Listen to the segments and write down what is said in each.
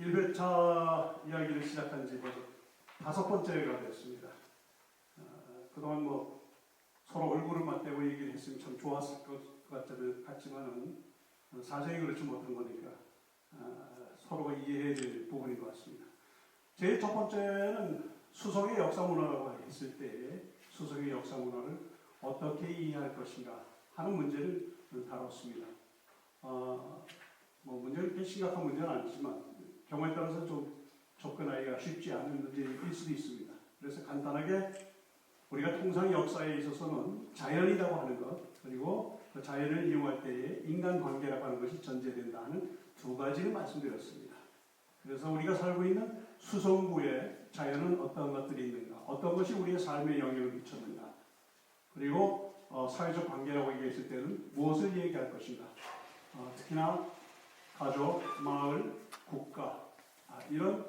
1회차 이야기를 시작한 지 벌써 5번째가 됐습니다. 그동안 서로 얼굴을 맞대고 얘기를 했으면 참 좋았을 것 같지만은 사정이 그렇지 못한 거니까 서로가 이해해야 될 부분인 것 같습니다. 제일 첫 번째는 수성의 역사문화라고 했을 때 수성의 역사문화를 어떻게 이해할 것인가 하는 문제를 다뤘습니다. 문제는 그렇게 심각한 문제는 아니지만 경우에 따라서 좀 접근하기가 쉽지 않은 문제일 수도 있습니다. 그래서 간단하게 우리가 통상 역사에 있어서는 자연이라고 하는 것, 그리고 그 자연을 이용할 때에 인간관계라고 하는 것이 전제된다 하는 두 가지를 말씀드렸습니다. 그래서 우리가 살고 있는 수성구에 자연은 어떤 것들이 있는가, 어떤 것이 우리의 삶에 영향을 미쳤는가, 그리고 사회적 관계라고 얘기했을 때는 무엇을 얘기할 것인가, 특히나 가족, 마을, 국가 이런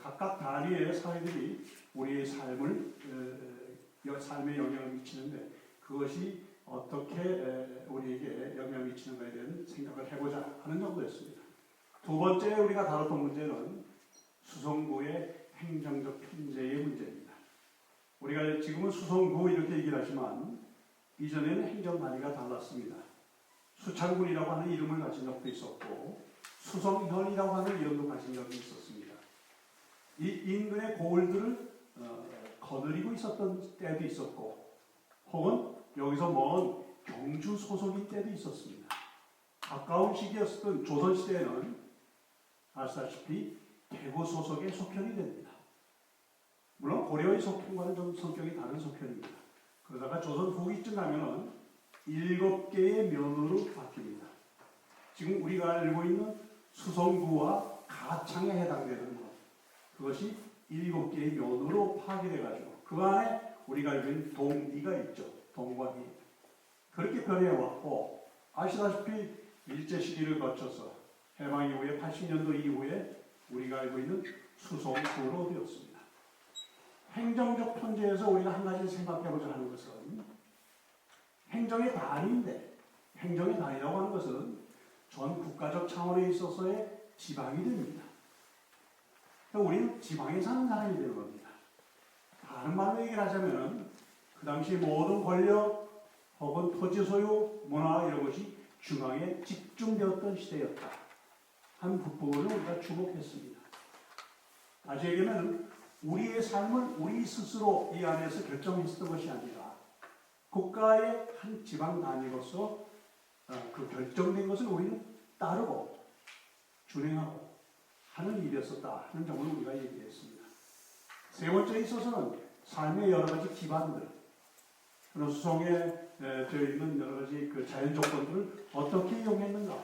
각각 단위의 사회들이 우리의 삶에 영향을 미치는데 그것이 어떻게 우리에게 영향을 미치는가에 대한 생각을 해보자 하는 정도였습니다. 두 번째 우리가 다뤘던 문제는 수성구의 행정적 편제의 문제입니다. 우리가 지금은 수성구 이렇게 얘기를 하지만 이전에는 행정단위가 달랐습니다. 수창군이라고 하는 이름을 가진 적도 있었고 수성현이라고 하는 이름도 가진 적이 있었습니다. 이 인근의 고을들을 거느리고 있었던 때도 있었고 혹은 여기서 먼 경주 소속인 때도 있었습니다. 가까운 시기였던 조선시대에는 아시다시피 대구 소속의 속현이 됩니다. 물론 고려의 속현과는 좀 성격이 다른 속현입니다. 그러다가 조선 후기쯤 가면은 7개의 면으로 바뀝니다. 지금 우리가 알고 있는 수성구와 가창에 해당되는 것, 그것이 7개의 면으로 파괴돼가지고 그 안에 우리가 알고 있는 동리가 있죠. 동과 리. 그렇게 변해왔고 아시다시피 일제 시기를 거쳐서 해방 이후에 80년도 이후에 우리가 알고 있는 수성구로 되었습니다. 행정적 편제에서 우리가 한 가지 생각해보자 하는 것은 행정의 단위인데 행정의 단위라고 하는 것은 전 국가적 차원에 있어서의 지방이 됩니다. 그러니까 우리는 지방에 사는 사람이 되는 겁니다. 다른 말로 얘기를 하자면 그 당시 모든 권력 혹은 토지 소유, 문화 이런 것이 중앙에 집중되었던 시대였다. 한 부분을 우리가 주목했습니다. 다시 얘기하면 우리의 삶을 우리 스스로 이 안에서 결정했었던 것이 아니라 국가의 한 지방 단위로서 그 결정된 것을 우리는 따르고 준행하고 하는 일이었었다 하는 점을 우리가 얘기했습니다. 세 번째에 있어서는 삶의 여러 가지 기반들, 그런 수성에 되어 있는 여러 가지 그 자연 조건들을 어떻게 이용했는가,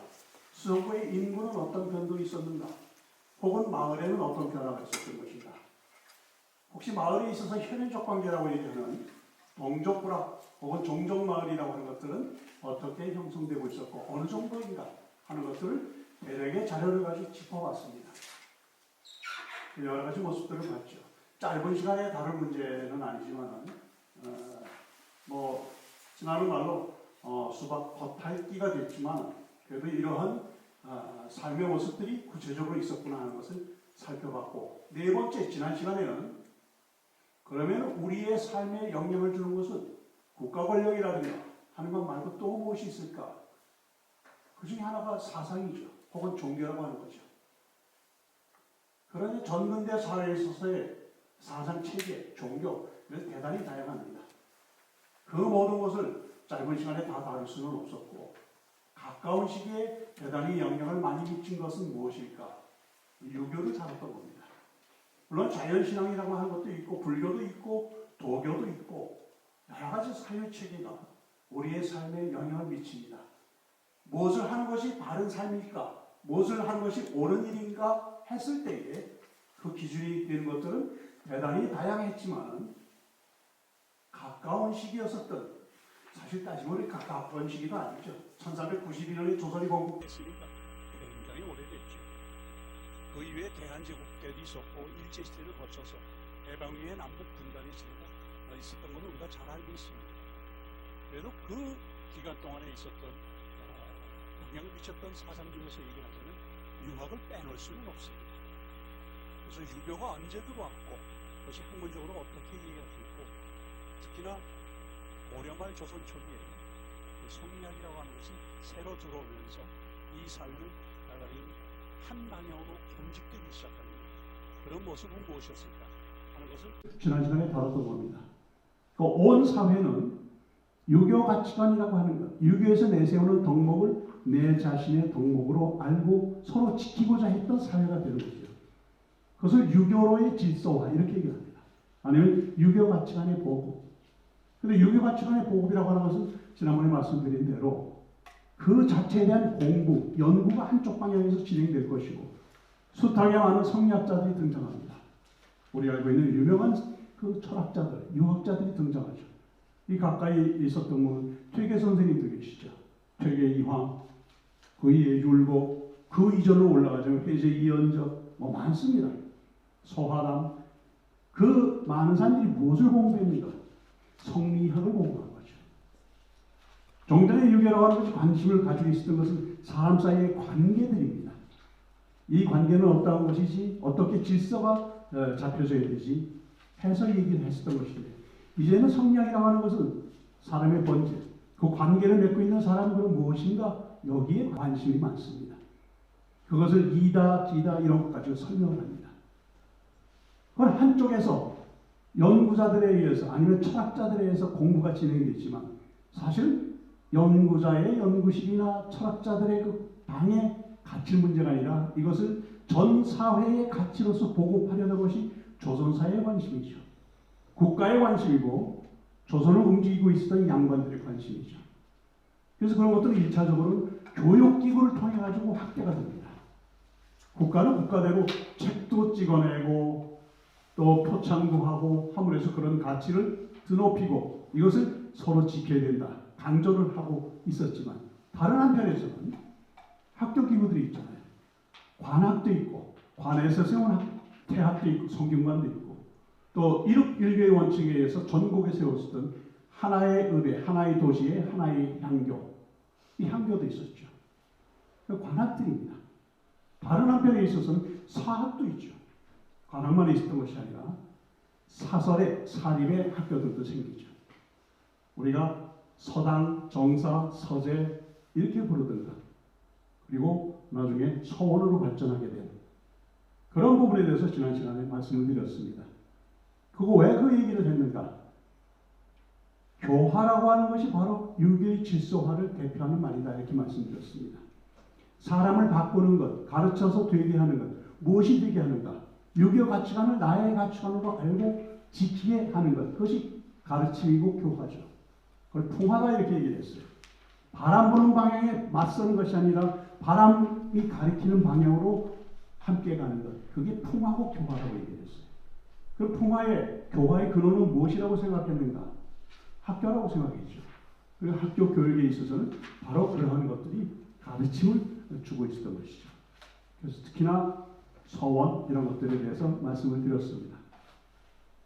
수성구의 인구는 어떤 변동이 있었는가, 혹은 마을에는 어떤 변화가 있었던 것인가. 혹시 마을에 있어서 현현적 관계라고 얘기하는 동족부락 혹은 종족마을이라고 하는 것들은 어떻게 형성되고 있었고 어느 정도인가 하는 것들을 대략의 자료를 가지고 짚어봤습니다. 여러 가지 모습들을 봤죠. 짧은 시간에 다룰 문제는 아니지만 지나는 말로 수박 겉핥기가 됐지만 그래도 이러한 삶의 모습들이 구체적으로 있었구나 하는 것을 살펴봤고, 네 번째 지난 시간에는 그러면 우리의 삶에 영향을 주는 것은 국가 권력이라든가 하는 것 말고 또 무엇이 있을까? 그 중에 하나가 사상이죠. 혹은 종교라고 하는 거죠. 그러니 전근대 사회에 있어서의 사상 체계, 종교, 대단히 다양합니다. 그 모든 것을 짧은 시간에 다 다룰 수는 없었고 가까운 시기에 대단히 영향을 많이 미친 것은 무엇일까? 유교를 다뤘던 겁니다. 물론 자연신앙이라고 하는 것도 있고 불교도 있고 도교도 있고 여러 가지 사유체계가 우리의 삶에 영향을 미칩니다. 무엇을 하는 것이 바른 삶일까? 무엇을 하는 것이 옳은 일인가 했을 때에 그 기준이 되는 것들은 대단히 다양했지만 가까운 시기였었던, 사실 따지면 가까운 시기가 아니죠. 1391년에 조선이 건국했으니까 굉장히 오래됐죠. 그 이후에 대한제국 때도 있었고 일제시대를 거쳐서 해방 이후에 남북 분단이 있었던 것을 우리가 잘 알고 있습니다. 그래도 그 기간 동안에 있었던 영향을 미쳤던 사상 중에서 얘기하자면 융합을 빼놓을 수는 없습니다. 그래서 유교가 언제 들어왔고 그것이 학문적으로 어떻게 이해가 됐고 특히나 고려말 조선 초기에 성리학이라고 하는 것이 새로 들어오면서 이 삶을 한 방향으로 경직되기 시작하는 그런 모습은 무엇이었을까 하는 것을 지난 시간에 다뤘던 겁니다. 온 사회는 유교 가치관이라고 하는 것, 유교에서 내세우는 덕목을 내 자신의 덕목으로 알고 서로 지키고자 했던 사회가 되는 거죠. 그것을 유교로의 질서화 이렇게 얘기합니다. 아니면 유교 가치관의 보급. 근데 유교 가치관의 보급이라고 하는 것은 지난번에 말씀드린 대로 그 자체에 대한 공부, 연구가 한쪽 방향에서 진행될 것이고 숱하게 많은 성리학자들이 등장합니다. 우리가 알고 있는 유명한 그 철학자들, 유학자들이 등장하죠. 이 가까이 있었던 분 퇴계 선생님도 계시죠. 퇴계 이황, 그 이에 율곡, 그 이전으로 올라가자면 회제 이연적 뭐 많습니다. 소하람, 그 많은 사람들이 무엇을 공부했는가? 성리학을 공부한 거죠. 종전의 유교라고 하는 것이 관심을 가지고 있었던 것은 사람 사이의 관계들입니다. 이 관계는 어떠한 것이지, 어떻게 질서가 잡혀져야 되지 해서 얘기를 했었던 것인데 이제는 성리학이라고 하는 것은 사람의 본질, 그 관계를 맺고 있는 사람들은 무엇인가 여기에 관심이 많습니다. 그것을 이다, 기다 이런 것 가지고 설명을 합니다. 그건 한쪽에서 연구자들에 의해서 아니면 철학자들에 의해서 공부가 진행되지만 사실 연구자의 연구실이나 철학자들의 그 방의 가치 문제가 아니라 이것을 전 사회의 가치로서 보급하려는 것이 조선사의 관심이죠. 국가의 관심이고 조선을 움직이고 있었던 양반들의 관심이죠. 그래서 그런 것들은 1차적으로 교육기구를 통해 가지고 확대가 됩니다. 국가는 국가대로 책도 찍어내고 또 표창도 하고 함으로 해서 그런 가치를 드높이고 이것을 서로 지켜야 된다. 강조를 하고 있었지만 다른 한편에서는 학교기구들이 있잖아요. 관학도 있고 관에서 세운 태학도 있고 성균관도 있고 또 일육일교의 원칙에 의해서 전국에 세웠었던 하나의 의뢰, 하나의 도시의 하나의 향교, 이 향교도 있었죠. 관학들입니다. 다른 한편에 있어서는 사학도 있죠. 관학만 있었던 것이 아니라 사설의 사립의 학교들도 생기죠. 우리가 서당, 정사, 서재 이렇게 부르던가 그리고 나중에 서원으로 발전하게 된 그런 부분에 대해서 지난 시간에 말씀을 드렸습니다. 그거 왜 그 얘기를 했는가? 교화라고 하는 것이 바로 유교의 질서화를 대표하는 말이다 이렇게 말씀드렸습니다. 사람을 바꾸는 것, 가르쳐서 되게 하는 것, 무엇이 되게 하는가? 유교 가치관을 나의 가치관으로 알고 지키게 하는 것, 그것이 가르침이고 교화죠. 그걸 풍화다 이렇게 얘기를 했어요. 바람 부는 방향에 맞서는 것이 아니라 바람이 가리키는 방향으로 함께 가는 것, 그게 풍화고 교화라고 얘기했어요. 그 풍화의 교화의 근원은 무엇이라고 생각했는가? 학교라고 생각했죠. 그리고 학교 교육에 있어서는 바로 그러한 것들이 가르침을 주고 있었던 것이죠. 그래서 특히나 서원 이런 것들에 대해서 말씀을 드렸습니다.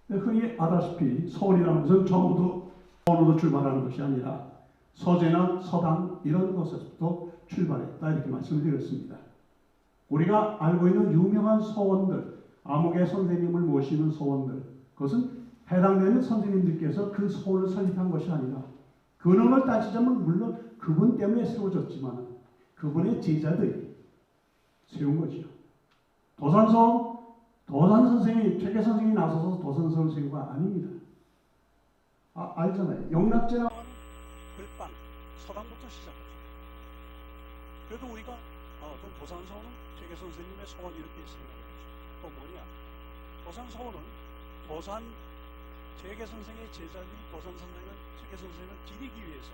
흔히 아다시피 서원이라는 것은 처음부터 서원으로 출발하는 것이 아니라 서재나 서당 이런 것에서부터 출발했다 이렇게 말씀을 드렸습니다. 우리가 알고 있는 유명한 서원들, 암흑의 선생님을 모시는 서원들, 그것은 해당되는 선생님들께서 그 서원을 설립한 것이 아니라 근원을 따지자면 물론 그분 때문에 세워졌지만 그분의 제자들이 세운 거죠. 도산 선생이, 퇴계 선생이 나서서 도산 선생과 아닙니다. 알잖아요. 영락제라고 하는 글방, 서당부터 시작하죠. 그래도 우리가 도산 서원은 퇴계 선생님의 서원 이렇게 생각하죠. 또 뭐냐? 도산 서원은 도산 퇴계 선생의 제자들이 도산 선생을, 퇴계 선생을 기리기 위해서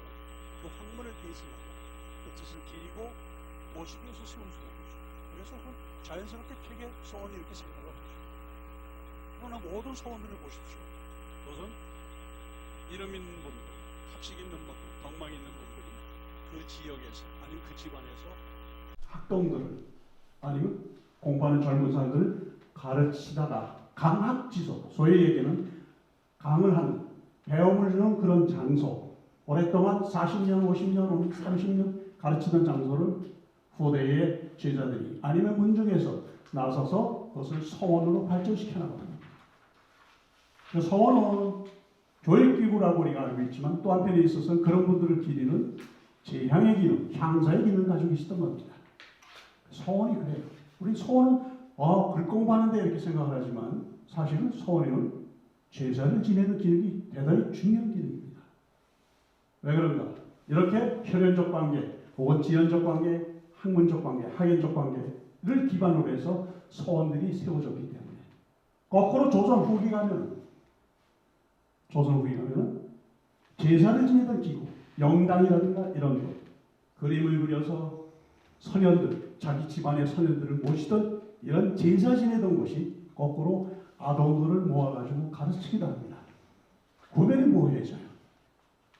그 학문을 계승하고 그 뜻을 기리고 모시기 위해서 세운 서원이죠. 그래서 자연스럽게 퇴계 서원이 이렇게 생각을 하죠. 그러나 모든 서원들을 보십시오. 도선 이름 있는 분들, 학식 있는 분들, 덕망 있는 분들이 그 지역에서 아니면 그 집안에서 학동들을 아니면 공부하는 젊은 사람들을 가르치다가 강학지소, 소위 얘기는 강을 하는, 배움을 주는 그런 장소, 오랫동안 40년, 50년, 30년 가르치던 장소를 후대의 제자들이 아니면 문중에서 나서서 그것을 서원으로 발전시켜 나갑니다. 그 서원은 교육기구라고 우리가 알고 있지만 또 한편에 있어서 그런 분들을 기리는 재향의 기능, 향사의 기능을 가지고 있었던 겁니다. 서원이 그래요. 우리 서원은 글 공부하는데 이렇게 생각을 하지만 사실은 서원에는 제사를 지내는 기능이 대단히 중요한 기능입니다. 왜 그런가? 이렇게 혈연적 관계, 혹은 지연적 관계, 학문적 관계, 학연적 관계를 기반으로 해서 서원들이 세워졌기 때문에 거꾸로 조선 후기 가면 제사를 지내던 기구, 영당이라든가 이런 것, 그림을 그려서 선현들, 자기 집안의 선현들을 모시던 이런 제사 지내던 곳이 거꾸로 아동들을 모아가지고 가르치기도 합니다. 구별이 모호해져요.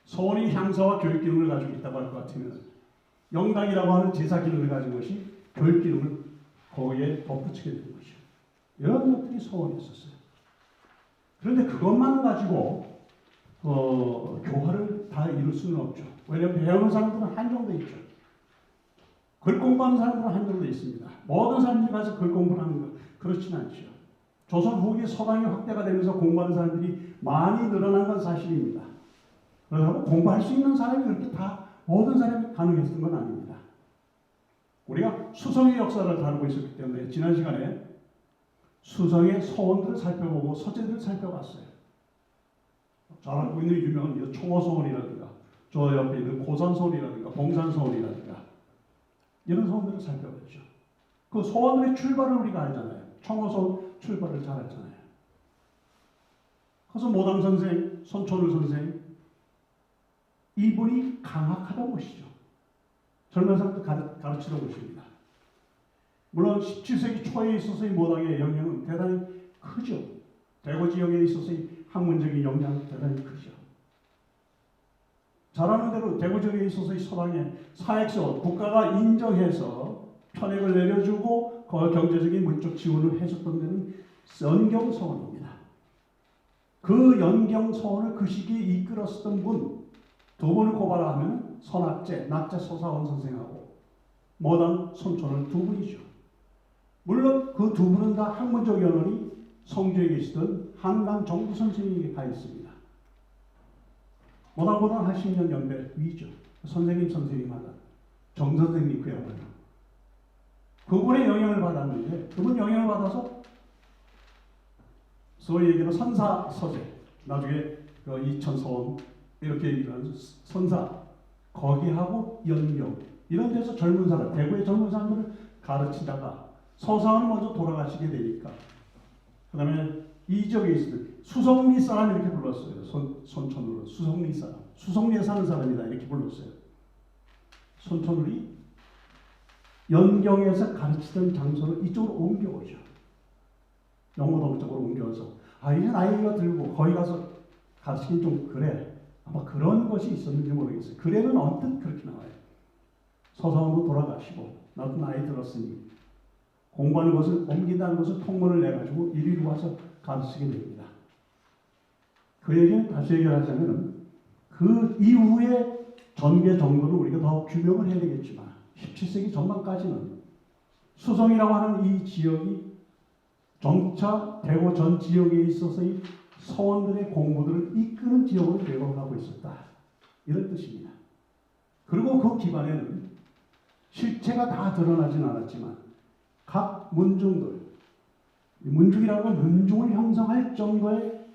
서원이 향사와 교육 기능을 가지고 있다고 할 것 같으면 영당이라고 하는 제사 기능을 가진 것이 교육 기능을 거기에 덧붙이게 되는 것이죠. 이런 것들이 서원이 있었어요. 그런데 그것만 가지고 교화를 다 이룰 수는 없죠. 왜냐하면 배우는 사람들은 한정되어 있죠. 글 공부하는 사람들은 한정되어 있습니다. 모든 사람들이 가서 글 공부를 하는 것 그렇지는 않죠. 조선 후기 서당이 확대가 되면서 공부하는 사람들이 많이 늘어난 건 사실입니다. 그러고 공부할 수 있는 사람이 그렇게 다 모든 사람이 가능했던 건 아닙니다. 우리가 수성의 역사를 다루고 있었기 때문에 지난 시간에 수성의 서원들을 살펴보고 서재들을 살펴봤어요. 잘 알고 있는 유명한 청어서원이라든가 저 옆에 있는 고산서원이라든가 봉산서원이라든가 이런 서원들을 살펴봤죠. 그 서원들의 출발을 우리가 알잖아요. 청어서원 출발을 잘 알잖아요. 그래서 모담 선생, 손천울 선생 이분이 강학하던 곳이죠. 젊은 사람들 가르치던 곳입니다. 물론 17세기 초에 있어서의 모당의 영향은 대단히 크죠. 대구 지역에 있어서의 학문적인 영향은 대단히 크죠. 잘 아는 대로 대구 지역에 있어서의 서당의 사액서 국가가 인정해서 편액을 내려주고 그 경제적인 문적 지원을 해줬던 데는 연경서원입니다. 그 연경서원을 그 시기에 이끌었던 분 두 분을 고발하면 선학제, 낙제 서사원 선생하고 모담 손천을 두 분이죠. 물론 그 두 분은 다 학문적 연원이 성주에 계시던 한강 정부 선생님에게 가 있습니다. 모담보다 한 10년 연배 위죠. 선생님마다 정 선생님 그야말로 그분의 영향을 받았는데 그분 영향을 받아서 소위 얘기하는 선사 서재 나중에 그 이천서원 이렇게 얘기하는 선사 거기하고 연경 이런 데서 젊은 사람 대구의 젊은 사람들을 가르치다가 서사원을 먼저 돌아가시게 되니까 그 다음에 이 지역에 있을 수성리 사람 이렇게 불렀어요. 손천울은 수성리 사람 수성리에 사는 사람이다 이렇게 불렀어요. 손천울이 연경에서 가르치던 장소를 이쪽으로 옮겨오죠. 영호동 쪽으로 옮겨서 이제 나이가 들고 거기 가서 가르치긴 좀 그래. 아마 그런 것이 있었는지 모르겠어요. 글에는 언뜻 그렇게 나와요. 서사원으로 돌아가시고 나도 나이 들었으니 공부하는 것을 옮긴다는 것을 통보를 내가지고 이리로 와서 가르치게 됩니다. 그 얘기는 다시 얘기하자면 그 이후에 전개 정도는 우리가 더 규명을 해야 되겠지만 17세기 전반까지는 수성이라고 하는 이 지역이 정차 대구 전 지역에 있어서의 서원들의 공부들을 이끄는 지역으로 되어가고 있었다. 이런 뜻입니다. 그리고 그 기반에는 실체가 다 드러나진 않았지만 각 문중들, 문중이라는 건 문중을 형성할 정도의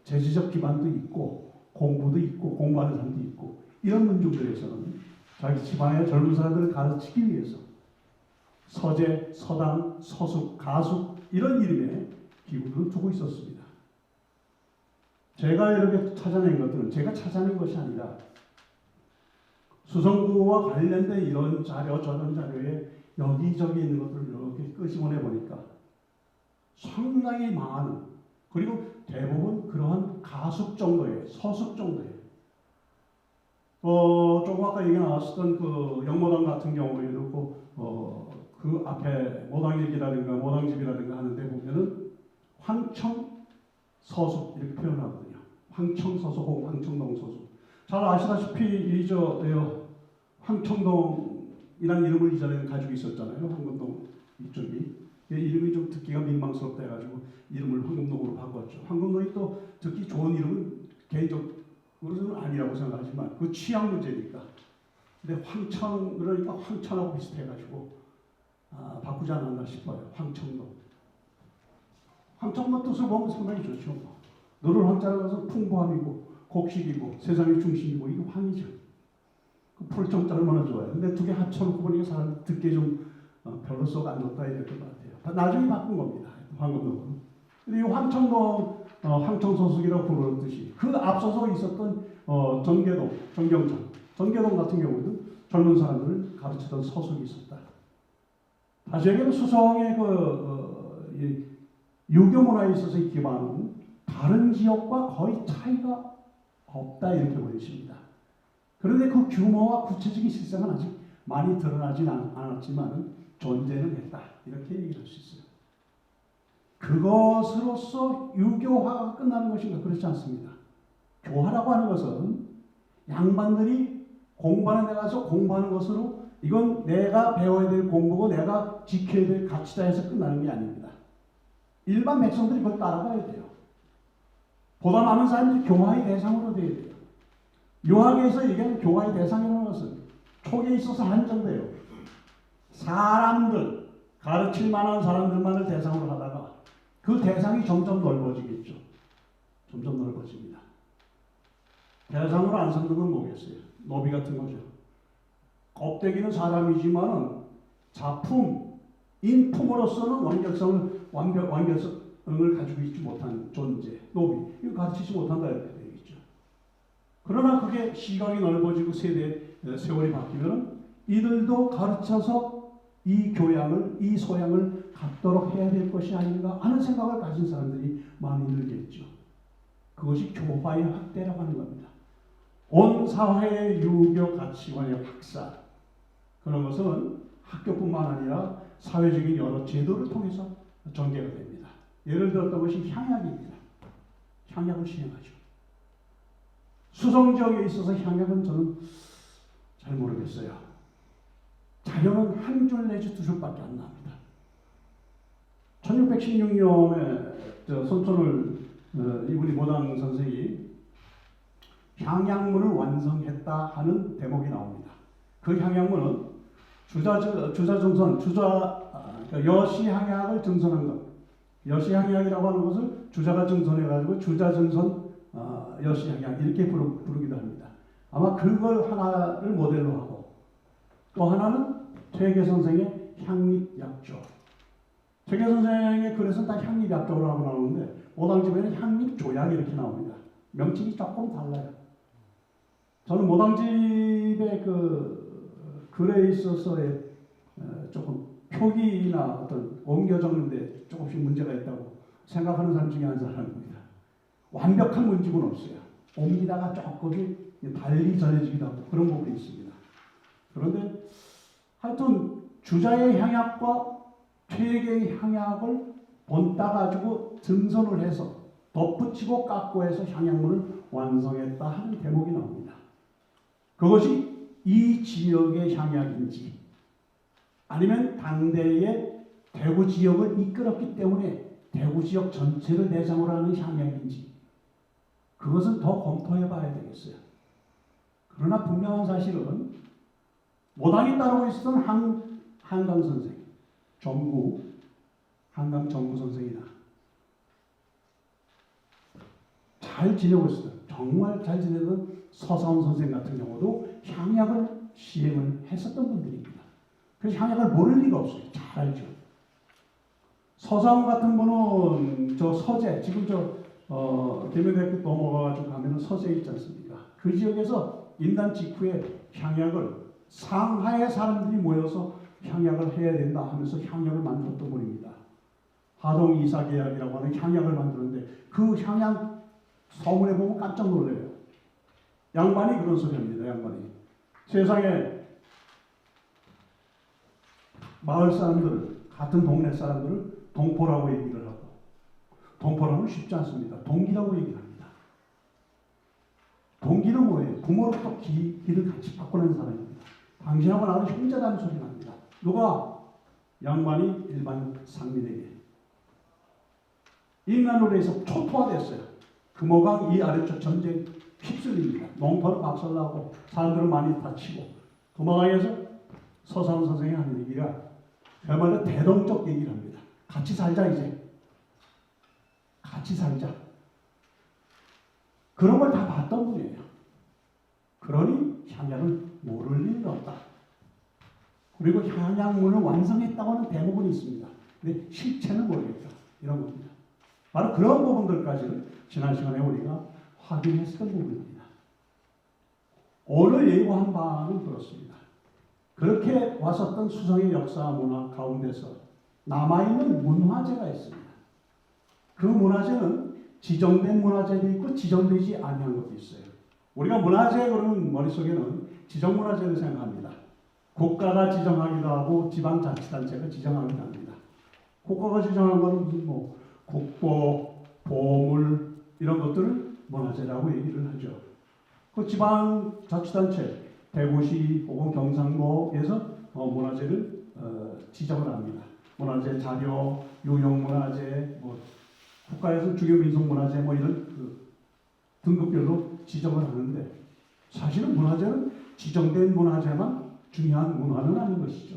재지적 기반도 있고 공부도 있고 공부하는 사람도 있고 이런 문중들에서는 자기 집안의 젊은 사람들을 가르치기 위해서 서재, 서당, 서숙, 가숙 이런 이름의 기구들을 두고 있었습니다. 제가 이렇게 찾아낸 것들은 제가 찾아낸 것이 아니라 수성구와 관련된 이런 자료 저런 자료에 여기저기 있는 것들을 이렇게 끄집어내 보니까 상당히 많은 그리고 대부분 그러한 가숙 정도의 서숙 정도의 조금 아까 얘기 나왔었던 그 영모당 같은 경우에도 그 앞에 모당일기라든가 모당집이라든가 하는데 보면은 황청 서숙 이렇게 표현하거든요. 황청 서숙 혹은 황청동 서숙. 잘 아시다시피 황청동이라는 이름을 이전에 가지고 있었잖아요. 황금동 이쪽이. 이름이 좀 듣기가 민망스럽다 해가지고 이름을 황금동으로 바꿨죠. 황금동이 또 듣기 좋은 이름은 개인적으로는 아니라고 생각하지만 그 취향 문제니까. 근데 황천 그러니까 황천하고 비슷해가지고 바꾸지 않았나 싶어요. 황청동. 황청동 뜻을 보면 상당히 좋죠. 너를 황자라고 해서 풍부함이고 곡식이고 세상의 중심이고 이게 황이죠. 그 풀정자 얼마나 좋아요. 근데 두 개 합쳐놓고 보니까 사람 듣기에 좀 별로 썩 안 좋다 이랬던 것 같아요. 나중에 바꾼 겁니다. 황금동은. 근데 이 황청동 황청소속이라고 부르듯이 그 앞서서 있었던 정계동, 정경동 같은 경우는 젊은 사람들을 가르치던 서속이 있었다. 다시 얘기하면 수성의 유교 문화에 있어서 이 기반은 다른 지역과 거의 차이가 없다 이렇게 보여집니다. 그런데 그 규모와 구체적인 실상은 아직 많이 드러나진 않았지만 존재는 했다 이렇게 얘기할 수 있어요. 그것으로서 유교화가 끝나는 것인가? 그렇지 않습니다. 교화라고 하는 것은 양반들이 공부하는 데 가서 공부하는 것으로 이건 내가 배워야 될 공부고 내가 지켜야 될 가치다 해서 끝나는 게 아닙니다. 일반 백성들이 그걸 따라가야 돼요. 보다 많은 사람들이 교화의 대상으로 되어야 돼요. 유학에서 얘기하는 교화의 대상이라는 것은 초기에 있어서 한정돼요. 사람들, 가르칠 만한 사람들만을 대상으로 하다가 그 대상이 점점 넓어지겠죠. 점점 넓어집니다. 대상으로 안 삼는 건 뭐겠어요? 노비 같은 거죠. 껍데기는 사람이지만 작품, 인품으로서는 완벽성을 가지고 있지 못한 존재, 노비. 이거 가르치지 못한다 이렇게 되겠죠. 그러나 그게 시각이 넓어지고 세월이 바뀌면 이들도 가르쳐서 이 교양을, 이 소양을 갖도록 해야 될 것이 아닌가 하는 생각을 가진 사람들이 많이 늘겠죠. 그것이 교화의 확대라고 하는 겁니다. 온 사회의 유교 가치관의 확산, 그런 것은 학교뿐만 아니라 사회적인 여러 제도를 통해서 전개가 됩니다. 예를 들었던 것이 향약입니다. 향약을 시행하죠. 수성 지역에 있어서 향약은 저는 잘 모르겠어요. 자료는 한 줄 내지 두 줄밖에 안 나옵니다. 1616년에 손촌을 이분이 모당 선생이 향약문을 완성했다 하는 대목이 나옵니다. 그 향약문은 그러니까 여시향약을 증선한 것. 여시향약이라고 하는 것을 주자가 증선해가지고 주자증선 여시향약 이렇게 부르기도 합니다. 아마 그걸 하나를 모델로 하고 또 하나는 퇴계 선생의 향립약조. 퇴계 선생의 글에서는 다 향립약조라고 나오는데 모당집에는 향립조약 이렇게 나옵니다. 명칭이 조금 달라요. 저는 모당집의 그 글에 있어서의 조금 표기나 어떤 옮겨 적는데 조금씩 문제가 있다고 생각하는 사람 중에 한 사람입니다. 완벽한 문집은 없어요. 옮기다가 조금씩 달리 전해지기도 하고 그런 부분이 있습니다. 그런데 하여튼 주자의 향약과 퇴계의 향약을 본따 가지고 증선을 해서 덧붙이고 깎고 해서 향약문을 완성했다 하는 대목이 나옵니다. 그것이 이 지역의 향약인지 아니면 당대의 대구 지역을 이끌었기 때문에 대구 지역 전체를 대상으로 하는 향약인지 그것은 더 검토해 봐야 되겠어요. 그러나 분명한 사실은 모당이 따르고 있었던 한강 선생, 한강 정구 선생이다. 잘 지내고 있어요. 정말 잘 지내던 서사원 선생 같은 경우도 향약을 시행을 했었던 분들입니다. 그래서 향약을 모를 리가 없어요. 잘 알죠. 서사원 같은 분은 저 서재, 지금 대명대학교 넘어가가지고 가면은 서재 있지 않습니까? 그 지역에서 인단 직후에 향약을 상하의 사람들이 모여서 향약을 해야 된다 하면서 향약을 만들었던 분입니다. 하동 이사계약이라고 하는 향약을 만드는데 그 향약 서문에 보면 깜짝 놀래요. 양반이 그런 소리 합니다. 양반이. 세상에 마을 사람들, 같은 동네 사람들을 동포라고 얘기를 하고 동포라고는 쉽지 않습니다. 동기라고 얘기를 합니다. 동기는 뭐예요? 부모로부터 기를 같이 바꿔낸 사람입니다. 당신하고 나는 형제라는 소리가 납니다. 누가? 양반이 일반 상민에게 인간으로 해서 초토화됐어요. 금호강 이 아래쪽 전쟁 휩쓸립니다. 농토는 박살나고 사람들은 많이 다치고 금호강에서 서산 선생이 하는 얘기가 그야말로 대동적 얘기를 합니다. 같이 살자 이제. 같이 살자. 그런 걸 다 봤던 분이에요. 그러니 향약을 모를 일은 없다. 그리고 향약문을 완성했다고 하는 대목은 있습니다. 근데 실체는 모르겠다. 이런 겁니다. 바로 그런 부분들까지는 지난 시간에 우리가 확인했던 부분입니다. 오늘 예고한 바는 그렇습니다. 그렇게 왔었던 수성의 역사 문화 가운데서 남아있는 문화재가 있습니다. 그 문화재는 지정된 문화재도 있고 지정되지 아니한 것도 있어요. 우리가 문화재 그러면 머릿속에는 지정문화재를 생각합니다. 국가가 지정하기도 하고 지방자치단체가 지정하기도 합니다. 국가가 지정한 것은 무슨 국보, 보물 이런 것들을 문화재라고 얘기를 하죠. 그 지방자치단체, 대구시 혹은 경상도에서 문화재를 지정을 합니다. 문화재 자료, 유형문화재, 국가에서 주요민속문화재 이런 등급별로 지정을 하는데 사실은 문화재는 지정된 문화재만 중요한 문화는 아닌 것이죠.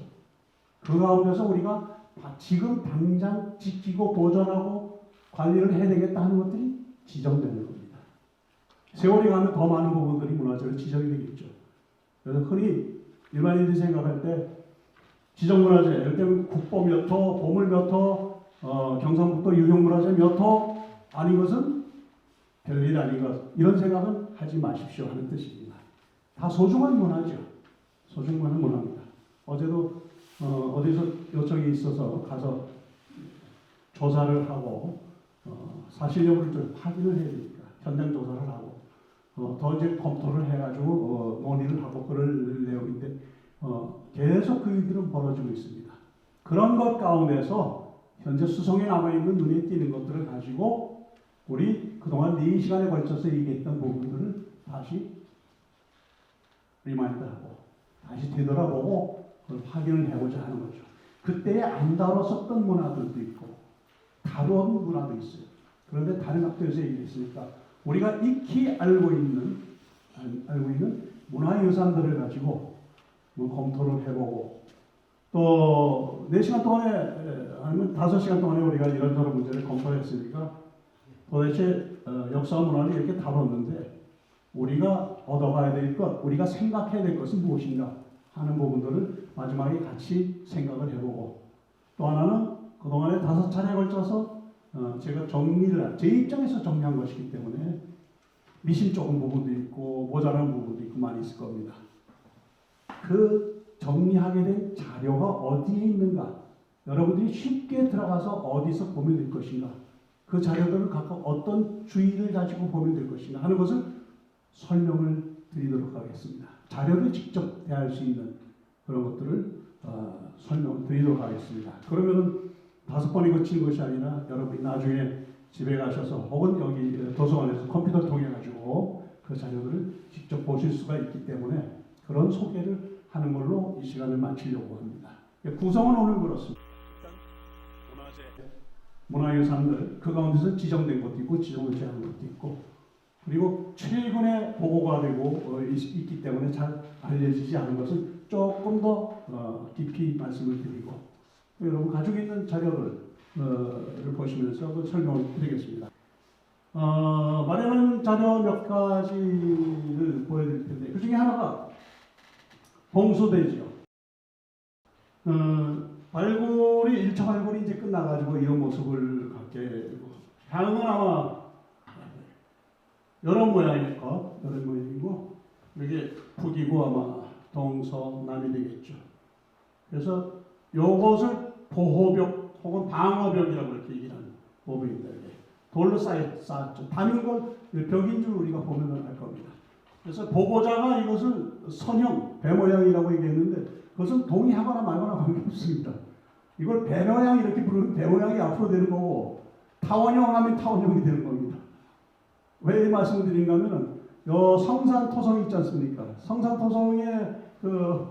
그 가운데서 우리가 지금 당장 지키고 보존하고 관리를 해야 되겠다 하는 것들이 지정되는 겁니다. 세월이 가면 더 많은 부분들이 문화재로 지정이 되겠죠. 그래서 흔히 일반인들이 생각할 때 지정문화재, 예를 들면 국보 몇 호, 보물 몇 호, 경상북도 유형문화재 몇 호 아닌 것은 별일 아닌 것, 이런 생각은 하지 마십시오 하는 뜻입니다. 다 소중한 문화죠. 소중한 문화입니다. 어제도 어디서 요청이 있어서 가서 조사를 하고 사실 여부를 좀 확인을 해야 되니까 현장 조사를 하고 더 이제 검토를 해가지고 논의를 하고 그럴 내용인데 계속 그 일들은 벌어지고 있습니다. 그런 것 가운데서 현재 수성에 남아있는 눈에 띄는 것들을 가지고 우리 그동안 4시간에 걸쳐서 얘기했던 부분들을 다시 리마인드하고 다시 되돌아보고 그걸 확인을 해보자 하는 거죠. 그때에 안 다뤘었던 문화들도 있고 다룬 문화도 있어요. 그런데 다른 학교에서 얘기했으니까 우리가 익히 알고 있는 문화유산들을 가지고 검토를 해보고 또 4시간 동안에 아니면 5시간 동안에 우리가 이런저런 문제를 검토했으니까 도대체 역사 문화를 이렇게 다뤘는데 우리가 얻어가야 될 것, 우리가 생각해야 될 것은 무엇인가 하는 부분들을 마지막에 같이 생각을 해보고 또 하나는 그동안에 5차례에 걸쳐서 제가 정리를 제 입장에서 정리한 것이기 때문에 미심쩍은 부분도 있고 모자란 부분도 있고 많이 있을 겁니다. 그 정리하게 된 자료가 어디에 있는가 여러분들이 쉽게 들어가서 어디서 보면 될 것인가 그 자료들을 각각 어떤 주의를 가지고 보면 될 것인가 하는 것을 설명을 드리도록 하겠습니다. 자료를 직접 대할 수 있는 그런 것들을 설명을 드리도록 하겠습니다. 그러면은 5번이 거치는 것이 아니라 여러분이 나중에 집에 가셔서 혹은 여기 도서관에서 컴퓨터를 통해 가지고 그 자료들을 직접 보실 수가 있기 때문에 그런 소개를 하는 걸로 이 시간을 마치려고 합니다. 구성은 오늘 그렇습니다. 문화유산들 그 가운데서 지정된 것도 있고 지정되지 않은 것도 있고 그리고 최근에 보고가 되고 있기 때문에 잘 알려지지 않은 것은 조금 더 깊이 말씀을 드리고 여러분 가지고 있는 자료를 보시면서 설명을 드리겠습니다. 마련한 자료 몇 가지를 보여드릴 텐데 그 중에 하나가 봉수대지요. 발굴이 1차 발굴이 이제 끝나가지고 이런 모습을 갖게 되고 향은 아마 여러 모양일 것, 여러 모양이고 이게 북이고 아마 동서남이 되겠죠. 그래서 요것을 보호벽 혹은 방어벽이라고 이렇게 얘기하는 부분입니다. 돌로 쌓았죠. 담인 건 벽인 줄 우리가 보면 알 겁니다. 그래서 보고자가 이것을 선형, 배 모양이라고 얘기했는데 그것은 동의하거나 말거나 관계없습니다. 이걸 배 모양 이렇게 부르면 배 모양이 앞으로 되는 거고 타원형 하면 타원형이 되는 겁니다. 왜 이 말씀을 드린가 하면은 요 성산토성 있지 않습니까? 성산토성의 그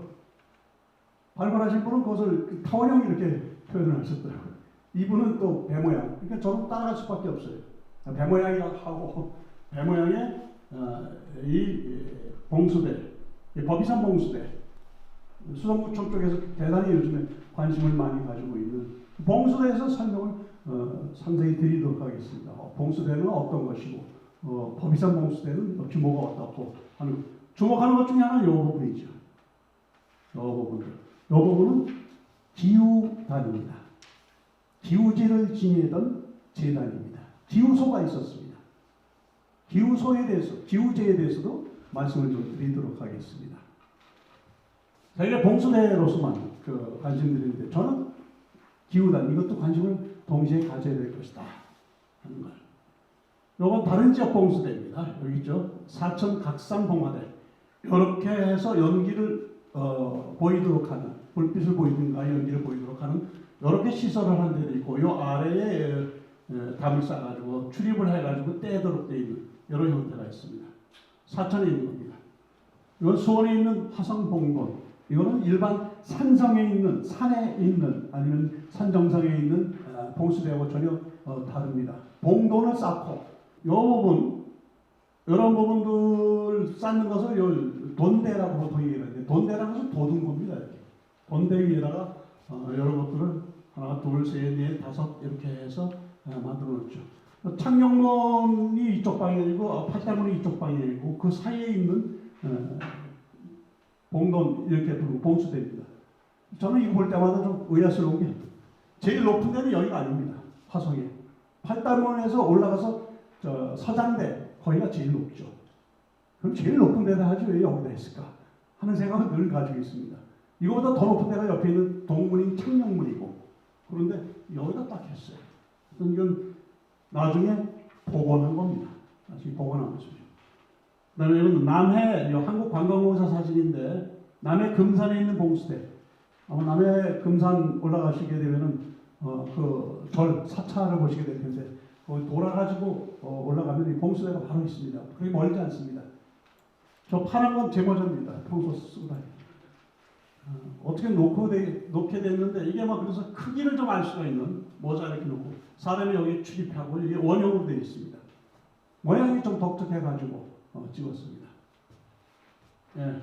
발굴하신 분은 그것을 타원형 이렇게 표현을 하셨더라고요. 이분은 또 배 모양. 그러니까 저는 따라갈 수밖에 없어요. 배 모양이라고 배 모양의 이 봉수대, 이 법이산 봉수대, 수성구청 쪽에서 대단히 요즘에 관심을 많이 가지고 있는 봉수대에서 설명을 상세히 드리도록 하겠습니다. 봉수대는 어떤 것이고 법이산 봉수대는 규모가 어떻고 하는 주목하는 것 중에 하나는 이 부분이죠. 이 부분은 기우단입니다. 기우제를 지내던 제단입니다. 기우소가 있었습니다. 기우소에 대해서, 기우제에 대해서도 말씀을 좀 드리도록 하겠습니다. 저희가 봉수대로서만 관심 드리는데 저는 기우단 이것도 관심을 동시에 가져야 될 것이다 하는 걸. 이건 다른 지역 봉수대입니다. 여기 있죠. 사천 각산봉화대. 이렇게 해서 연기를 보이도록 하는, 불빛을 보이든가 연기를 보이도록 하는 이렇게 시설을 한 데도 있고, 이 아래에 담을 쌓아가지고 출입을 해가지고 떼도록 되어 있는 이런 형태가 있습니다. 사천에 있는 겁니다. 이건 수원에 있는 화성봉돈. 이거는 일반 산성에 있는, 산에 있는 아니면 산 정상에 있는 봉수대하고 전혀 다릅니다. 봉돈을 쌓고 이 부분, 이런 부분들 쌓는 것을 돈대라고 보통 얘기를 하는데, 돈대라는 것은 돋은 겁니다. 이렇게. 돈대 위에다가 여러 것들을 하나, 둘, 셋, 넷, 다섯 이렇게 해서 만들어 놓죠. 창녕문이 이쪽 방향이고 팔달문이 이쪽 방향이고 그 사이에 있는 봉돈 이렇게 부르고 봉수대입니다. 저는 이거 볼 때마다 좀 의아스러운 게 제일 높은 데는 여기가 아닙니다. 화성에. 팔달문에서 올라가서 서장대 거기가 제일 높죠. 그럼 제일 높은 데다 하지 왜 여기다 했을까 하는 생각을 늘 가지고 있습니다. 이거보다 더 높은 데가 옆에 있는 동문인 창녕문이고, 그런데 여기다 딱 했어요. 이건 나중에 복원한 겁니다. 나중에 복원한 것이죠. 그다음에 이건 남해 한국관광공사 사진인데, 남해 금산에 있는 봉수대. 아마 남해 금산 올라가시게 되면은 그 절 사찰을 보시게 될 텐데, 거기 돌아가지고 올라가면 이 봉수대가 바로 있습니다. 그게 멀지 않습니다. 저 파란 건 제모자입니다. 평소 쓰고 다니는. 어떻게 놓게 됐는데, 이게 막 그래서 크기를 좀 알 수가 있는 모자 이렇게 놓고 사람이 여기 출입하고 이게 원형으로 되어 있습니다. 모양이 좀 독특해가지고 찍었습니다. 예.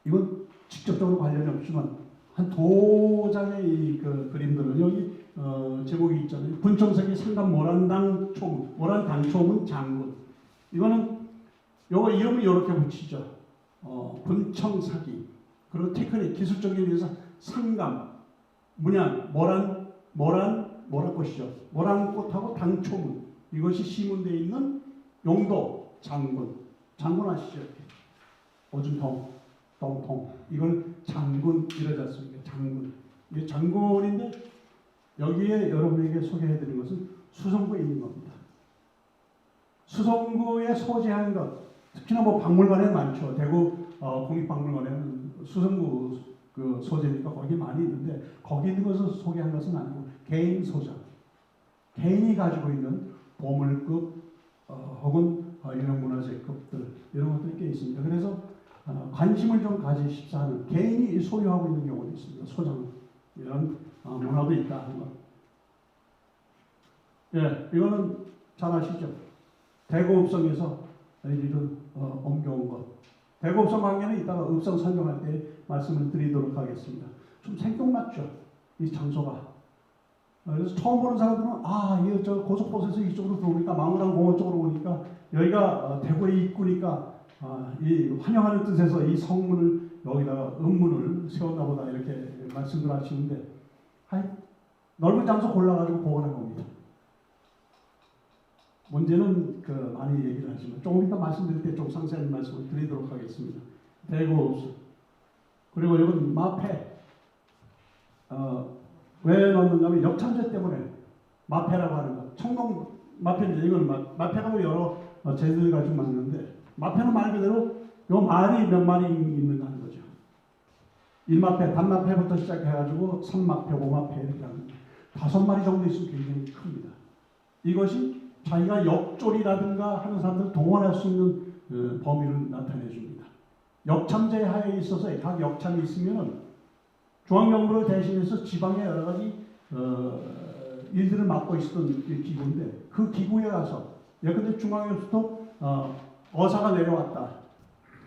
이건 직접적으로 관련이 없지만 한 도장의 이 그림들을 여기 제목이 있잖아요. 분청석이 상감 모란당 초문, 모란당 초문 장군. 이거는 요거 이름을 이렇게 붙이죠. 분청사기. 그리고 테크닉, 기술적인 의미에서 상감, 문양, 모란꽃이죠. 모란꽃하고 당초문. 이것이 시문되어 있는 용도 장군. 장군 아시죠? 오줌통, 똥통. 이걸 장군 이러지 않습니까? 장군. 이게 장군인데 여기에 여러분에게 소개해드린 것은 수성구에 있는 겁니다. 수성구에 소재하는 것, 특히나 뭐 박물관에 많죠. 대구 국립박물관에는 수성구 그 소재니까 거기 많이 있는데, 거기 있는 것을 소개한 것은 아니고 개인 소장, 개인이 가지고 있는 보물급 혹은 유형문화재급들 이런 것들이 꽤 있습니다. 그래서 관심을 좀 가지십사 하는, 개인이 소유하고 있는 경우도 있습니다. 소장 이런 문화도 있다 하는 것. 예, 이거는 잘 아시죠? 대구 읍성에서 이들은 옮겨온 것. 대구 읍성 관계는 이따가 읍성 설명할 때 말씀을 드리도록 하겠습니다. 좀 생뚱맞죠? 이 장소가. 그래서 처음 보는 사람들은 이거 저 고속버스에서 이쪽으로 들어오니까, 망우랑 공원 쪽으로 오니까 여기가 대구의 입구니까 이 환영하는 뜻에서 이 성문을 여기다가 음문을 세웠나 보다 이렇게 말씀을 하시는데, 넓은 장소 골라가지고 복원한 겁니다. 문제는 많이 얘기를 하지만 조금 이따 말씀드릴 때 좀 상세한 말씀을 드리도록 하겠습니다. 대구 읍성. 그리고 이건 마패. 왜 넣는가 하면 역참제 때문에 마패라고 하는 것. 청동 마패인데, 이건 마패가 여러 제들 가지고 만드는데, 마패는 말 그대로 요 말이 몇 마리 있는가 하는 거죠. 1마패, 단마패부터 시작해가지고 3마패, 5마패 이렇게 하는 거죠. 5마리 정도 있으면 굉장히 큽니다. 이것이 자기가 역졸이라든가 하는 사람들을 동원할 수 있는 범위를 나타내 줍니다. 역참제 하에 있어서 각 역참이 있으면은 중앙정부를 대신해서 지방의 여러 가지 일들을 맡고 있었던 기구인데 그 기구에 가서 예컨대 중앙에서부터 어사가 내려왔다.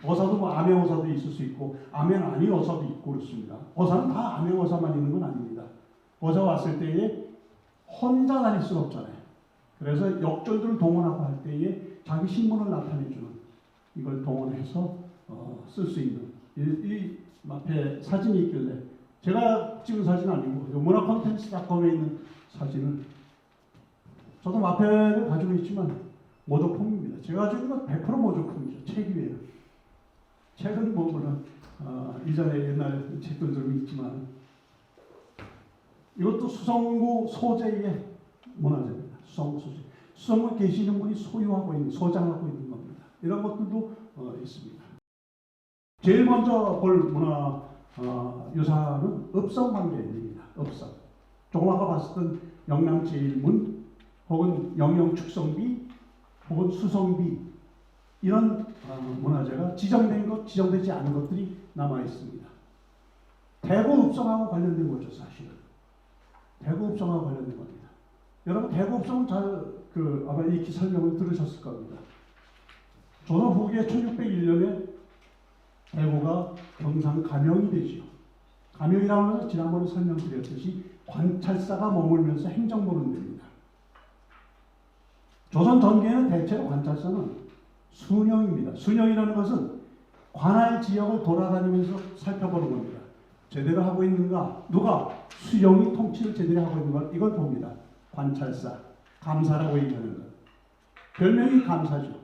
어사도 뭐 암행어사도 있을 수 있고 암행 아닌 어사도 있고 그렇습니다. 어사는 다 암행어사만 있는 건 아닙니다. 어사 왔을 때에 혼자 다닐 수는 없잖아요. 그래서 역졸들을 동원하고 할 때에 자기 신분을 나타내주는 이걸 동원해서 쓸 수 있는 이 앞에 사진이 있길래 제가 찍은 사진 아니고 문화콘텐츠닷컴에 있는 사진을 저도 마패를 가지고 있지만 모조품입니다. 제가 가지고 있는 건 100% 모조품이죠. 책 위에는. 책은 뭐 물론 이전에 옛날 책도 좀 있지만 이것도 수성구 소재의 문화재입니다. 수성구 소재. 수성구 계시는 분이 소유하고 있는, 소장하고 있는 겁니다. 이런 것들도 있습니다. 제일 먼저 볼 문화 유산은 읍성관계입니다. 읍성. 조금 아까 봤었던 영남제일문 혹은 영영축성비 혹은 수성비 이런 문화재가 지정된 것, 지정되지 않은 것들이 남아 있습니다. 대구 읍성하고 관련된 거죠, 사실은. 대구 읍성하고 관련된 겁니다. 여러분 대구 읍성은 아마 익히 설명을 들으셨을 겁니다. 조선 후기에 1601년에 대구가 경상 감영이 되지요. 감영이라는 것은 지난번에 설명드렸듯이 관찰사가 머물면서 행정부는 됩니다. 조선 전기에는 대체로 관찰사는 순영입니다. 순영이라는 것은 관할 지역을 돌아다니면서 살펴보는 겁니다. 제대로 하고 있는가? 누가? 수령이 통치를 제대로 하고 있는가? 이걸 봅니다. 관찰사, 감사라고 얘기하는 것. 별명이 감사죠.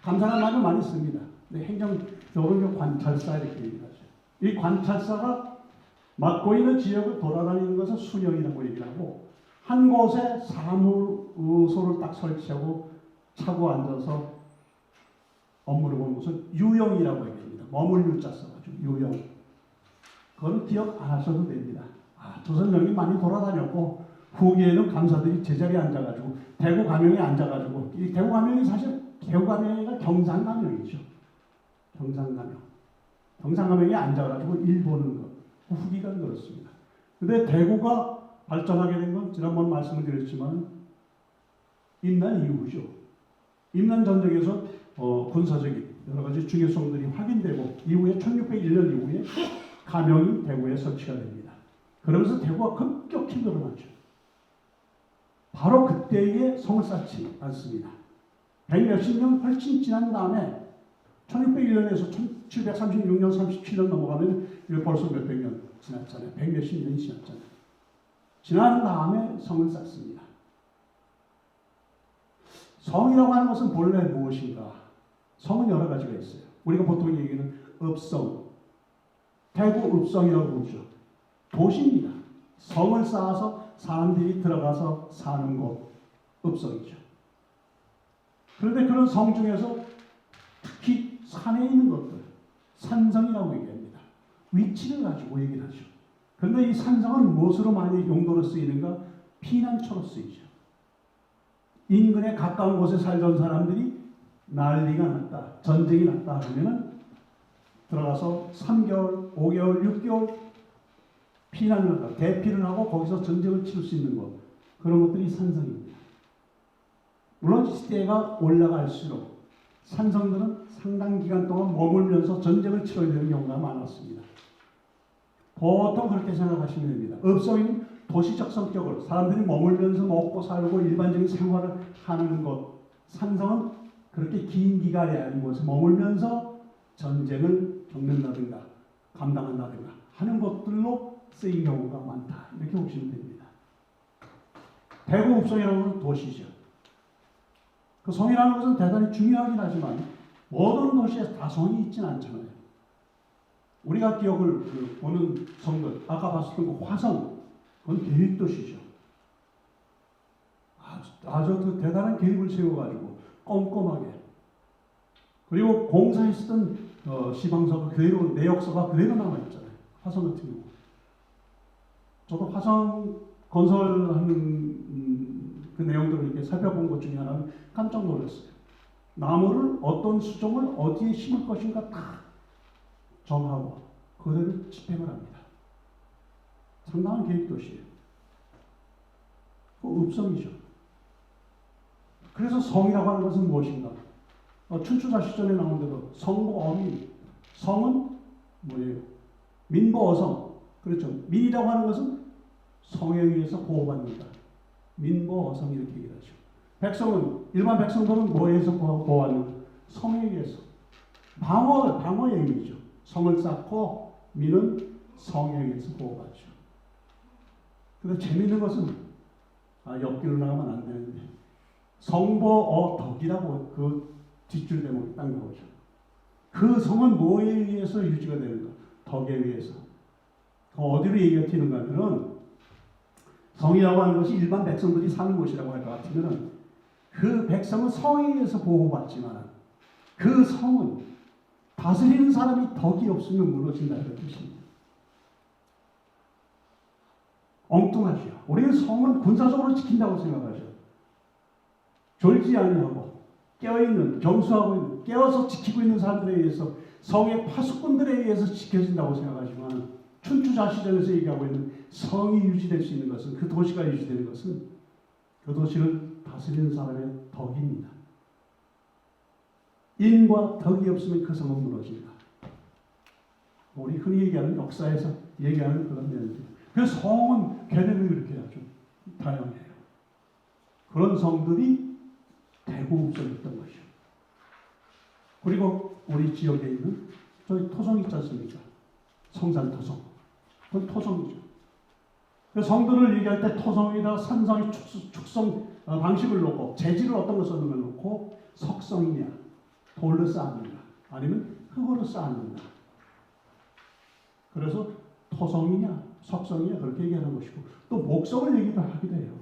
감사라는 말을 많이 씁니다. 근데 행정적으로 관찰사 이렇게 얘기하죠. 이 관찰사가 맡고 있는 지역을 돌아다니는 것을 순영이라고 얘기를 하고 한 곳에 사무소를 딱 설치하고 차고 앉아서 업무를 보는 것을 유영이라고 얘기합니다. 머물 유자 써가지고 유영. 그건 기억 안 하셔도 됩니다. 조선 영이 많이 돌아다녔고 후기에는 감사들이 제자리에 앉아가지고 대구 감영에 앉아가지고 이 대구 감영이 사실 대구 감영이가 경상 감영이죠. 경상 감영. 경상 감영에 앉아가지고 일 보는 것. 후기가 그렇습니다. 근데 대구가 발전하게 된 건 지난번 말씀을 드렸지만 임난 이후죠. 임난 전쟁에서 군사적인 여러 가지 중요성들이 확인되고 이후에 1601년 이후에 감영이 대구에 설치가 됩니다. 그러면서 대구가 급격히 늘어나죠. 바로 그때에 성을 쌓지 않습니다. 100몇십 년 훨씬 지난 다음에 1601년에서 1736년, 37년 넘어가면 벌써 몇백 년 지났잖아요. 100몇십 년이 지났잖아요. 지난 다음에 성을 쌓습니다. 성이라고 하는 것은 본래 무엇인가? 성은 여러 가지가 있어요. 우리가 보통 얘기하는 읍성, 대구 읍성이라고 부르죠. 도시입니다. 성을 쌓아서 사람들이 들어가서 사는 곳, 읍성이죠. 그런데 그런 성 중에서 특히 산에 있는 것들, 산성이라고 얘기합니다. 위치를 가지고 얘기를 하죠. 그런데 이 산성은 무엇으로 많이 용도로 쓰이는가? 피난처로 쓰이죠. 인근에 가까운 곳에 살던 사람들이 난리가 났다, 전쟁이 났다 하면은 들어가서 3개월, 5개월, 6개월 피난을 한다. 대피를 하고 거기서 전쟁을 치를 수 있는 것. 그런 것들이 산성입니다. 물론 시대가 올라갈수록 산성들은 상당 기간 동안 머물면서 전쟁을 치러야 되는 경우가 많았습니다. 보통 그렇게 생각하시면 됩니다. 읍성인 도시적 성격을 사람들이 머물면서 먹고 살고 일반적인 생활을 하는 것. 산성은 그렇게 긴 기간이 아닌 곳에 머물면서 전쟁을 겪는다든가 감당한다든가 하는 것들로 쓰인 경우가 많다. 이렇게 보시면 됩니다. 대구 읍성이라는 것은 도시죠. 그 성이라는 것은 대단히 중요하긴 하지만 모든 도시에 다 성이 있지는 않잖아요. 우리가 기억을 보는 성들, 아까 봤었던 그 화성, 그건 계획도시죠. 아주 그 대단한 계획을 세워가지고 꼼꼼하게. 그리고 공사했었던 시방서가 그대로, 내역서가 그대로 남아있잖아요. 화성 같은 경우. 저도 화성 건설하는 그 내용들을 이렇게 살펴본 것 중에 하나는 깜짝 놀랐어요. 나무를 어떤 수종을 어디에 심을 것인가 다 정하고 그대로 집행을 합니다. 상당한 계획도시예요. 그 읍성이죠. 그래서 성이라고 하는 것은 무엇인가? 춘추자 시전에 나온 대로 성고 어민. 성은 뭐예요? 민보어성. 그렇죠. 민이라고 하는 것은 성에 의해서 보호받는다. 민보어성 이렇게 얘기하죠. 백성은 일반 백성들은 뭐에 의해서 보호받는가? 성에 의해서. 방어의 의미죠. 성을 쌓고 민은 성에 의해서 보호받죠. 근데 재미있는 것은 옆길로 나가면 안 되는데 성보어덕이라고 그 뒷줄 대목이 딱 나오죠. 그 성은 뭐에 의해서 유지가 되는가? 덕에 의해서. 어디로 얘기가 튀는가 하면은 성이라고 하는 것이 일반 백성들이 사는 곳이라고 할 것 같으면은 그 백성은 성에 의해서 보호받지만 그 성은 다스리는 사람이 덕이 없으면 무너진다는 뜻입니다. 엉뚱하죠. 우리는 성은 군사적으로 지킨다고 생각하죠. 졸지 아니하고 깨어있는, 경수하고 있는, 깨어서 지키고 있는 사람들에 의해서 성의 파수꾼들에 의해서 지켜진다고 생각하지만 춘추자 시전에서 얘기하고 있는 성이 유지될 수 있는 것은 그 도시가 유지되는 것은 그 도시를 다스리는 사람의 덕입니다. 인과 덕이 없으면 그 성은 무너집니다. 우리 흔히 얘기하는 역사에서 얘기하는 그런 내용입니다. 그래서 성은 개념이 그렇게 아주 다양해요. 그런 성들이 대구읍성이었던 것이죠. 그리고 우리 지역에 있는 저희 토성 있지 않습니까? 성산 토성. 그건 토성이죠. 성들을 얘기할 때 토성에다 산성의 축성 방식을 놓고 재질을 어떤 것을 놓고 석성이냐, 돌로 쌓는가, 아니면 흙으로 쌓는가. 그래서 토성이냐, 석성이냐 그렇게 얘기하는 것이고 또 목성을 얘기도 하기도 해요.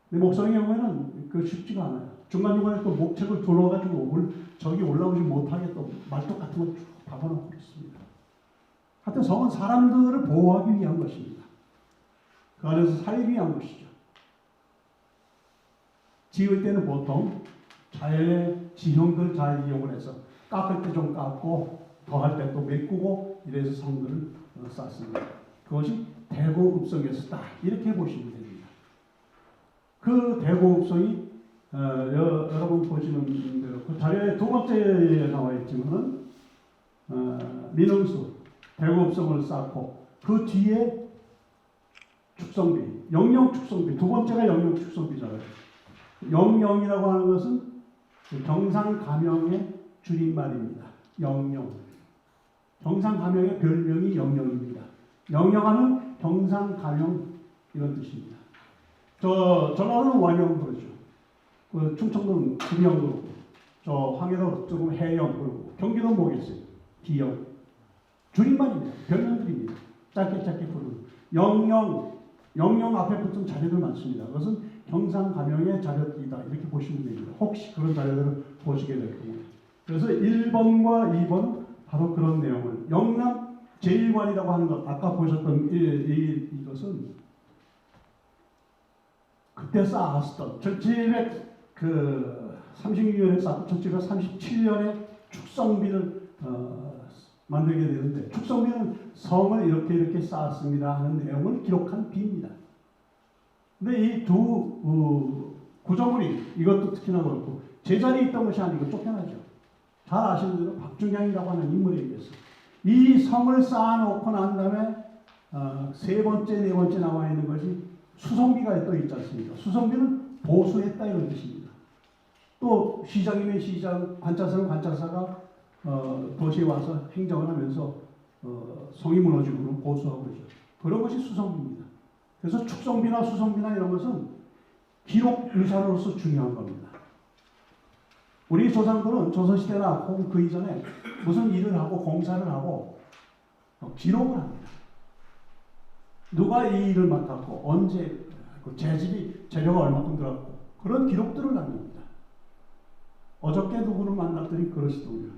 근데 목성의 경우에는 그 쉽지가 않아요. 중간중간에 또 목책을 둘러가지고 저기 올라오지 못하게 또 말뚝 같은 걸 쭉 박아놓고 있습니다. 하여튼 성은 사람들을 보호하기 위한 것입니다. 그 안에서 살기 위한 것이죠. 지을 때는 보통 자연의 지형들 잘 이용을 해서 깎을 때 좀 깎고 더할 때 또 메꾸고 이래서 성들을 쌓습니다. 그것이 대고읍성에서 딱 이렇게 보시면 됩니다. 그 대고읍성이 여러분 보시는 대로 그 자료에 두 번째에 나와 있지만은 민흥수 대고읍성을 쌓고 그 뒤에 축성비, 영영 축성비 두 번째가 영영 축성비잖아요. 영영이라고 하는 것은 경상가명의 줄임말입니다. 영영. 경상가명의 별명이 영영입니다. 영영하는 경상가명 이런 뜻입니다. 전라도는 완영 그러죠. 그 충청도는 금영 그러고, 저 황해도 조금 해영 그러고, 경기도는 뭐겠어요? 기영. 줄임말입니다. 별명들입니다. 짧게 부르는. 영영 앞에 붙은 자료들 많습니다. 그것은 경상가명의 자료들이다. 이렇게 보시면 됩니다. 혹시 그런 자료들을 보시게 될 경우에. 그래서 1번과 2번 바로 그런 내용을 영남 제1관이라고 하는 것 아까 보셨던 이것은 그때 쌓았던 1736년에 쌓고 1737년에 축성비를 만들게 되는데 축성비는 성을 이렇게 쌓았습니다 하는 내용을 기록한 비입니다. 근데 이 두 구조물이 이것도 특히나 그렇고 제자리에 있던 것이 아니고 쫓겨나죠. 잘 아시는 대로 박중양이라고 하는 인물에 의해서 이 성을 쌓아놓고 난 다음에 세 번째, 네 번째 나와 있는 것이 수성비가 또 있지 않습니까? 수성비는 보수했다 이런 뜻입니다. 또 시장이면 시장, 관찰사는 관찰사가 도시에 와서 행정을 하면서 성이 무너지고 보수하고 그러죠. 그런 것이 수성비입니다. 그래서 축성비나 수성비나 이런 것은 기록 유산으로서 중요한 겁니다. 우리 조상들은 조선시대나 혹은 그 이전에 무슨 일을 하고 공사를 하고 기록을 합니다. 누가 이 일을 맡았고 언제 그 재료가 얼마큼 들어갔고 그런 기록들을 남깁니다. 어저께 누구를 만났더니 그러시더군요.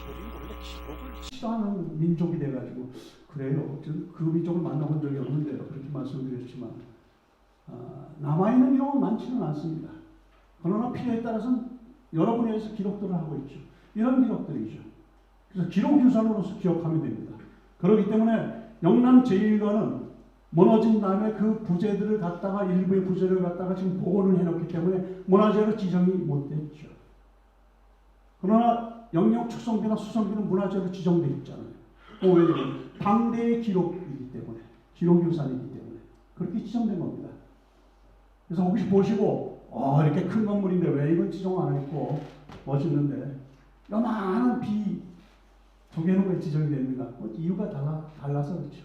우리는 원래 기록을 싫어하는 민족이 돼가지고 그래요. 그 민족을 만나본 적이 없는데요. 그렇게 말씀드렸지만 남아있는 기록은 많지는 않습니다. 그러나 필요에 따라서는 여러분에 의해서 기록들을 하고 있죠. 이런 기록들이죠. 그래서 기록유산으로서 기억하면 됩니다. 그렇기 때문에 영남 제1가는 무너진 다음에 그 부재들을 갖다가 일부의 부재를 갖다가 지금 복원을 해놓기 때문에 문화재로 지정이 못 됐죠. 그러나 영영 축성비나 수성비는 문화재로 지정되어 있잖아요. 왜냐하면 당대의 기록이기 때문에, 기록유산이기 때문에 그렇게 지정된 겁니다. 그래서 혹시 보시고 이렇게 큰 건물인데 왜 이건 지정 안 했고 멋있는데 요만한 비 두 개는 왜 지정이 됐는가? 이유가 달라서 그렇죠.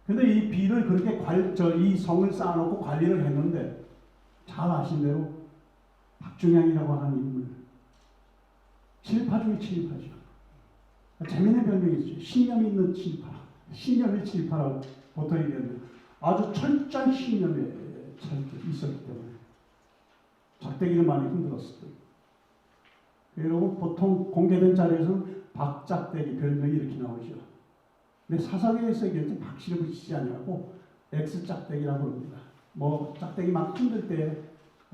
근데 이 비를 그렇게 이 성을 쌓아놓고 관리를 했는데 잘 아신 대로 박중양이라고 하는 인물, 칠파 중에 칠파죠. 재미있는 별명이 있죠. 신념이 있는 칠파, 신념의 칠파라고 보통 얘기하는데 아주 철저한 신념에 있었기 때문에 작대기를 많이 흔들었을 거예요. 여러분 보통 공개된 자리에서는 박작대기 별명이 이렇게 나오죠. 근데 사사기에서 얘기할 때 박씨를 붙이지 않냐고 X짝대기라고 합니다. 뭐 짝대기 막 흔들 때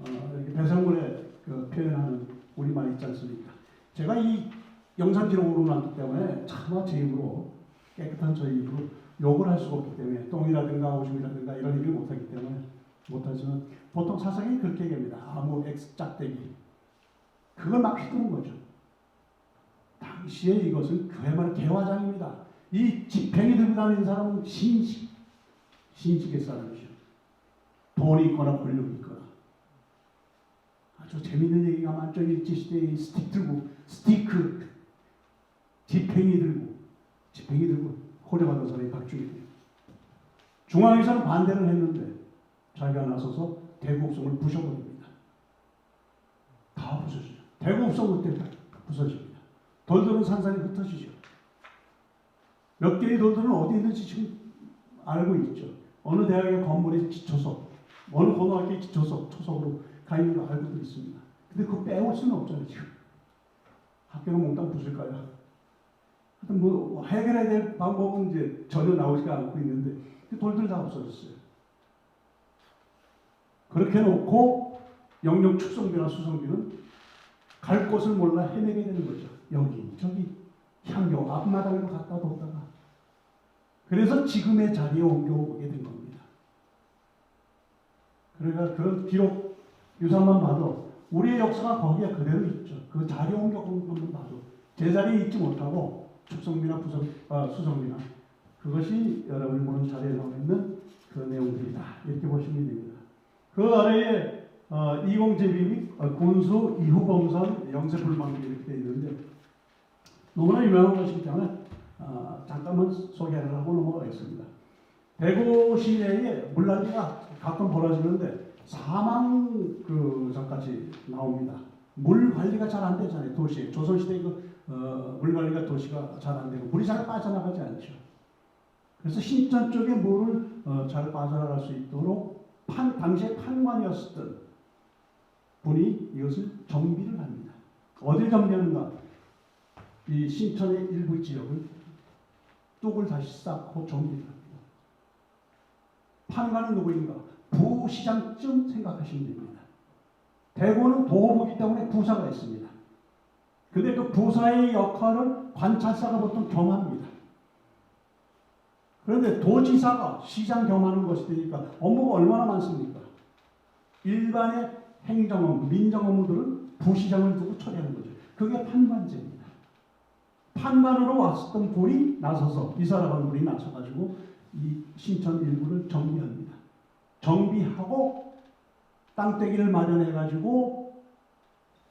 이렇게 배설물에 표현하는 우리말 있지 않습니까? 제가 이 영상 기록으로 놨기 때문에 차마 제 입으로 깨끗한 저 입으로 욕을 할 수가 없기 때문에 똥이라든가 오줌이라든가 이런 얘기를 못하기 때문에 못하지만 보통 사상이 그렇게 얘기합니다. 아무 X짝대기 그걸 막 휘두른 거죠. 당시에 이것은 그야말로 개화장입니다. 이 지팽이 들고 다니는 사람은 신식의 사람이죠. 돈이 있거나 권력이 있거나. 아주 재밌는 얘기가 많죠. 일제시대에 스티크 지팽이 들고 호려받은 사람이 박중이에요. 중앙에서는 반대를 했는데 자기가 나서서 대구업성을 부셔버립니다. 다 부서지죠. 대구업성 그때 부서집니다. 돌들은 산산이 흩어지죠. 몇 개의 돌들은 어디 있는지 지금 알고 있죠. 어느 대학의 건물에 기초석, 어느 고등학교의 기초석, 초석으로 가 있는 거 알고도 있습니다. 근데 그거 빼올 수는 없잖아요, 지금. 학교는 몽땅 부술까요? 하여튼 뭐 해결해야 될 방법은 이제 전혀 나오지가 않고 있는데 돌들 다 없어졌어요. 그렇게 놓고 영영 축성비나 수성비는 갈 곳을 몰라 헤매게 되는 거죠. 여기 저기 향교 앞마당으로 갖다 뒀다가 그래서 지금의 자리에 옮겨오게 된 겁니다. 그러니까 그 기록 유산만 봐도 우리의 역사가 거기에 그대로 있죠. 그 자리에 옮겨온 것만 봐도 제자리에 있지 못하고 축성비나 수성비나 그것이 여러분이 보는 자리에 나와 있는 그 내용들이다. 이렇게 보시면 됩니다. 그 아래에 이공제비 및 군수 이후범선 영세불망기 이렇게 되어 있는데 너무나 유명한 것이기 때문에 잠깐만 소개를 하고 넘어가겠습니다. 대구 시내에 물난리가 가끔 벌어지는데 사망 전까지 나옵니다. 물 관리가 잘 안 되잖아요. 도시에 조선시대 물 관리가 도시가 잘 안 되고 물이 잘 빠져나가지 않죠. 그래서 신천 쪽에 물을 잘 빠져나갈 수 있도록 당시에 판관이었던 분이 이것을 정비를 합니다. 어딜 정비하는가? 이 신천의 일부 지역을 뚝을 다시 쌓고 정비를 합니다. 판관은 누구인가? 부시장쯤 생각하시면 됩니다. 대구는 도호부이기 때문에 부사가 있습니다. 근데 그 부사의 역할을 관찰사가 보통 겸합니다. 그런데 도지사가 시장 겸하는 것이 되니까 업무가 얼마나 많습니까? 일반의 행정 업무, 민정 업무들은 부시장을 두고 처리하는 거죠. 그게 판관제입니다. 판관으로 왔었던 분이 나서서 이사라는 분이 나서가지고 이 신천 일부를 정비합니다. 정비하고 땅떼기를 마련해가지고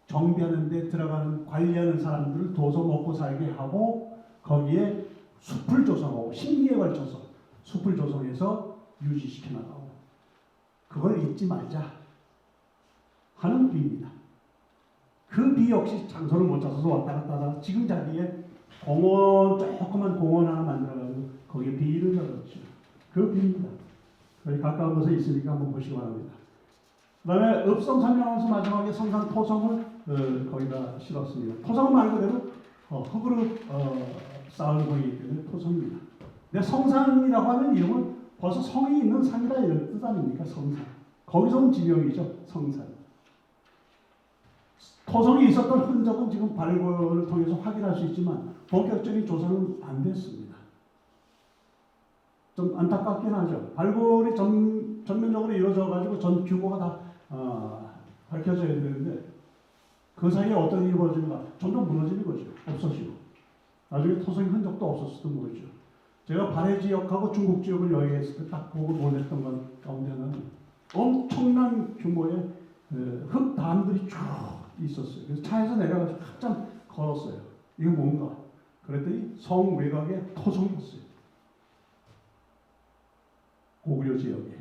정비하는 데 들어가는 관리하는 사람들을 둬서 먹고 살게 하고 거기에 숲을 조성하고 신기에 걸쳐서 숲을 조성해서 유지시켜 나가고 그걸 잊지 말자 하는 비입니다. 그 비 역시 장소를 못 찾아서 왔다 갔다 하다가 지금 자리에 조그만 공원 하나 만들어가지고 거기에 비를 넣었죠. 그 비입니다. 거기 가까운 곳에 있으니까 한번 보시기 바랍니다. 그 다음에 읍성 설명하면서 마지막에 성산 토성을 거기다 실었습니다. 토성은 말 그대로 흙으로 쌓은 거이기 때문에 토성입니다. 근데 성산이라고 하는 이름은 벌써 성이 있는 산이다 이런 뜻 아닙니까? 성산. 거기서 온 지명이죠. 성산. 토성이 있었던 흔적은 지금 발굴을 통해서 확인할 수 있지만 본격적인 조사는 안 됐습니다. 좀 안타깝긴 하죠. 발굴이 전면적으로 이루어져 가지고 전 규모가 다 밝혀져야 되는데 그 사이에 어떤 일이 벌어지는가 점점 무너지는 거죠. 없어지고 나중에 토성의 흔적도 없었을지도 모르죠. 제가 발해 지역하고 중국 지역을 여행했을 때 딱 보고 놀랬던 것 가운데는 엄청난 규모의 흙담들이 쭉 있었어요. 그래서 차에서 내려가서 한참 걸었어요. 이거 뭔가? 그랬더니 성 외곽에 토성이었어요. 고구려 지역에.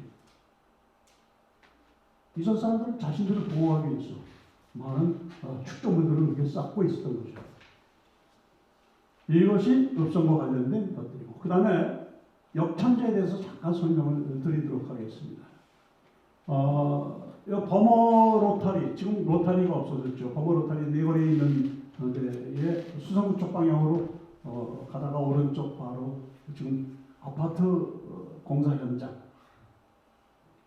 이전 사람들은 자신들을 보호하기 위해서 많은 축조물들을 이렇게 쌓고 있었던 거죠. 이것이 읍성과 관련된 것들이고, 그 다음에 역천제에 대해서 잠깐 설명을 드리도록 하겠습니다. 범어 로타리, 지금 로타리가 없어졌죠. 범어 로타리 네거리에 있는 데에 수성구 쪽 방향으로 가다가 오른쪽 바로 지금 아파트 공사 현장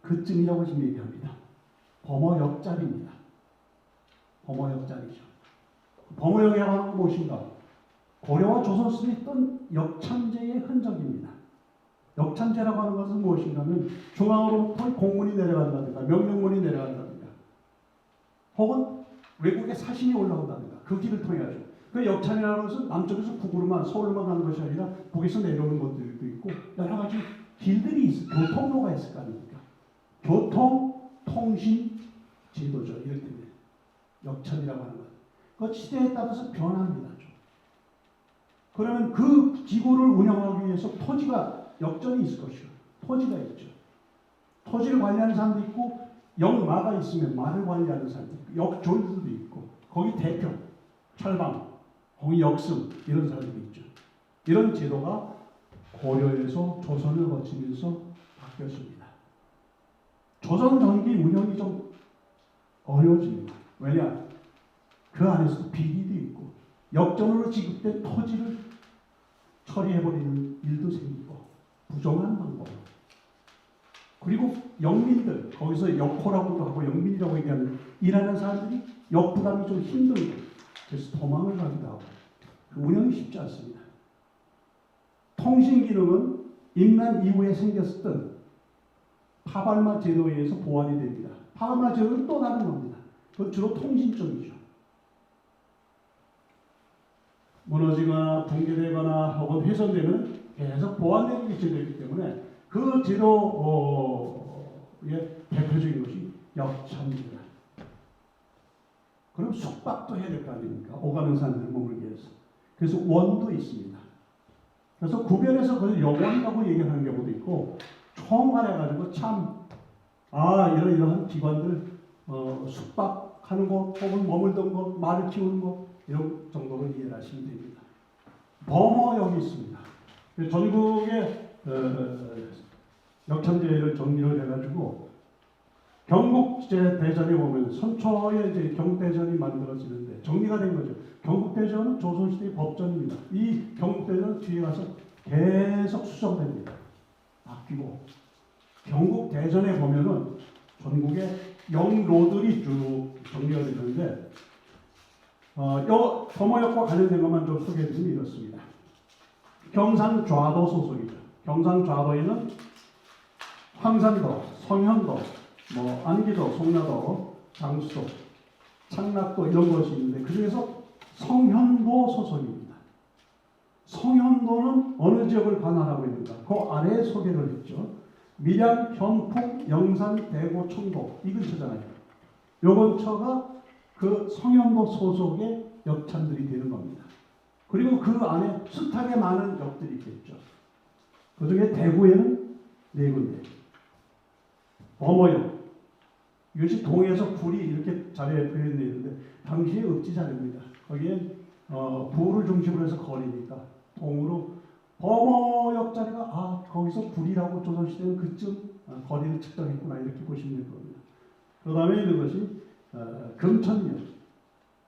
그쯤이라고 지금 얘기합니다. 범어 옆자리입니다. 범어 옆자리죠. 범어역에 하는 무엇인가? 고려와 조선시대에 있던 역천제의 흔적입니다. 역천제라고 하는 것은 무엇인가 하면 중앙으로부터 공문이 내려간다든가 명령문이 내려간다든가 혹은 외국의 사신이 올라온다든가 그 길을 통해 가지고 그 역천이라는 것은 남쪽에서 북으로만 서울로만 가는 것이 아니라 북에서 내려오는 것들도 있고 여러 가지 길들이 있어 교통로가 있을 거 아닙니까? 교통, 통신, 제도죠. 이럴 때는 역천이라고 하는 것. 그 시대에 따라서 변합니다. 그러면 그 지구를 운영하기 위해서 토지가 역전이 있을 것이고 토지가 있죠. 토지를 관리하는 사람도 있고 역마가 있으면 마를 관리하는 사람도 있고 역졸들도 있고 거기 대표, 철방, 거기 역승 이런 사람들이 있죠. 이런 제도가 고려에서 조선을 거치면서 바뀌었습니다. 조선 전기 운영이 좀 어려워집니다. 왜냐? 그 안에서도 비리도 있고 역전으로 지급된 토지를 처리해버리는 일도 생기고 부정한 방법 그리고 영민들 거기서 역호라고도 하고 영민이라고 얘기하는 일하는 사람들이 역부담이 좀 힘든 거예요. 그래서 도망을 가기도 하고 그 운영이 쉽지 않습니다. 통신 기능은 임난 이후에 생겼던 파발마 제도에 의해서 보완이 됩니다. 파발마 제도는 또 다른 겁니다. 그건 주로 통신 쪽이죠. 무너지거나 붕괴되거나 혹은 훼손되면 계속 보완되는 게 제도이기 때문에 그 제도의 대표적인 것이 역천입니다. 그럼 숙박도 해야 될 거 아닙니까? 오가는 사람들을 머물기 위해서. 그래서 원도 있습니다. 그래서 구별해서 그걸 영원이라고 얘기하는 경우도 있고 총괄해가지고 참 이러한 기관들 숙박하는 곳 혹은 머물던 곳 말을 키우는 곳 이런 정도로 이해를 하시면 됩니다. 범어역이 있습니다. 전국의 역천제를 정리를 해가지고 경국대전에 보면 선초에 이제 경국대전이 만들어지는데 정리가 된 거죠. 경국대전은 조선시대의 법전입니다. 이 경국대전 뒤에 가서 계속 수정됩니다. 바뀌고 경국대전에 보면은 전국의 영로들이 쭉 정리가 되는데 범어역과 관련된 것만 좀 소개해드리면 이렇습니다. 경상좌도 소속이죠. 경상좌도에는 황산도, 성현도, 안기도, 송라도, 장수도, 창락도 이런 것이 있는데 그 중에서 성현도 소속입니다. 성현도는 어느 지역을 관할하고 있는가? 그 아래에 소개를 했죠. 밀양, 현풍, 영산, 대구, 청도 이 근처잖아요. 요 근처가 그 성현도 소속의 역천들이 되는 겁니다. 그리고 그 안에 숱하게 많은 역들이 있겠죠. 그 중에 대구에는 4군데. 범어역. 이것이 동에서 굴이 이렇게 자리에 표현되어 있는데 당시에 읍지 자리입니다. 거기에 부를 중심으로 해서 거리니까 동으로 범어역 자리가 거기서 굴이라고 조선시대는 그쯤 거리를 측정했구나 이렇게 보시면 될 겁니다. 그 다음에 있는 것이 금천역,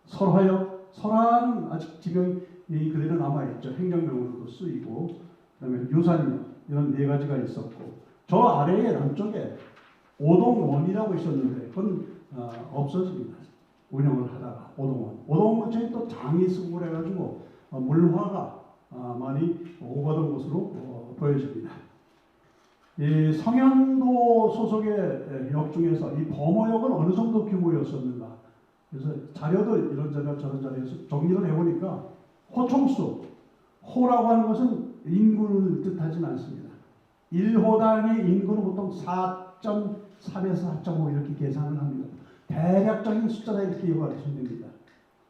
설화역, 설화는 아직 지명이 그대로 남아있죠. 행정명으로도 쓰이고 그 다음에 유산역 이런 4가지가 있었고 저 아래에 남쪽에 오동원이라고 있었는데 그건 없어집니다. 운영을 하다가 오동원 근처에 또 장이 쓰고 그래가지고 물화가 많이 오가던 것으로 보여집니다. 이 성현도 소속의 역 중에서 이 범어역은 어느 정도 규모였었는가? 그래서 자료도 이런저런 저런저런해서 정리를 해보니까 호총수, 호라고 하는 것은 인구를 뜻하지는 않습니다. 1호당의 인구는 보통 4.3에서 4.5 이렇게 계산을 합니다. 대략적인 숫자다 이렇게 이해하시면 됩니다.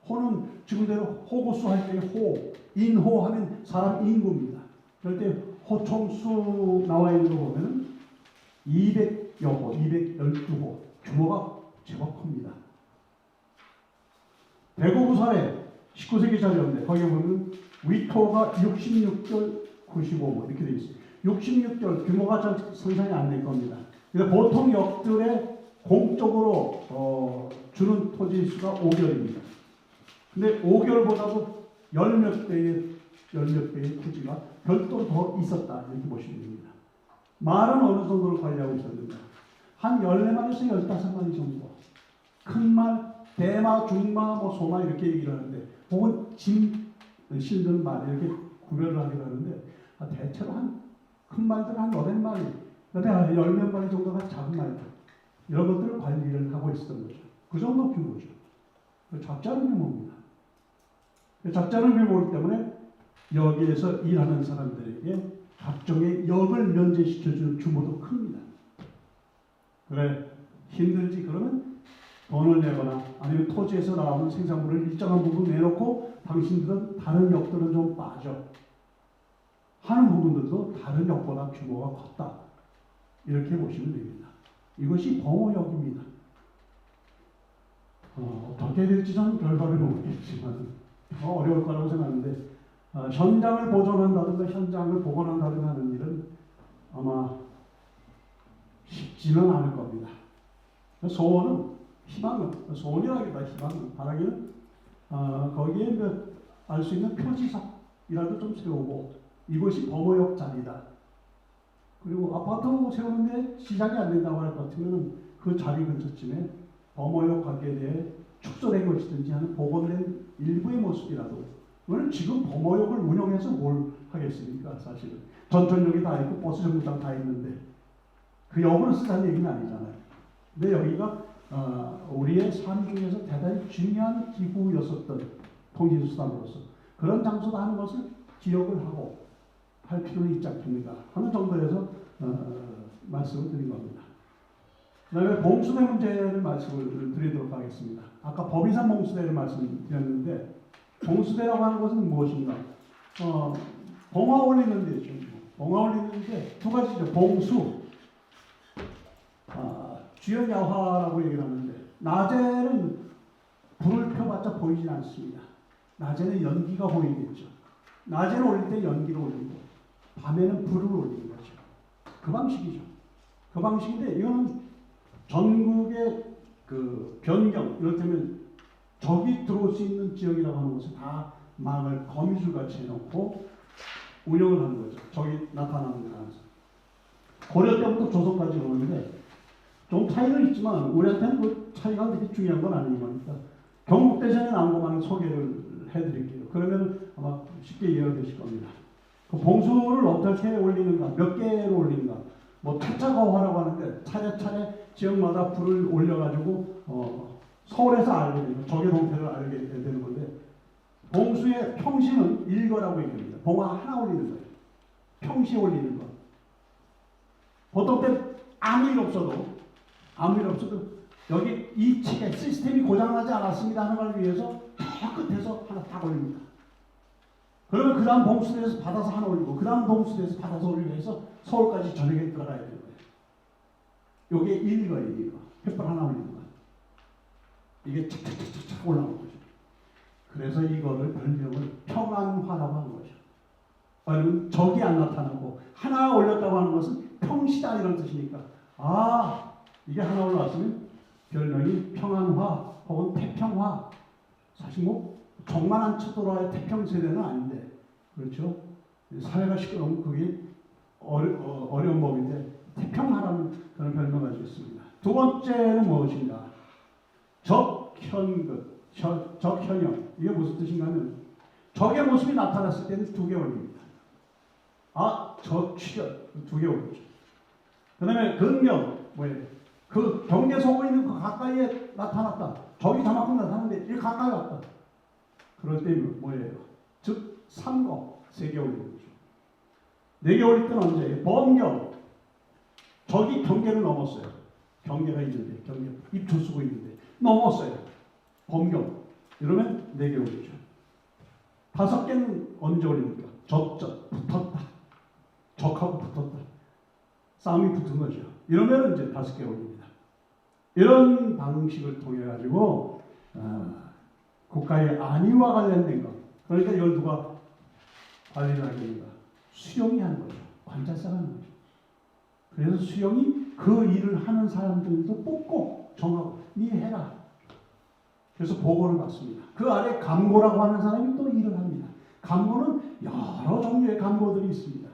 호는 지금대로 호구수 할 때 호, 인호 하면 사람 인구입니다. 그럴 때 호총수 나와 있는 거 보면 200여 호, 212호 규모가 제법 큽니다. 대구 부산에 19세기 자료인데 거기 보면 위토가 66결 95호 이렇게 되어 있습니다. 66결 규모가 잘 상상이 안 될 겁니다. 그러니까 보통 역들의 공적으로 주는 토지 수가 5결입니다. 근데 5결보다도 열 몇 배의 토지가 별도로 더 있었다 이렇게 보시면 됩니다. 말은 어느 정도를 관리하고 있었는가? 한 14마리에서 15마리 정도. 큰 말, 대마, 중마, 소마 이렇게 얘기를 하는데 혹은 짐 실는 말 이렇게 구별을 하기도 하는데 대체로 큰 말들은 한 8마리, 그다음에 10몇 마리 정도가 작은 말들 이런 것들을 관리를 하고 있었던 거죠. 그 정도 규모죠. 작지 않은 규모입니다. 작지 않은 규모이기 때문에 여기에서 일하는 사람들에게 각종의 역을 면제시켜주는 규모도 큽니다. 그래 힘들지 그러면 돈을 내거나 아니면 토지에서 나오는 생산물을 일정한 부분 내놓고 당신들은 다른 역들은 좀 빠져 하는 부분들도 다른 역보다 규모가 컸다. 이렇게 보시면 됩니다. 이것이 범어역입니다. 어떻게 될지 저는 결과를 모르겠지만 어려울 거라고 생각하는데 현장을 보존한다든가 현장을 복원한다든가 하는 일은 아마 쉽지는 않을 겁니다. 소원은 소원이라기보다 희망은 바라기는 거기에 알 수 있는 표지석이라도 좀 세우고 이것이 범어역 자리다. 그리고 아파트 세우는데 시작이 안 된다고 할 것 같으면 그 자리 근처쯤에 범어역 가게에 대해 축소된 것이든지 하는 복원된 일부의 모습이라도 그건 지금 범어역을 운영해서 뭘 하겠습니까? 사실은 전철역이 다 있고 버스 정류장 다 있는데 그 역으로 쓰자는 얘기는 아니잖아요. 근데 여기가 우리의 삶 중에서 대단히 중요한 기구였었던 통신수단으로서 그런 장소다 하는 것을 기억을 하고 할 필요는 있지 않습니까? 하는 정도에서 말씀을 드린 겁니다. 그 다음에 봉수대 문제를 말씀을 드리도록 하겠습니다. 아까 법인상 봉수대를 말씀드렸는데 봉수대라고 하는 것은 무엇인가? 봉화 올리는 데죠. 봉화 올리는 데 두 가지죠. 봉수, 주연야화라고 얘기를 하는데 낮에는 불을 펴봤자 보이진 않습니다. 낮에는 연기가 보이겠죠. 낮에는 올릴 때 연기를 올리고 밤에는 불을 올리는 거죠. 그 방식이죠. 그 방식인데 이거는 전국의 그 변경, 이를테면 적이 들어올 수 있는 지역이라고 하는 것을 다 망을 거미줄같이 해놓고 운영을 하는 거죠. 적이 나타나는 데 관해서. 고려 때부터 조선까지 오는데 좀 차이는 있지만 우리한테는 그 차이가 그렇게 중요한 건 아닌 거니까 경국대전에 나온 것만 소개를 해드릴게요. 그러면 아마 쉽게 이해가 되실 겁니다. 그 봉수를 어떻게 올리는가, 몇 개로 올리는가, 타짜거화라고 하는데 차례차례 지역마다 불을 올려가지고 서울에서 알게 되는 적의 동태를 알게 되는 건데 봉수의 평시는 일거라고 얘기합니다. 봉화 하나 올리는 거예요. 평시에 올리는 거. 보통 때 아무 일 없어도 여기 이 체계 시스템이 고장나지 않았습니다 하는 걸 위해서 끝에서 하나 딱 올립니다. 그러면 그 다음 봉수대에서 받아서 하나 올리고 그 다음 봉수대에서 받아서 올리고 해서 서울까지 저녁에 들어가야 되는 거예요. 이게 일거예요. 이거. 횃불 하나 올리는 거예요. 이게 착착착착 올라오는 거죠. 그래서 이거를 별명을 평안화라고 하는 거죠. 아니면 적이 안 나타나고 하나 올렸다고 하는 것은 평시다 이런 뜻이니까 이게 하나 올라왔으면 별명이 평안화 혹은 태평화. 사실 적만 안 쳐들어야 태평세대는 아닌데 그렇죠? 사회가 시끄러우면 그게 어려운 법인데 태평화라는 그런 별명을 가지고 있습니다. 두 번째는 무엇인가? 적 적현형. 이게 무슨 뜻인가 하면 적의 모습이 나타났을 때는 두 개 올립니다. 적출현 두 개 올리죠. 그 다음에 근경 뭐예요? 그 경계 서고 있는 그 가까이에 나타났다. 적이 저만큼 나타났는데 이 가까이 왔다. 그럴 때 뭐예요? 즉 삼거 세 개 올리는 거죠. 네 개 올릴 때는 언제? 범경. 적이 경계를 넘었어요. 경계가 있는데 경계 입줄 쓰고 있는데 넘었어요. 범경. 이러면 네 개 올리죠. 다섯 개는 언제 올립니까? 적적 붙었다. 적하고 붙었다. 싸움이 붙은 거죠. 이러면 이제 다섯 개 올립니다. 이런 방식을 통해 가지고 국가의 안위와 관련된 것. 그러니까 이걸 누가 관리를 하게 되는가? 수령이 하는 거죠. 관찰사가 하는 거죠. 그래서 수령이 그 일을 하는 사람들도 뽑고 정하고 니 해라. 그래서 보고를 받습니다. 그 아래 감고라고 하는 사람이 또 일을 합니다. 감고는 여러 종류의 감고들이 있습니다.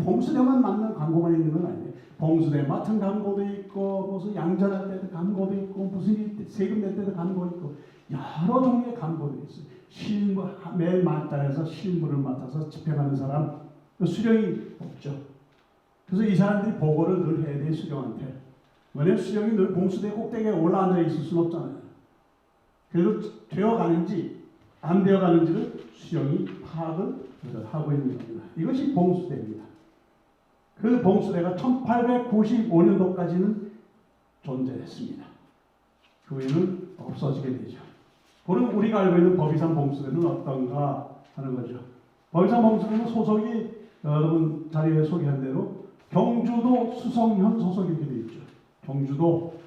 봉수대만 맡는 감고만 있는 건 아니에요. 봉수대 맡은 감고도 있고 무슨 양전할 때도 감고도 있고 무슨 세금 낼 때도 감고 있고 여러 종류의 감고들이 있어요. 실무 매일 만단에서 실무를 맡아서 집행하는 사람 수령이 없죠. 그래서 이 사람들이 보고를 늘 해야 돼요. 수령한테. 왜냐하면 수령이 늘 봉수대 꼭대기에 올라앉아 있을 수는 없잖아요. 그래서 되어가는지 안 되어가는지를 수령이 파악을 하고 있는 겁니다. 이것이 봉수대입니다. 그 봉수대가 1895년도까지는 존재했습니다. 그 후에는 없어지게 되죠. 그럼 우리가 알고 있는 법의산 봉수대는 어떤가 하는 거죠. 법의산 봉수대는 소속이 여러분 자리에 소개한 대로 경주도 수성현 소속이 이렇게 되어 있죠. 경주도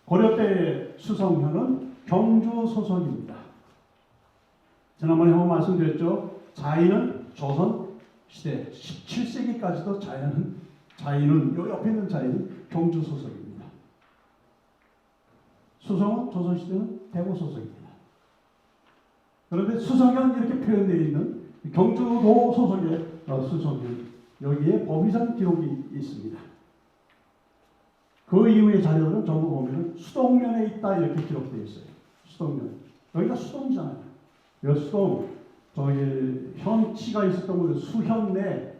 고려 때 수성현은 경주 소속입니다. 지난번에 한번 말씀드렸죠. 자인은 조선 시대 17세기까지도 자인은 요 옆에 있는 자인은 경주 소속입니다. 수성은 조선 시대는 대구 소속입니다. 그런데 수성현 이렇게 표현되어 있는 경주도 소속의 수성현 여기에 법의산 기록이 있습니다. 그 이후의 자료들은 전부 보면 수동면에 있다 이렇게 기록되어 있어요. 수동면 여기가 수동이잖아요. 여기 수동 저기 현치가 있었던 곳에 수현내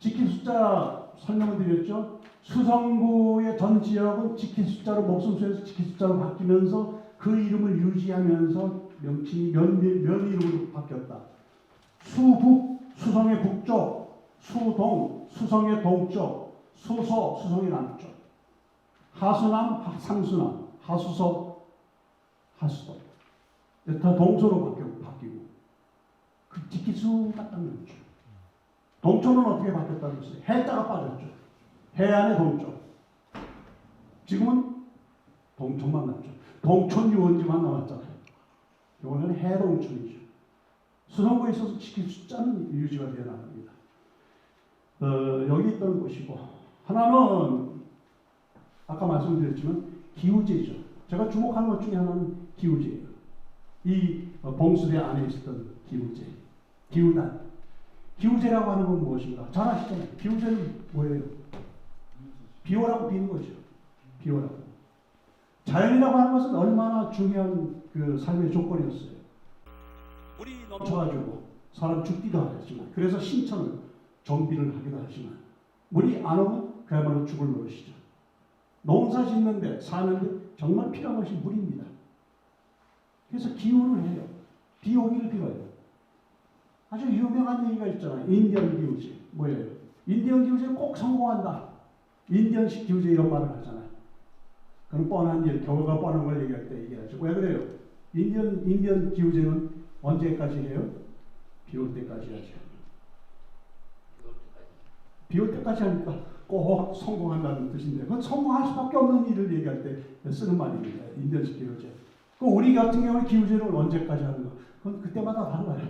지킨 숫자 설명을 드렸죠. 수성구의 전 지역은 지킨 숫자로 목숨수에서 지킨 숫자로 바뀌면서 그 이름을 유지하면서 명칭이 면 이름으로 바뀌었다. 수북 수성의 북쪽, 수동 수성의 동쪽, 수서 수성의 남쪽, 하수남 상수남, 하수서 하수도 다 동서로 바뀌고 그 지키수가 딱 나오죠. 동초는 어떻게 바뀌었다고 했어요? 해자가 빠졌죠. 해안의 동쪽. 지금은 동촌만 남죠. 동촌 유원지만 남았잖아요. 이거는 해동촌이죠. 수성구에 있어서 지킨 숫자는 유지가 되어 나갑니다. 여기 있던 곳이고 하나는 아까 말씀드렸지만 기우제죠. 제가 주목하는 것 중에 하나는 기우제예요. 이 봉수대 안에 있었던 기우제, 기우단. 기우제라고 하는 건 무엇인가? 잘 아시잖아요. 기우제는 뭐예요? 비오라고 비는 거죠. 비오라고. 자연이라고 하는 것은 얼마나 중요한 그 삶의 조건이었어요. 물이 넘쳐가지고 사람 죽기도 하지만 그래서 신천을 정비를 하기도 하지만 물이 안 오면 그야말로 죽을 노릇이죠. 농사 짓는데 사는데 정말 필요한 것이 물입니다. 그래서 기우를 해요. 비 오기를 빌어요. 아주 유명한 얘기가 있잖아요. 인디언 기우제. 뭐예요? 인디언 기우제는 꼭 성공한다. 인디언식 기우제 이런 말을 하잖아요. 그럼 뻔한 일, 결과가 뻔한 걸 얘기할 때 얘기하죠. 왜 그래요? 인디언 기우제는 언제까지 해요? 비 올 때까지 하죠. 비 올 때까지 하니까 꼭 성공한다는 뜻인데 그건 성공할 수밖에 없는 일을 얘기할 때 쓰는 말입니다. 인디언식 기우제. 그 우리 같은 경우는 기우제를 언제까지 하는 거? 그건 그때마다 달라요.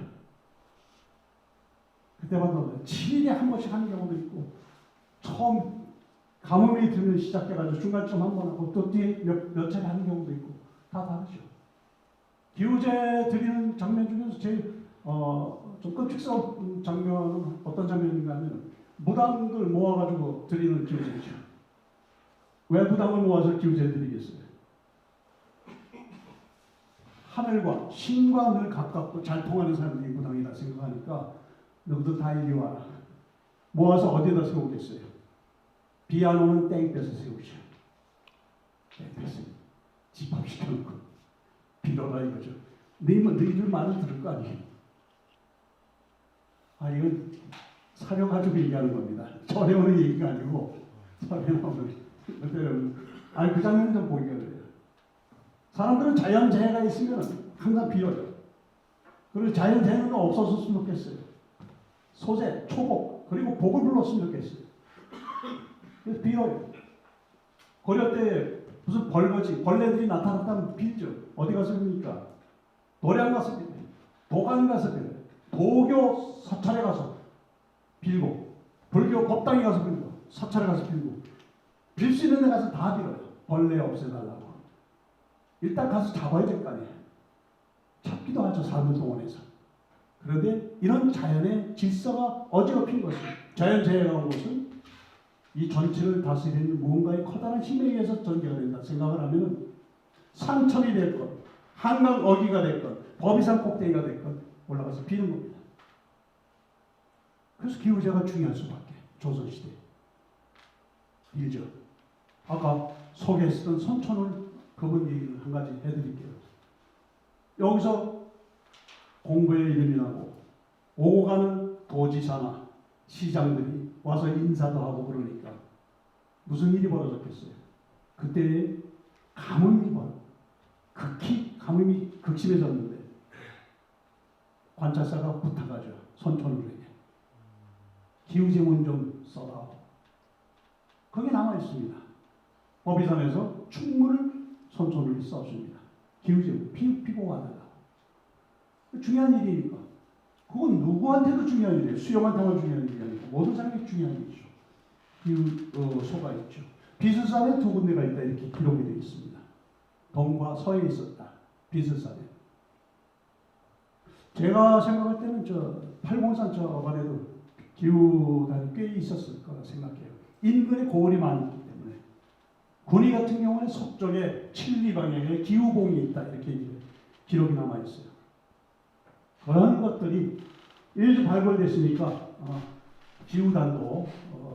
그때마다 7일에 한 번씩 하는 경우도 있고 처음 가뭄이 들면 시작해가지고 중간쯤 한 번 하고 또 뒤에 몇 차례 하는 경우도 있고 다 다르죠. 기우제 드리는 장면 중에서 제일 좀 끔찍스러운 장면은 어떤 장면인가 하면 무당들 모아가지고 드리는 기우제죠. 왜 무당을 모아서 기우제 드리겠어요? 하늘과 신과 늘 가깝고 잘 통하는 사람들이 무당이다 생각하니까 너희들 다 이리 와라. 모아서 어디다 세우겠어요? 비 안 오는 땡볕에 세우셔. 땡볕에 집합시켜놓고 빌어라 이거죠. 너희들 말을 들을 거 아니에요. 아, 이건 사려 가지고 얘기하는 겁니다. 전에 오는 얘기가 아니고 전에 나오는. 아니 그 장면 좀 보기가 그래요. 사람들은 자연재해가 있으면 항상 빌어요. 그리고 자연재해는 없었으면 좋겠어요. 소재, 초복, 그리고 복을 불렀으면 좋겠어요. 그래서 빌어요. 고려 때 무슨 벌거지, 벌레들이 나타났다면 빌죠. 어디 가서 빕니까? 노량 가서 빌어요. 도관 가서 빌어요. 도교 사찰에 가서 빌고, 불교 법당에 가서 빌고, 사찰에 가서 빌고, 빌 수 있는 데 가서 다 빌어요. 벌레 없애달라고. 일단 가서 잡아야 될 거 아니에요. 잡기도 하죠. 사람들 동원해서. 그런데 이런 자연의 질서가 어지럽힌 것은, 자연재해가 온 것은 이 전체를 다스리는 무언가의 커다란 힘에 의해서 전개가 된다 생각을 하면 산천이 됐건 한강 어귀가 됐건 법이산 꼭대기가 됐건 올라가서 비는 겁니다. 그래서 기후제가 중요할 수밖에. 조선시대 일죠. 아까 소개했던 선천을 그분 얘기를 한 가지 해드릴게요. 여기서 공부에 이름이 나고 오고 가는 도지사나 시장들이 와서 인사도 하고 그러니까 무슨 일이 벌어졌겠어요? 그때 가뭄이 극히 가뭄이 극심해졌는데 관찰사가 부탁하죠. 선천을에게 기후제문 좀 써라. 거기 남아 있습니다. 법의산에서 충문을 선천을이 썼습니다. 기후제문 피고 하다가 중요한 일이니까 그건 누구한테도 중요한 일이에요. 수영한테만 중요한 일이 아니고 모든 사람에게 중요한 일이죠. 기후소가 있죠. 비스산에 두 군데가 있다 이렇게 기록이 되어 있습니다. 동과 서에 있었다. 비스산에. 제가 생각할 때는 저 팔공산 저번에도 기후단이 꽤 있었을 거라 생각해요. 인근에 고을이 많기 때문에. 군위 같은 경우는 서쪽에 칠리 방향에 기후봉이 있다 이렇게 기록이 남아 있어요. 그런 것들이 일부 발굴됐으니까 기후단도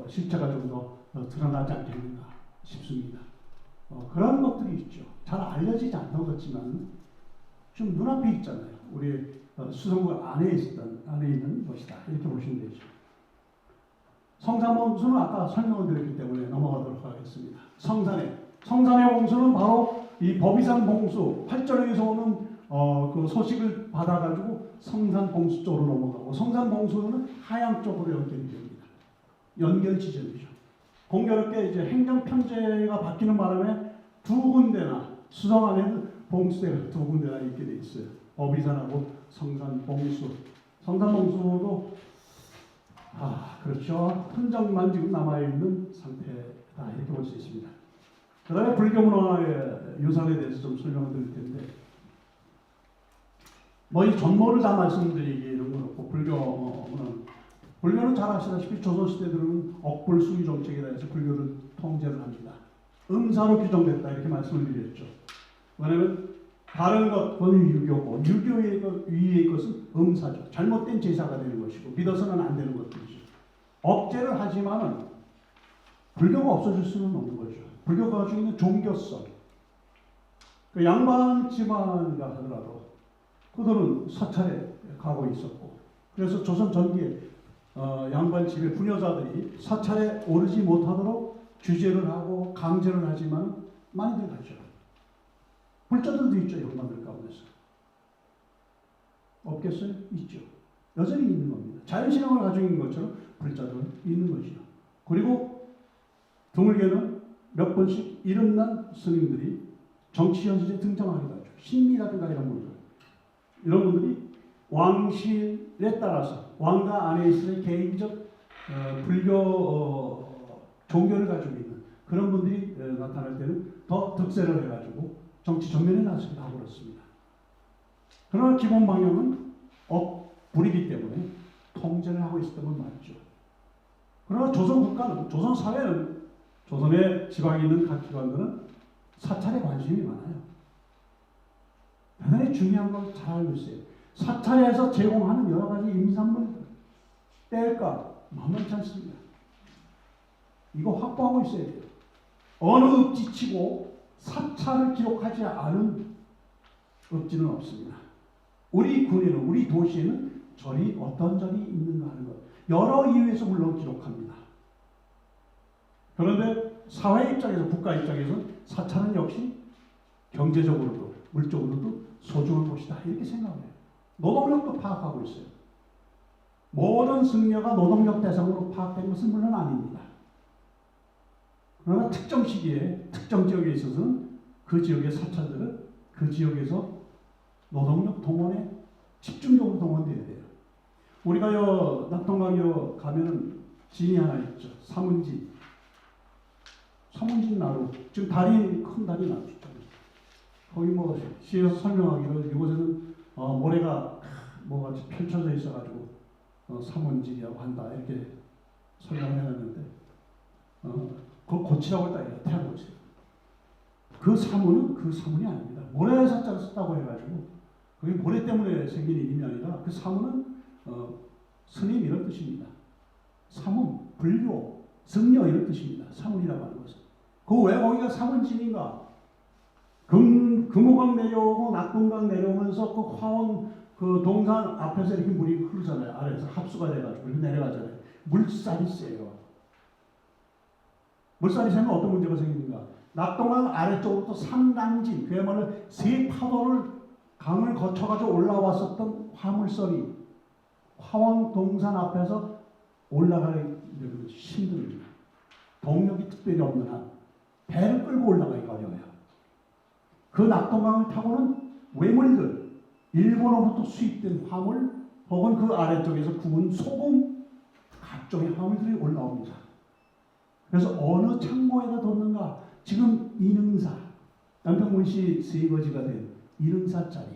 실체가 좀 더 드러나지 않겠는가 싶습니다. 그런 것들이 있죠. 잘 알려지지 않던 것지만 좀 눈앞에 있잖아요. 우리 수성구 안에 있는 것이다 이렇게 보시면 되죠. 성산봉수는 아까 설명을 드렸기 때문에 넘어가도록 하겠습니다. 성산의 봉수는 바로 이 법의산 봉수 8절에서 오는 그 소식을 받아가지고 성산봉수 쪽으로 넘어가고 성산봉수는 하양 쪽으로 연결이 됩니다. 연결 지점이죠. 공교롭게 이제 행정편제가 바뀌는 바람에 두 군데나 수성 안에는 봉수대가 두 군데나 있게 돼 있어요. 법의산하고 성산봉수. 성산봉수도 그렇죠. 흔적만 지금 남아있는 상태다 이렇게 볼 수 있습니다. 그 다음에 불교문화의 유산에 대해서 좀 설명을 드릴 텐데 이 전모를 다 말씀드리기는 그렇고 불교는 잘 아시다시피 조선시대 들은 억불수의 정책에 대해서 불교를 통제를 합니다. 음사로 규정됐다 이렇게 말씀을 드렸죠. 왜냐하면 다른 것은 유교고 유교의 위의 것은 음사죠. 잘못된 제사가 되는 것이고 믿어서는 안 되는 것들이죠. 억제를 하지만은 불교가 없어질 수는 없는 거죠. 불교가 가지고 있는 종교성. 그 양반 집안이라 하더라도 그들은 사찰에 가고 있었고 그래서 조선 전기에 양반 집의 부녀자들이 사찰에 오르지 못하도록 규제를 하고 강제를 하지만 많이들 가죠. 불자들도 있죠. 양반들 가운데서. 없겠어요? 있죠. 여전히 있는 겁니다. 자연신앙을 가지고 있는 것처럼 불자들은 있는 것이죠. 그리고 드물게는 몇 번씩 이름난 스님들이 정치 현실에 등장하기도 하죠. 신미라든가 이런 분들이 왕실에 따라서 왕가 안에 있을 개인적 불교 종교를 가지고 있는 그런 분들이 나타날 때는 더 득세를 해가지고 정치 전면에 나서기도 하고 그렇습니다. 그러나 기본 방향은 불이기 때문에 통제를 하고 있었던 건 맞죠. 그러나 조선 국가는, 조선 사회는, 조선의 지방에 있는 각 기관들은 사찰에 관심이 많아요. 대단히 중요한 걸 잘 알고 있어요. 사찰에서 제공하는 여러 가지 임산물들, 뗄값 만만치 않습니다. 이거 확보하고 있어야 돼요. 어느 읍지치고 사찰을 기록하지 않은 읍지는 없습니다. 우리 군에는, 우리 도시에는 절이 어떤 절이 있는가 하는 것, 여러 이유에서 물론 기록합니다. 그런데 사회 입장에서, 국가 입장에서 사찰은 역시 경제적으로도 물적으로도 소중한 곳이다 이렇게 생각해요. 노동력도 파악하고 있어요. 모든 승려가 노동력 대상으로 파악된 것은 물론 아닙니다. 그러나 특정 시기에 특정 지역에 있어서는 그 지역의 사찰들은 그 지역에서 노동력 동원에 집중적으로 동원돼야 돼요. 우리가 낙동강요 가면은 진이 하나 있죠. 사문진 나루. 지금 다리, 큰 다리 나죠. 거기 뭐 시에서 설명하기로 이곳에는 모래가 뭐가 펼쳐져 있어가지고 사문진이라고 한다 이렇게 설명해놨는데 그걸 고치라고 했다 이거 태양 고치. 그 사문은 그 사문이 아닙니다. 모래 사자를 썼다고 해가지고 그게 모래 때문에 생긴 이름이 아니라 그 사문은 스님 이런 뜻입니다. 사문, 불교, 승려 이런 뜻입니다. 사문이라고 하는 것은. 그 왜 거기가 사문진인가? 금호강 내려오고 낙동강 내려오면서 그 화원 그 동산 앞에서 이렇게 물이 흐르잖아요. 아래에서 합수가 돼가지고 이렇게 내려가잖아요. 물살이 세요. 물살이 세면 어떤 문제가 생기는가? 낙동강 아래쪽으로 또 삼강진, 그야말로 세 파도를 강을 거쳐가지고 올라왔었던 화물선이 화원 동산 앞에서 올라가기 힘듭니다. 동력이 특별히 없는 한 배를 끌고 올라가기가 어려워요. 그 낙동강을 타고는 외물들, 일본으로부터 수입된 화물 혹은 그 아래쪽에서 구운 소금, 각종의 화물들이 올라옵니다. 그래서 어느 창고에다 뒀는가? 지금 이능사, 남평군시 세거지가 된 이능사짜리,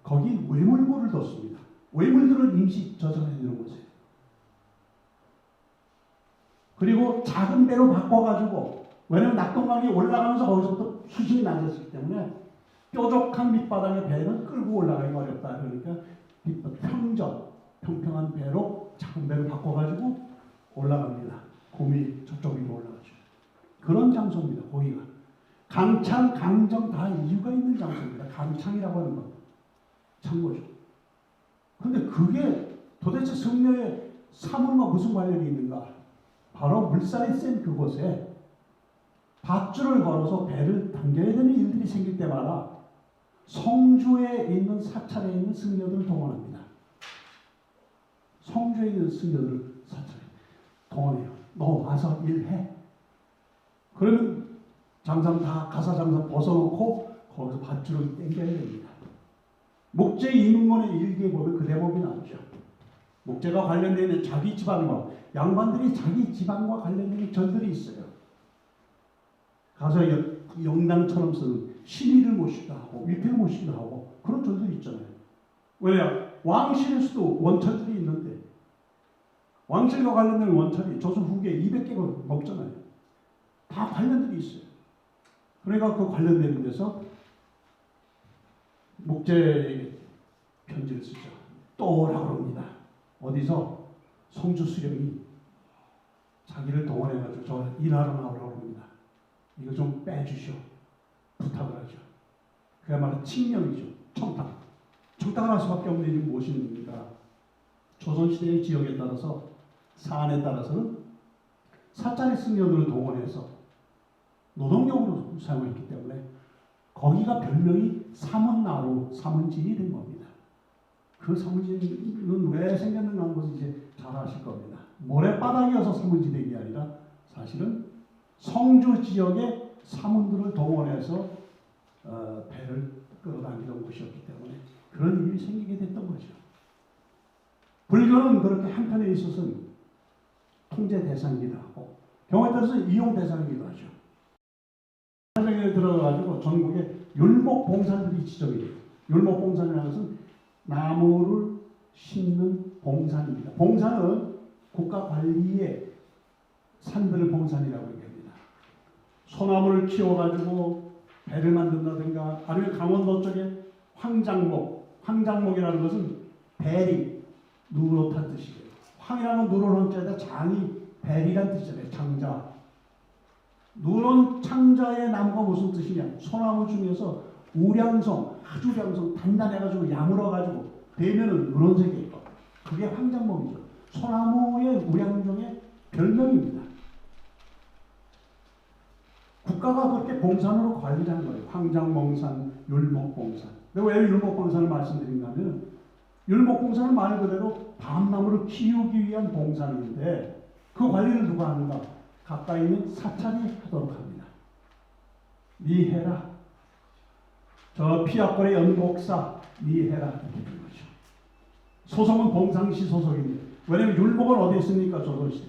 거기 외물고를 뒀습니다. 외물들을 임시 저장해 두는 곳이에요. 그리고 작은 배로 바꿔가지고, 왜냐면 낙동강이 올라가면서 거기서부터 수심이 낮았기 때문에 뾰족한 밑바닥의 배는 끌고 올라가기 어렵다. 그러니까 평평한 배로 작은 배로 바꿔가지고 올라갑니다. 곰이 저쪽 위로 올라가죠. 그런 장소입니다. 거기가. 강창, 강정 다 이유가 있는 장소입니다. 강창이라고 하는 것. 창고죠. 근데 그게 도대체 승려의 사물과 무슨 관련이 있는가? 바로 물살이 센 그곳에 밧줄을 걸어서 배를 당겨야 되는 일들이 생길 때마다 성주에 있는 사찰에 있는 승려들을 동원합니다. 성주에 있는 승려들을 사찰에 동원해요. 너 와서 일해. 그러면 장상 다 가사장상 벗어놓고 거기서 밧줄을 당겨야 됩니다. 목재 이문문의 일기에 보면 그 대목이 나오죠. 목재가 관련되어 있는 자기 지방과 양반들이 자기 지방과 관련된 절들이 있어요. 가서 영당처럼 쓰는 신의를 모시기도 하고 위패를 모시기도 하고 그런 절들이 있잖아요. 왜냐? 왕실에서도 원철들이 있는데 왕실과 관련된 원철이 조선 후기에 200개가 넘잖아요. 다 관련들이 있어요. 그러니까 그 관련되는 데서 목재에게 편지를 쓰죠. 또 오라고 합니다. 어디서? 성주 수령이 자기를 동원해가지고 저 일하러 나오라고 합니다. 이거 좀 빼주시오. 부탁을 하죠. 그야말로 칙령이죠. 청탁. 청탁을 할 수밖에 없는 일이 무엇입니까? 조선시대의 지역에 따라서 사안에 따라서는 사찰의 승려들을 동원해서 노동력으로 사용했기 때문에 거기가 별명이 사문나루, 사문진이 된 겁니다. 그 사문진은 왜 생겼는가 하는 것을 이제 잘 아실 겁니다. 모래바닥이어서 사문진이 된 게 아니라 사실은 성주 지역의 사문들을 동원해서 배를 끌어당기던 곳이었기 때문에 그런 일이 생기게 됐던 거죠. 불교는 그렇게 한편에 있어서는 통제 대상이기도 하고 경우에 따라서 이용 대상이기도 하죠. 사정에 들어가지고 전국에 율목봉산들이 지정이 돼요. 율목봉산이라는 것은 나무를 심는 봉산입니다. 봉산은 국가관리의 산들을 봉산이라고 얘기합니다. 소나무를 키워가지고 배를 만든다든가 아니면 강원도 쪽에 황장목이라는 것은 벨이 누렇다는 뜻이에요. 황이라는 누런 자에다 장이 벨이라는 뜻이잖아요. 장자. 누런 창자의 나무가 무슨 뜻이냐? 소나무 중에서 우량성, 아주 우량성, 단단해가지고 야물어가지고 대면은 누런색이 있고 그게 황장목이죠. 소나무의 우량종의 별명입니다. 국가가 그렇게 봉산으로 관리하는 거예요. 황장봉산, 율목봉산. 근데 왜 율목봉산을 말씀드린가 하면 율목봉산은 말 그대로 밤나무를 키우기 위한 봉산인데 그 관리를 누가 하는가? 가까이 있는 사찰이 하도록 합니다. 니해라. 저 피약골의 연곡사 니해라 이렇게 되는 거죠. 소속은 봉상시 소속입니다. 왜냐하면 율목은 어디 있습니까? 조선시대.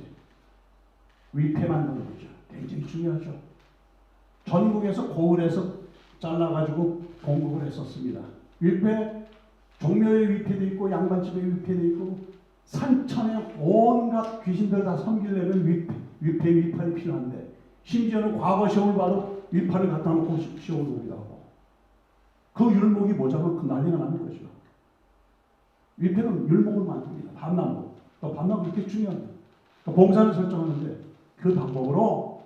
위패 만드는 거죠. 굉장히 중요하죠. 전국에서 고을에서 잘라가지고 공급을 했었습니다. 위패, 종묘의 위패도 있고 양반집의 위패도 있고 산천에 온갖 귀신들 다 섬기려면 위패, 위판이 필요한데 심지어는 과거 시험을 봐도 위판을 갖다 놓고 시험을 보기도 하고 그 율목이 모자면 그 난리가 나는 거죠. 위패는 율목을 만듭니다. 밤나무. 또 밤나무 그렇게 중요합니다. 봉사를 설정하는데 그 방법으로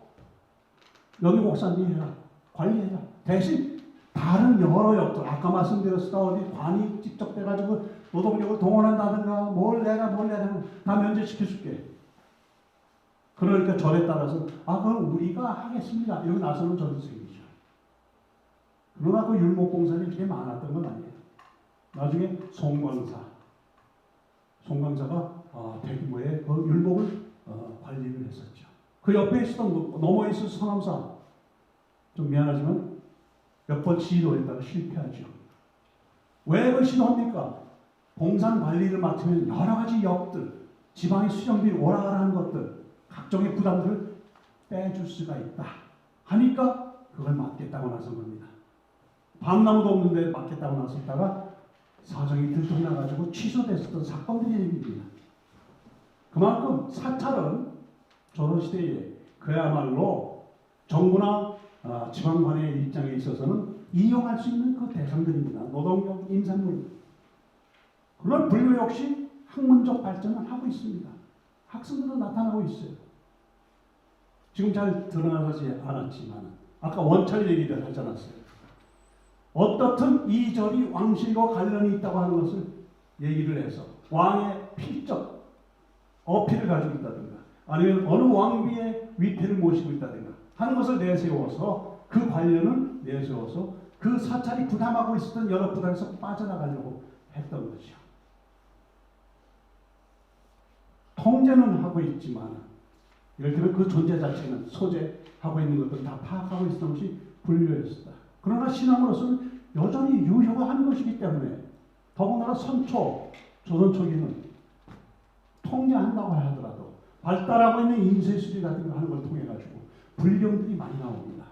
여기 목사님 해라. 관리해라. 대신 다른 여러 역들 아까 말씀드렸을 어디 관이 직접 돼가지고 노동력을 동원한다든가 뭘 내라 다 면제시켜줄게. 그러니까 절에 따라서 그럼 우리가 하겠습니다. 이러고 나서는 절이 생기죠. 그러나 그 율목봉산이 그렇게 많았던 건 아니에요. 나중에 송광사가 대규모의 그 율목을 관리를 했었죠. 그 옆에 있었던 넘어 있을 성암사 좀 미안하지만 몇 번 시도했다가 실패하죠. 왜 그걸 시도합니까? 봉산 관리를 맡으면 여러 가지 역들, 지방의 수령들이 오라가라는 것들, 각종의 부담들을 빼줄 수가 있다. 하니까 그걸 맡겠다고 나선 겁니다. 밤나무도 없는데 맡겠다고 나섰다가 사정이 들통나가지고 취소됐었던 사건들이 생깁니다. 그만큼 사찰은 조선시대에 그야말로 정부나 지방관의 입장에 있어서는 이용할 수 있는 그 대상들입니다. 노동력, 인산물. 물론 불교 역시 학문적 발전을 하고 있습니다. 학생들도 나타나고 있어요. 지금 잘 드러나지 않았지만 아까 원찰 얘기를 하지 않았어요. 어떻든 이 절이 왕실과 관련이 있다고 하는 것을 얘기를 해서 왕의 필적, 어필을 가지고 있다든가 아니면 어느 왕비의 위패를 모시고 있다든가 하는 것을 내세워서 그 관련을 내세워서 그 사찰이 부담하고 있었던 여러 부담에서 빠져나가려고 했던 거죠. 통제는 하고 있지만 예를 들면 그 존재 자체는 소재하고 있는 것들을 다 파악하고 있었던 것이 불교였다. 그러나 신앙으로서는 여전히 유효가 한 것이기 때문에 더군다나 선초, 조선 초기는 통제한다고 하더라도 발달하고 있는 인쇄술이 같은 거 하는 걸 통해 가지고 불경들이 많이 나옵니다.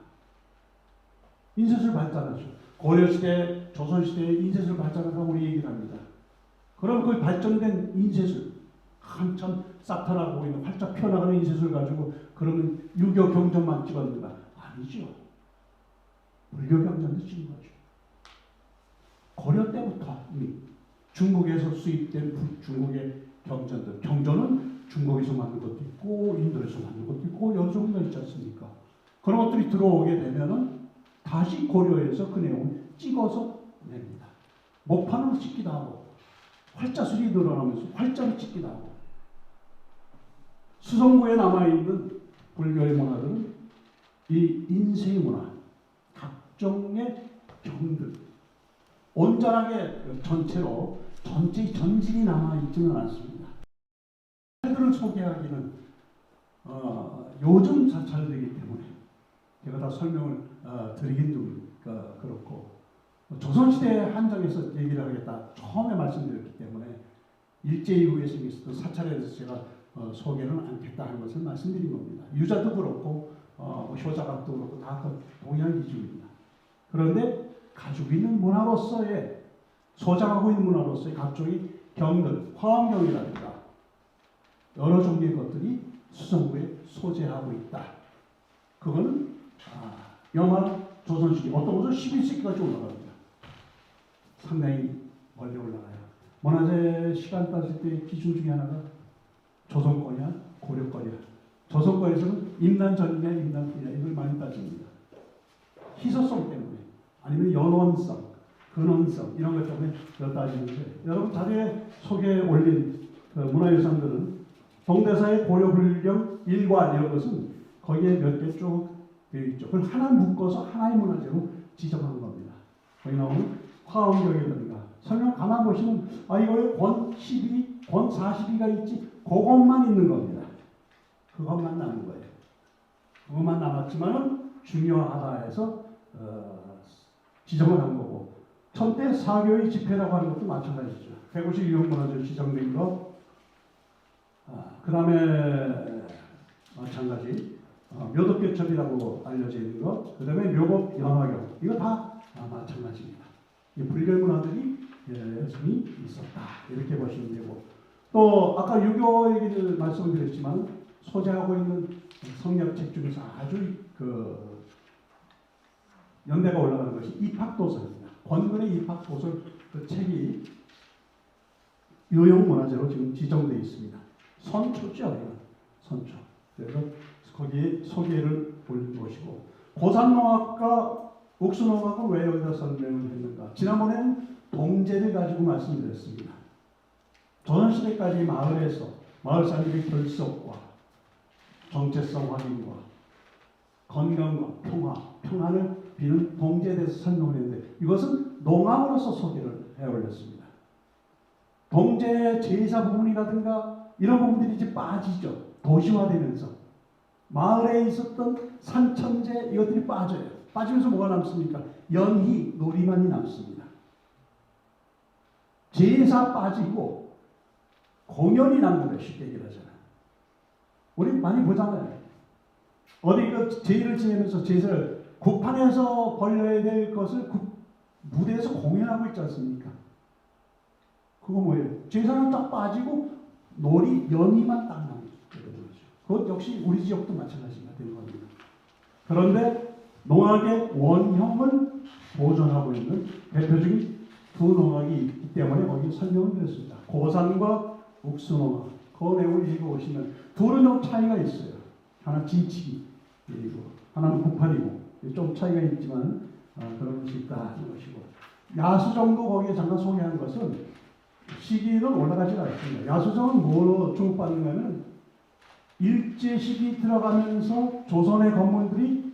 인쇄술 발달하죠. 고려시대, 조선시대에 인쇄술 발달하고 우리 얘기를 합니다. 그럼 그 발전된 인쇄술, 한참 싹터나고 있는 활짝 펴나가는 인쇄술 가지고 그러면 유교 경전만 찍었는가? 아니죠. 불교 경전도 찍은 거죠. 고려 때부터 이미 중국에서 수입된 중국의 경전들, 경전은 중국에서 만든 것도 있고 인도에서 만든 것도 있고 여러 종류가 있지 않습니까? 그런 것들이 들어오게 되면은 다시 고려해서 그 내용을 찍어서 냅니다. 목판으로 찍기도 하고 활자술이 늘어나면서 활자로 찍기도 하고 수성구에 남아있는 불교의 문화들은 이 인쇄 문화, 각종의 경들 온전하게 전체로 전체의 전질이 남아있지는 않습니다. 사찰들을 소개하기는 요즘 사찰들이기 때문에 제가 다 설명을 드리긴 좀 그렇고 조선시대에 한정해서 얘기를 하겠다 처음에 말씀드렸기 때문에 일제 이후에 생겼던 사찰에 대해서 제가 소개는 않겠다 하는 것을 말씀드린 겁니다. 유자도 그렇고 효자각도 그렇고 다 동일한 기준입니다. 그런데 가지고 있는 문화로서의 소장하고 있는 문화로서의 각종의 경들, 화엄경이라든가 여러 종류의 것들이 수성구에 소재하고 있다. 그거는 영화 조선시기 어떤 것은 11세기까지 올라갑니다. 상당히 멀리 올라가요. 문화재 시간 따질 때 기준 중에 하나가 조선권이야, 고려권이야. 조선권에서는 임난 전이냐, 임난 후냐 이걸 많이 따집니다. 희소성 때문에 아니면 연원성, 근원성 이런 것 때문에 따지는데 여러분 자료에 소개에 올린 그 문화유산들은 동대사의 고려불경 일관 이런 것은 거기에 몇 개 쭉 되어 있죠. 그걸 하나 묶어서 하나의 문화재로 지정한 겁니다. 거기 나오는 화엄경이라든가 설명 가만 보시면 이거에 권 12, 권 42가 있지 그것만 있는 겁니다. 그것만 남은 거예요. 그것만 남았지만은 중요하다 해서 지정을 한 거고 천대 사교의 집회라고 하는 것도 마찬가지죠. 152억 문화재로 지정된 거. 그 다음에 마찬가지 묘덕개첩이라고 알려져 있는 거. 그 다음에 묘법 연화경 이거 다 마찬가지입니다. 이 불교 문화들이 여전히 있었다 이렇게 보시면 되고 또 아까 유교 얘기를 말씀드렸지만 소재하고 있는 성역책 중에서 아주 그 연대가 올라가는 것이 입학도서입니다. 권근의 입학도서 그 책이 유형문화재로 지금 지정되어 있습니다. 선초죠, 선초. 그래서 거기에 소개를 올린 것이고 고산농학과 옥수농학은 왜 여기다 설명을 했는가? 지난번에는 동제를 가지고 말씀드렸습니다. 조선시대까지 마을에서 마을 사람들의 결속과 정체성 확인과 건강과 평안을 비는 동제에 대해서 설명을 했는데 이것은 농학으로서 소개를 해 올렸습니다. 동제 제사 부분이라든가 이런 부분들이 이제 빠지죠. 도시화되면서 마을에 있었던 산천제 이것들이 빠져요. 빠지면서 뭐가 남습니까? 연희, 놀이만이 남습니다. 제사 빠지고 공연이 남는 거예요. 쉽게 얘기하잖아요. 우리 많이 보잖아요. 어디 그 제의를 지내면서 제사를 국판에서 벌려야 될 것을 무대에서 공연하고 있지 않습니까? 그거 뭐예요? 제사는 딱 빠지고 놀이, 연희만 딱 남는 거죠. 그것 역시 우리 지역도 마찬가지가 되는 겁니다. 그런데 농학의 원형을 보존하고 있는 대표적인 두 농학이 있기 때문에 거기 설명을 드렸습니다. 고산과 옥수농학. 그 내용을 읽어보시면 둘은 좀 차이가 있어요. 하나 진치기 그리고 하나는 국판이고 좀 차이가 있지만 그런 것이 있다 하는 것이고 야수정도 거기에 잠깐 소개한 것은 시기는 올라가지 않습니다. 야수정은 뭐로 주목받는가 하면 일제 시기 들어가면서 조선의 건물들이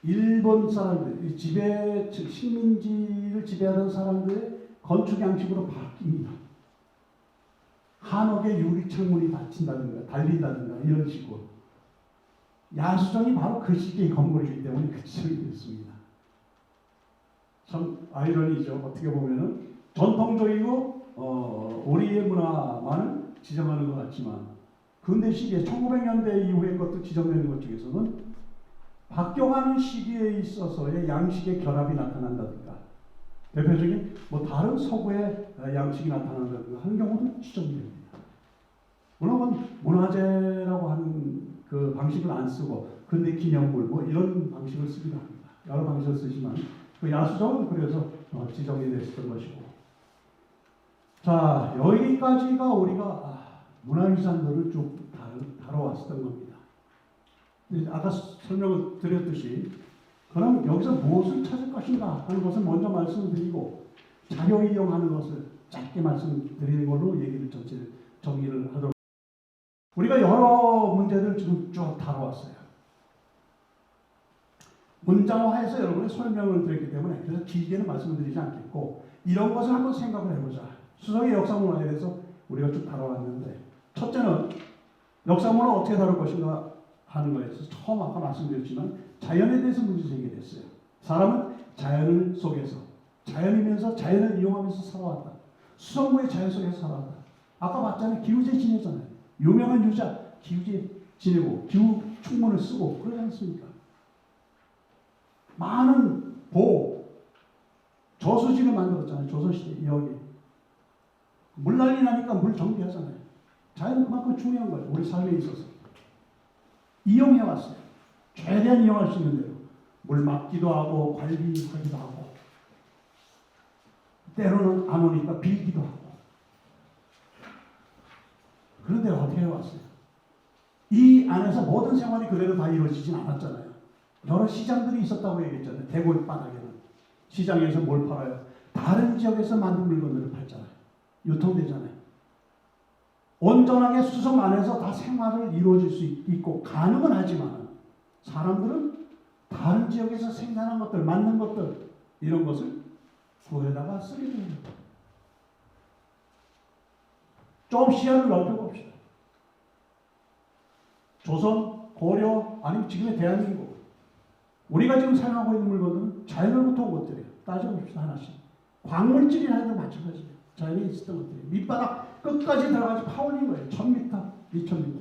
일본 사람들, 식민지를 지배하던 사람들의 건축 양식으로 바뀝니다. 한옥에 유리창문이 닫힌다든가 달린다든가 이런 식으로 야수정이 바로 그 시기의 건물이기 때문에 그 지정이 됐습니다. 참 아이러니죠. 어떻게 보면은 전통적이고 우리의 문화만을 지정하는 것 같지만 근대 시기에 1900년대 이후의 것도 지정되는 것 중에서는 바뀌어가는 시기에 있어서의 양식의 결합이 나타난다든가 대표적인 다른 서구의 양식이 나타난다든가 하는 경우도 지정됩니다. 물론 문화재라고 하는 그 방식을 안 쓰고 근대 기념물 이런 방식을 쓰기도 합니다. 여러 방식을 쓰지만 그 야수정은 그래서 지정이 됐었던 것이고 자 여기까지가 우리가 문화유산들을 쭉 다뤄왔었던 겁니다. 아까 설명을 드렸듯이 그럼 여기서 무엇을 찾을 것인가 하는 것을 먼저 말씀드리고 자료 이용하는 것을 짧게 말씀드리는 걸로 얘기를 정리를 하도록 하겠습니다. 우리가 여러 문제를 지금 쭉 다뤄왔어요. 문장화해서 여러분의 설명을 드렸기 때문에 그래서 길게는 말씀을 드리지 않겠고 이런 것을 한번 생각을 해보자. 수성의 역사문화에 대해서 우리가 쭉 다뤄왔는데 첫째는 역사문화를 어떻게 다룰 것인가 하는 거에서 처음 아까 말씀드렸지만 자연에 대해서 문제 제기됐어요. 사람은 자연 속에서 자연이면서 자연을 이용하면서 살아왔다. 수성구의 자연 속에서 살아왔다. 아까 봤잖아요. 기후제 지내잖아요. 유명한 유자 기후제 지내고 기후 충문을 쓰고 그러지 않습니까? 많은 저수지를 만들었잖아요. 조선시대 여기 물 난리 나니까 물 정비하잖아요. 자연은 그만큼 중요한 거예요. 우리 삶에 있어서 이용해왔어요. 최대한 이용할 수 있는 대로 물 막기도 하고 관리하기도 하고 때로는 안 오니까 빌기도 하고. 그런데 어떻게 해왔어요? 이 안에서 모든 생활이 그대로 다 이루어지진 않았잖아요. 여러 시장들이 있었다고 얘기했잖아요. 대골 바닥에는. 시장에서 뭘 팔아요? 다른 지역에서 만든 물건들을 팔잖아요. 유통되잖아요. 온전하게 수성 안에서 다 생활을 이루어질 수 있고 가능은 하지만 사람들은 다른 지역에서 생산한 것들, 만든 것들 이런 것을 구해다가 쓰게 됩니다. 좀 시야를 넓혀봅시다. 조선, 고려, 아니면 지금의 대한민국 우리가 지금 사용하고 있는 물건들은 자연으로부터 온 것들이에요. 따져봅시다 하나씩. 광물질이나 해도 마찬가지예요. 자연에 있었던 것들이에요. 밑바닥 끝까지 들어가서 파올린 거예요. 1000m, 2000m.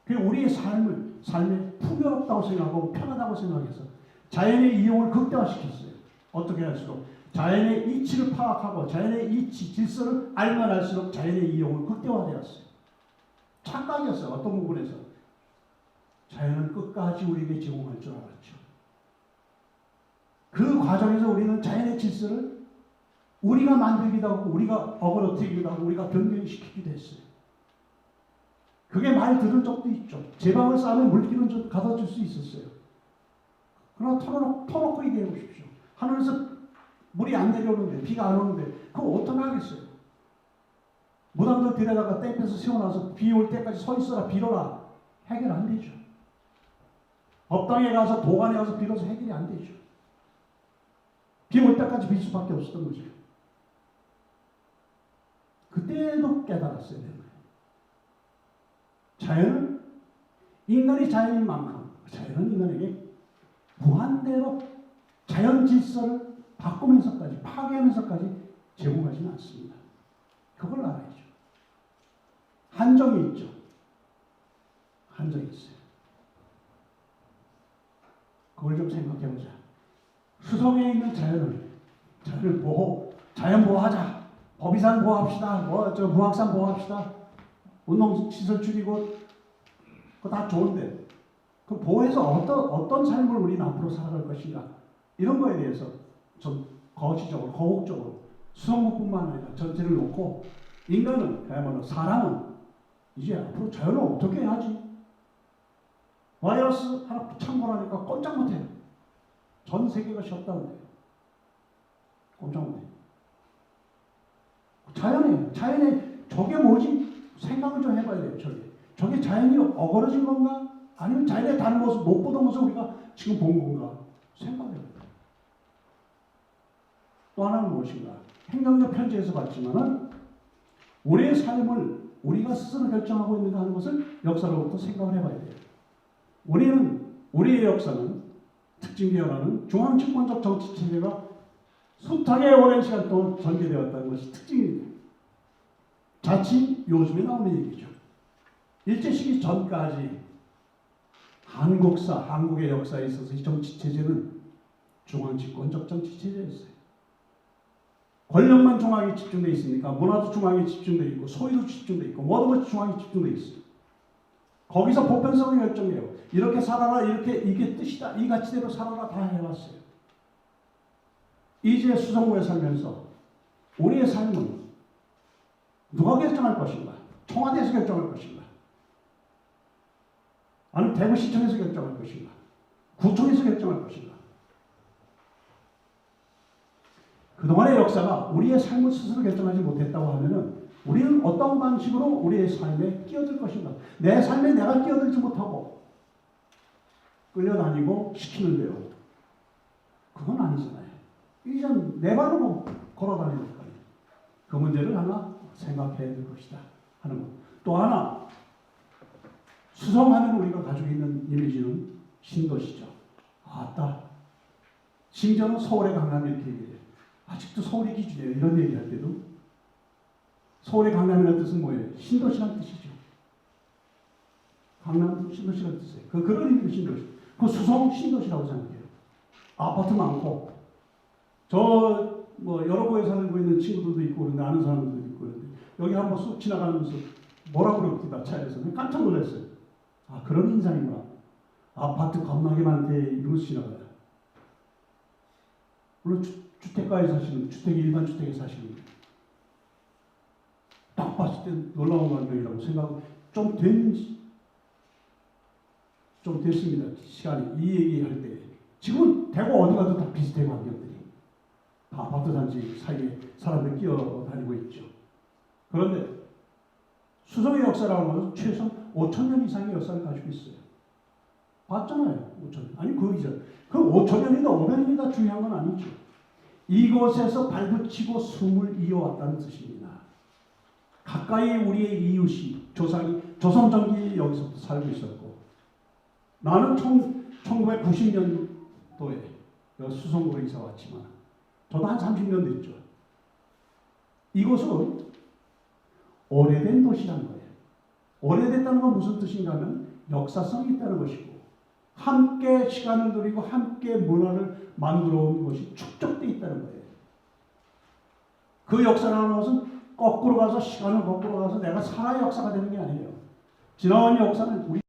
그게 우리의 삶의 풍요롭다고 생각하고 편하다고 생각해서 자연의 이용을 극대화시켰어요. 어떻게 할수록 자연의 이치를 파악하고 자연의 이치, 질서를 알면 알수록 자연의 이용을 극대화되었어요. 착각이었어요. 어떤 부분에서. 자연은 끝까지 우리에게 제공할 줄 알았죠. 그 과정에서 우리는 자연의 질서를 우리가 만들기도 하고 우리가 어그러뜨리기도 하고 우리가 변경시키기도 했어요. 그게 말 들은 적도 있죠. 제 방을 싸면 물기는 좀 가둬 줄 수 있었어요. 그러나 터놓고 얘기해 보십시오. 하늘에서 물이 안 내려오는데 비가 안 오는데 그거 어떻게 하겠어요? 무당들 데려다가 땡볕에서 세워놔서 비 올 때까지 서 있어라 빌어라 해결 안 되죠. 법당에 가서 도관에 가서 빌어서 해결이 안 되죠. 비 올 때까지 빌 수밖에 없었던 거죠. 그때도 깨달았어야 되는 거예요. 자연은 인간이 자연인 만큼 자연은 인간에게 무한대로 자연 질서를 바꾸면서까지 파괴하면서까지 제공하지는 않습니다. 그걸 알아야죠. 한정이 있죠. 한정이 있어요. 그걸 좀 생각해보자. 수성에 있는 자연을 자연 보호하자. 법위산 보호합시다. 무학산 보호합시다. 운동시설 줄이고, 그거 다 좋은데, 그 보호해서 어떤 삶을 우리는 앞으로 살아갈 것인가. 이런 거에 대해서 좀 거시적으로, 거국적으로, 수성구뿐만 아니라 전체를 놓고, 인간은, 그야말로 사람은 이제 앞으로 자연을 어떻게 해야지? 바이러스 하나 창궐하니까 꼼짝 못해요. 전 세계가 쉬었다는데요. 꼼짝 못해요. 자연에 저게 뭐지? 생각을 좀 해봐야 돼요. 저게 자연이 어그러진 건가? 아니면 자연의 다른 모습, 못 보던 모습 우리가 지금 본 건가? 생각해야 돼요. 또 하나는 무엇인가? 행정적 편지에서 봤지만은 우리의 삶을 우리가 스스로 결정하고 있는가 하는 것을 역사로부터 생각을 해봐야 돼요. 우리의 역사는 특징 중에 하나는 중앙집권적 정치 체제가 숱하게 오랜 시간 동안 전개되었다는 것이 특징입니다. 자칫 요즘에 나오는 얘기죠. 일제시기 전까지 한국의 역사에 있어서 이 정치 체제는 중앙집권적 정치 체제였어요. 권력만 중앙에 집중되어 있으니까 문화도 중앙에 집중되어 있고 소유도 집중되어 있고 모든 것이 중앙에 집중되어 있어요. 거기서 보편성을 결정해요. 이렇게 살아라, 이게 뜻이다, 이 가치대로 살아라 다 해왔어요. 이제 수성구에 살면서 우리의 삶은 누가 결정할 것인가? 청와대에서 결정할 것인가? 아니면 대구시청에서 결정할 것인가? 구청에서 결정할 것인가? 그동안의 역사가 우리의 삶을 스스로 결정하지 못했다고 하면은 우리는 어떤 방식으로 우리의 삶에 끼어들 것인가? 내 삶에 내가 끼어들지 못하고 끌려다니고 시키는데요. 그건 아니잖아요. 이제 내 발로 걸어다니는 거예요. 그 문제를 하나 생각해야 될 것이다 하는 것. 또 하나 수성하면 우리가 가지고 있는 이미지는 신도시죠. 아따 심지어는 서울의 강남 이렇게 얘기해요. 아직도 서울이 기준이에요. 이런 얘기할 때도 서울의 강남이라는 뜻은 뭐예요? 신도시라는 뜻이죠. 강남 신도시라는 뜻이에요. 그런 의미로 신도시. 그 수성 신도시라고 생각해요. 아파트 많고 여러 곳에 살고 있는 친구들도 있고 그런데 아는 사람들도 있고 그런데 여기 한번 쑥 지나가면서 뭐라고 그럽니다. 차에서 깜짝 놀랐어요. 아 그런 인상이구나. 아파트 겁나게 많대 이러면서 지나가요. 물론 주택가에 사시는, 일반 주택에 사시는, 딱 봤을 때 놀라운 광경이라고 생각, 좀 됐습니다. 시간이. 이 얘기할 때. 지금은 대구 어디 가도 다 비슷해, 광경들이. 다 아파트 단지 사이에 사람들 끼어다니고 있죠. 그런데 수성의 역사라는 것은 최소 5,000년 이상의 역사를 가지고 있어요. 봤잖아요. 5,000년. 아니 그 이전. 그 5,000년이다 500년이다 중요한 건 아니죠. 이곳에서 발붙이고 숨을 이어왔다는 뜻입니다. 가까이 우리의 이웃이 조선 전기 여기서부터 살고 있었고, 나는 1990년도에 수성구로 이사 왔지만 저도 한 30년 됐죠. 이곳은 오래된 도시라는 거예요. 오래됐다는 건 무슨 뜻인가 하면 역사성이 있다는 것이고, 함께 시간을 들이고 함께 문화를 만들어 온 것이 축적되어 있다는 거예요. 그 역사라는 것은 거꾸로 가서, 시간을 거꾸로 가서 내가 살아야 역사가 되는 게 아니에요. 지나온 역사는 우리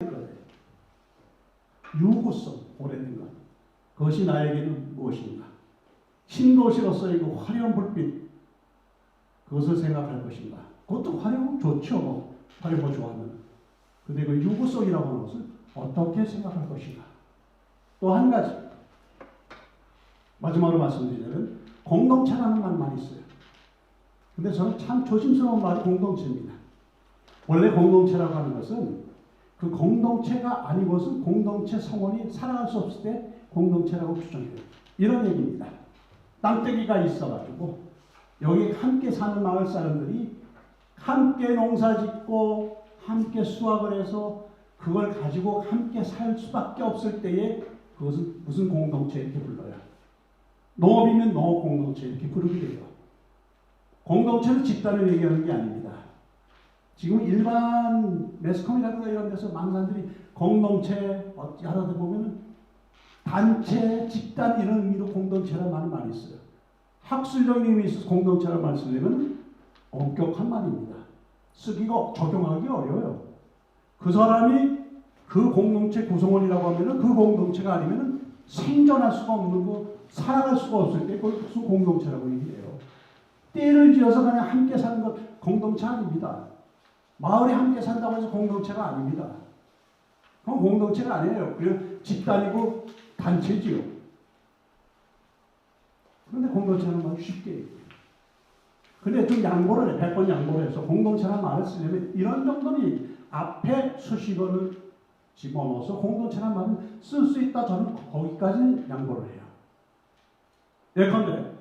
거예요. 유구성, 오래된 것. 그것이 나에게는 무엇인가? 신도시로서의 그 화려한 불빛, 그것을 생각할 것인가? 그것도 화려하면 좋죠. 화려한 거 좋아하면. 근데 그 유구성이라고 하는 것을 어떻게 생각할 것인가? 또 한 가지, 마지막으로 말씀드리자면 공동체라는 말 많이 있어요. 근데 저는 참 조심스러운 말이 공동체입니다. 원래 공동체라고 하는 것은 그 공동체가 아니고서 공동체 성원이 살아갈 수 없을 때 공동체라고 규정해요. 이런 얘기입니다. 땅떼기가 있어가지고 여기 함께 사는 마을 사람들이 함께 농사 짓고 함께 수확을 해서 그걸 가지고 함께 살 수밖에 없을 때에 그것은 무슨 공동체 이렇게 불러요. 농업이면 농업 공동체 이렇게 부르게 돼요. 공동체는 집단을 얘기하는 게 아닙니다. 지금 일반 매스컴이라든가 이런 데서 많은 사람들이 공동체 하다 보면 단체, 집단 이런 의미로 공동체라는 말을 많이 써요. 학술적인 의미에 있어서 공동체라는 말을 쓰려면 엄격한 말입니다. 쓰기가, 적용하기 어려워요. 그 사람이 그 공동체 구성원이라고 하면 그 공동체가 아니면 생존할 수가 없는 거, 살아갈 수가 없을 때 그걸 무슨 공동체라고 얘기해요. 떼를 지어서 그냥 함께 사는 것 공동체 아닙니다. 마을에 함께 산다고 해서 공동체가 아닙니다. 그건 공동체가 아니에요. 그냥 집단이고 단체지요. 그런데 공동체는 말 쉽게 얘기해요. 근데 좀 양보를 해, 100번 양보를 해서 공동체라는 말을 쓰려면 이런 정도는 앞에 수식어를 집어넣어서 공동체라는 말을 쓸 수 있다. 저는 거기까지 양보를 해요. 예컨대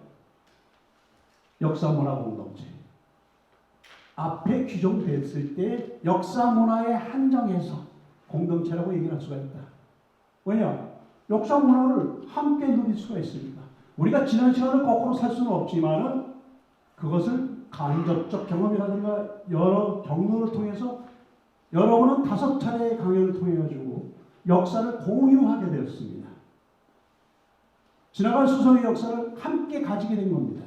역사문화 공동체. 앞에 규정됐을 때 역사문화에 한정해서 공동체라고 얘기할 수가 있다. 왜냐? 역사문화를 함께 누릴 수가 있습니다. 우리가 지난 시간을 거꾸로 살 수는 없지만 그것을 간접적 경험이라든가 여러 경로를 통해서 여러분은 5차례의 강연을 통해 가지고 역사를 공유하게 되었습니다. 지나간 수성의 역사를 함께 가지게 된 겁니다.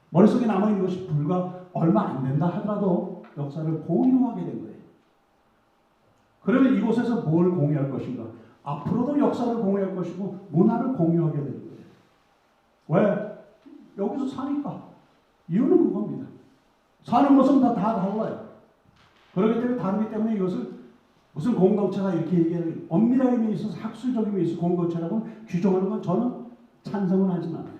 머릿속에 남아있는 것이 불과 얼마 안 된다 하더라도 역사를 공유하게 된 거예요. 그러면 이곳에서 뭘 공유할 것인가? 앞으로도 역사를 공유할 것이고 문화를 공유하게 되는 거예요. 왜? 여기서 사니까. 이유는 그겁니다. 사는 것은 다 달라요. 그렇기 때문에 다르기 때문에 이것을 무슨 공동체가 이렇게 얘기하는 엄밀한 의미에 있어서 학술적인 의미에 있어서 공동체라고 규정하는 건 저는 찬성은 하진 않아요.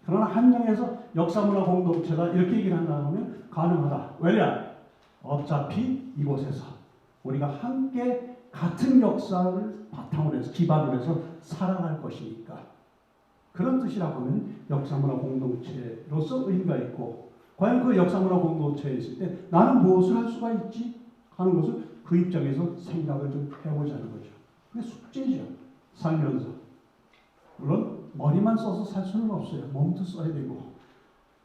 그러나 한정해서 역사문화 공동체다 이렇게 얘기를 한다 하면 가능하다. 왜냐? 어차피 이곳에서 우리가 함께 같은 역사를 바탕으로 해서 기반으로 해서 살아갈 것이니까 그런 뜻이라고 하면 역사문화 공동체로서 의미가 있고 과연 그 역사문화 공동체에 있을 때 나는 무엇을 할 수가 있지? 하는 것을 그 입장에서 생각을 좀 해보자는 거죠. 그게 숙제죠. 살면서. 물론 머리만 써서 살 수는 없어요. 몸도 써야 되고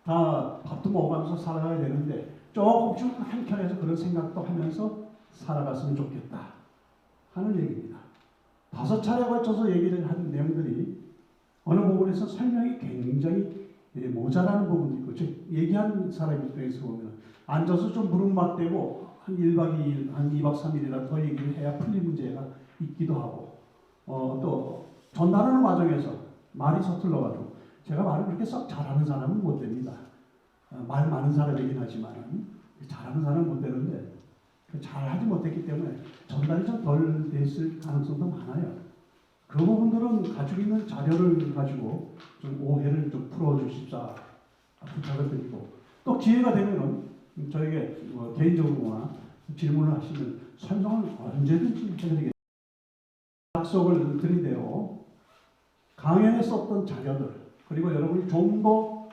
다 밥도 먹으면서 살아가야 되는데 조금씩 한켠에서 그런 생각도 하면서 살아갔으면 좋겠다 하는 얘기입니다. 5차례에 걸쳐서 얘기를 한 내용들이 어느 부분에서 설명이 굉장히 모자라는 부분도 있고 즉 얘기한 사람 입장에서 보면 앉아서 좀 무릎 맞대고 한 1박 2일, 한 2박 3일이라 더 얘기를 해야 풀릴 문제가 있기도 하고 또 전달하는 과정에서 말이 서툴러가지고 제가 말을 그렇게 썩 잘하는 사람은 못 됩니다. 말 많은 사람이긴 하지만 잘하는 사람은 못 되는데 잘하지 못했기 때문에 전달이 좀 덜 됐을 가능성도 많아요. 그 부분들은 가지고 있는 자료를 가지고 좀 오해를 좀 풀어주십사 부탁을 드리고 또 기회가 되면은 저에게 개인적으로나 질문을 하시면 설명을 언제든지 해드리겠습니다. 약속을 드린대요. 강연에 썼던 자료들 그리고 여러분이 좀 더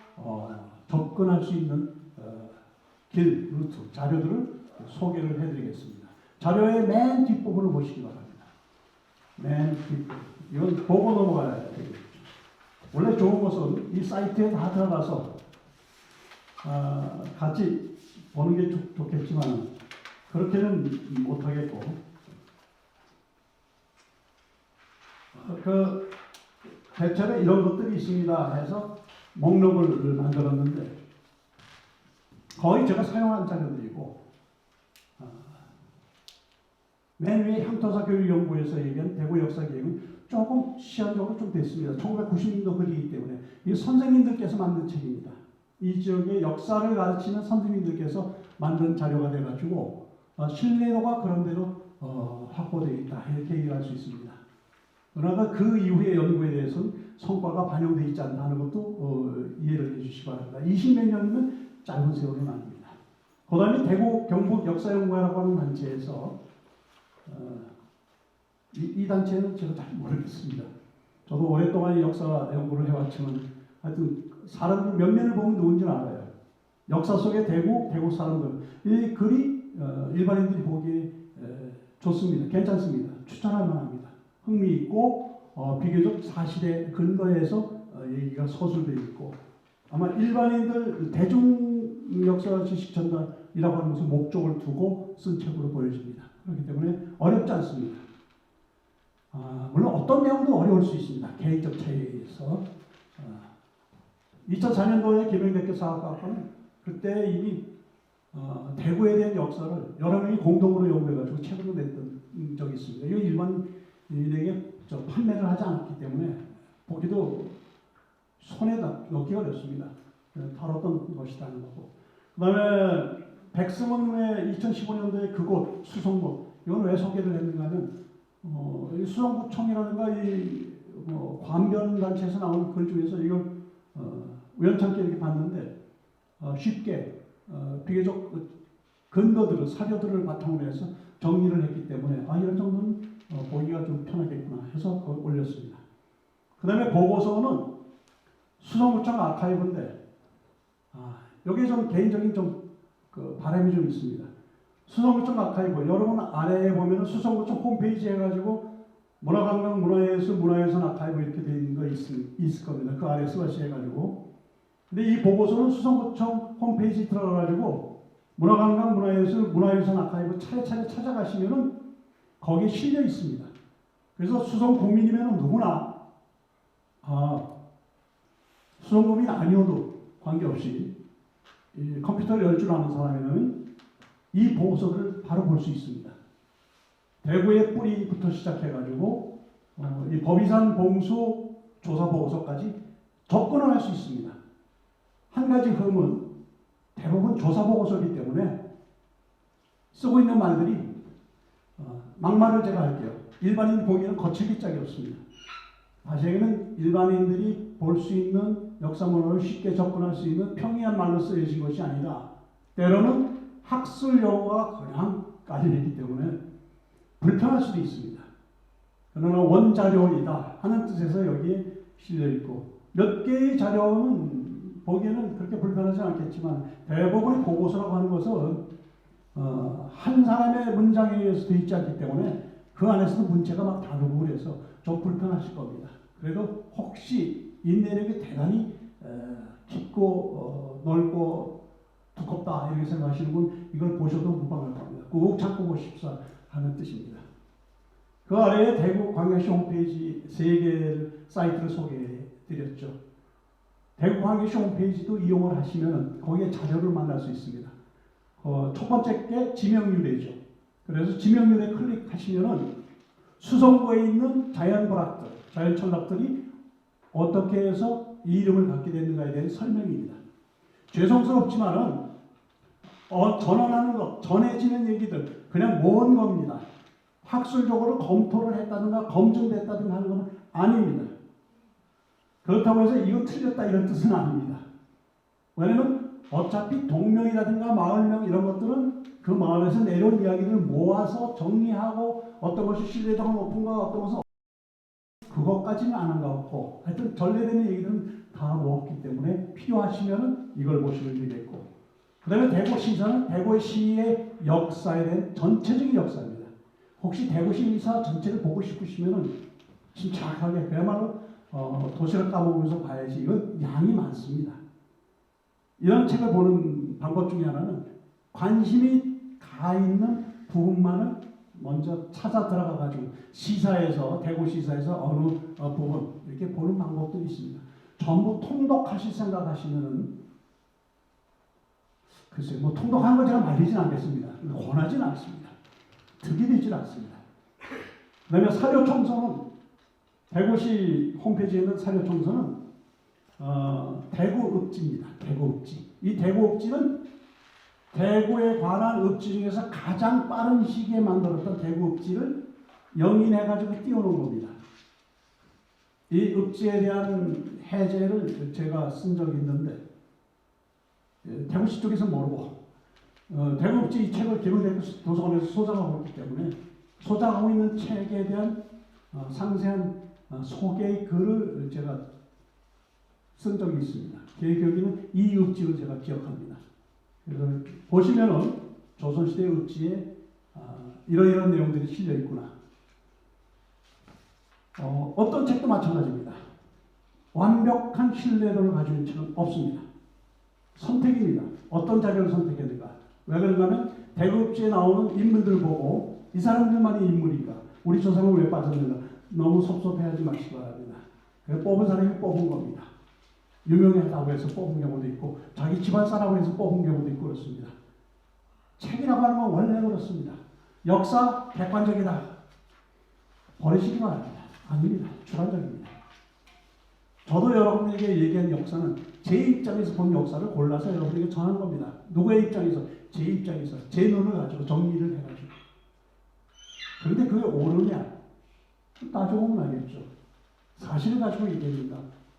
접근할 수 있는 길, 루트, 자료들을 소개를 해드리겠습니다. 자료의 맨 뒷부분을 보시기 바랍니다. 맨 뒷부분. 이건 보고 넘어가야 되겠죠. 원래 좋은 것은 이 사이트에 다 들어가서 같이 보는 게 좋겠지만 그렇게는 못하겠고 대체로 이런 것들이 있습니다 해서 목록을 만들었는데 거의 제가 사용한 자료들이고 맨 위에 향토사 교육연구에서 얘기한 대구 역사계획은 조금 시한적으로 좀 됐습니다. 1990년도 글이기 때문에 이 선생님들께서 만든 책입니다. 이 지역의 역사를 가르치는 선생님들께서 만든 자료가 돼가지고 신뢰도가 그런 대로 확보되어 있다 이렇게 얘기할 수 있습니다. 그러나 그 이후의 연구에 대해서는 성과가 반영되어 있지 않다는 것도 이해를 해주시기 바랍니다. 20몇 년이면 짧은 세월은 아닙니다. 그 다음에 대구 경북 역사연구회라고 하는 단체에서 이 단체는 제가 잘 모르겠습니다. 저도 오랫동안 역사 연구를 해왔지만 하여튼 사람들 몇 면을 보면 누군지는 알아요. 역사 속의 대구 사람들 이 글이 일반인들이 보기에 좋습니다. 괜찮습니다. 추천할 만합니다. 흥미있고 비교적 사실에 근거해서 얘기가 서술되어 있고 아마 일반인들 대중 역사 지식 전달이라고 하는 것은 목적을 두고 쓴 책으로 보여집니다. 그렇기 때문에 어렵지 않습니다. 물론 어떤 내용도 어려울 수 있습니다. 계획적 차이에 의해서 2004년도에 김영대교 사학과학과는 그때 이미 대구에 대한 역사를 여러 명이 공동으로 연구해가지고 책으로 냈던 적이 있습니다. 이거 일반인에게 판매를 하지 않았기 때문에 보기도 손에 넣기가 어렵습니다. 다뤘던 것이라는 거고. 그 다음에 백승원의 2015년도에 그곳 수성구 이건 왜 소개를 했는가 하면 수성구청이라든가 관변단체에서 나온 글 중에서 이걸 우연찮게 이렇게 봤는데 쉽게 비교적 근거들을 사료들을 바탕으로 해서 정리를 했기 때문에 이런 정도는 보기가 좀 편하겠구나 해서 올렸습니다. 그 다음에 보고서는 수성구청 아카이브인데 여기에 좀 개인적인 바람이 좀 있습니다. 수성구청 아카이브 여러분 아래에 보면은 수성구청 홈페이지 해가지고 문화관광 문화예술 문화유산 아카이브 이렇게 되어 있는 거 있을 겁니다. 그 아래 슬러시 해가지고. 근데 이 보고서는 수성구청 홈페이지 들어가가지고 문화관광 문화예술 문화유산 아카이브 차례차례 찾아가시면은 거기에 실려 있습니다. 그래서 수성 국민이면 누구나 수성 국민 아니어도 관계없이 컴퓨터를 열 줄 아는 사람이면 이 보고서를 바로 볼 수 있습니다. 대구의 뿌리부터 시작해가지고 이 법의산 봉수 조사 보고서까지 접근을 할 수 있습니다. 한 가지 흠은 대부분 조사 보고서이기 때문에 쓰고 있는 말들이 막말을 제가 할게요. 일반인 보기에는 거칠기 짝이 없습니다. 다시 얘기는 일반인들이 볼 수 있는 역사문화를 쉽게 접근할 수 있는 평이한 말로 쓰여진 것이 아니라 때로는 학술 용어가 그냥 깔려있기 때문에 불편할 수도 있습니다. 그러나 원자료이다 하는 뜻에서 여기에 실려있고 몇 개의 자료는 보기에는 그렇게 불편하지 않겠지만 대부분의 보고서라고 하는 것은 한 사람의 문장에 의해서 되어 있지 않기 때문에 그 안에서도 문체가 막 다르고 그래서 좀 불편하실 겁니다. 그래도 혹시 인내력이 대단히 깊고 넓고 두껍다 이렇게 생각하시는 분 이걸 보셔도 무방할 겁니다. 꼭 찾고 보십사 하는 뜻입니다. 그 아래에 대구 광역시 홈페이지 3개 사이트를 소개해 드렸죠. 대구 광역시 홈페이지도 이용을 하시면 거기에 자료를 만날 수 있습니다. 첫 번째 게 지명유래죠. 그래서 지명유래 클릭하시면은 수성구에 있는 자연벌학들, 자연촌락들이 어떻게 해서 이 이름을 갖게 됐는가에 대한 설명입니다. 죄송스럽지만은 전언하는 것, 전해지는 얘기들 그냥 모은 겁니다. 학술적으로 검토를 했다든가 검증됐다든가 하는 건 아닙니다. 그렇다고 해서 이거 틀렸다 이런 뜻은 아닙니다. 왜냐하면 어차피 동명이라든가 마을명 이런 것들은 그 마을에서 내려온 이야기를 모아서 정리하고 어떤 것이 신뢰도가 높은가 어떤 것은 그것까지는 안 한 것 같고 하여튼 전래되는 얘기들은 다 모았기 때문에 필요하시면 이걸 보시면 되겠고 그 다음에 대구시사는 대구의 시의 역사에 대한 전체적인 역사입니다. 혹시 대구시사 전체를 보고 싶으시면 침착하게 그야말로 도시락 까먹으면서 봐야지 이건 양이 많습니다. 이런 책을 보는 방법 중에 하나는 관심이 가 있는 부분만을 먼저 찾아 들어가가지고 시사에서 대구시사에서 어느 부분 이렇게 보는 방법들이 있습니다. 전부 통독하실 생각하시면은 글쎄요, 뭐 통독하는 걸 제가 말리진 않겠습니다. 권하진 않습니다. 득이 되질 않습니다. 그 다음에 사료청소는 대구시 홈페이지에 있는 사료청소는 대구읍지입니다. 대구읍지. 이 대구읍지는 대구에 관한 읍지 중에서 가장 빠른 시기에 만들었던 대구읍지를 영인해가지고 띄워놓은 겁니다. 이 읍지에 대한 해제를 제가 쓴 적이 있는데 대구시 쪽에서 모르고 대구읍지 이 책을 기본대구 도서관에서 소장하고 있기 때문에 소장하고 있는 책에 대한 상세한 소개의 글을 제가 쓴 적이 있습니다. 제 기억에는 이 읍지를 제가 기억합니다. 그래서 보시면은 조선시대 읍지에 이러이러한 내용들이 실려 있구나. 어떤 책도 마찬가지입니다. 완벽한 신뢰도를 가지고 있는 책은 없습니다. 선택입니다. 어떤 자료를 선택해야 될까? 왜 그런가 하면 대구읍지에 나오는 인물들 보고 이 사람들만이 인물인가? 우리 조상은 왜 빠졌는가? 너무 섭섭해하지 마시기 바랍니다. 그래서 뽑은 사람이 뽑은 겁니다. 유명하다고 해서 뽑은 경우도 있고 자기 집안 사람으로 해서 뽑은 경우도 있고 그렇습니다. 책이라고 하는 건 원래 그렇습니다. 역사 객관적이다. 버리시기 바랍니다. 아닙니다. 주관적입니다. 저도 여러분에게 얘기한 역사는 제 입장에서 본 역사를 골라서 여러분에게 전하는 겁니다. 누구의 입장에서? 제 입장에서 제 눈을 가지고 정리를 해가지고. 그런데 그게 옳으냐? 따져보면 알겠죠. 사실을 가지고 얘기합니다.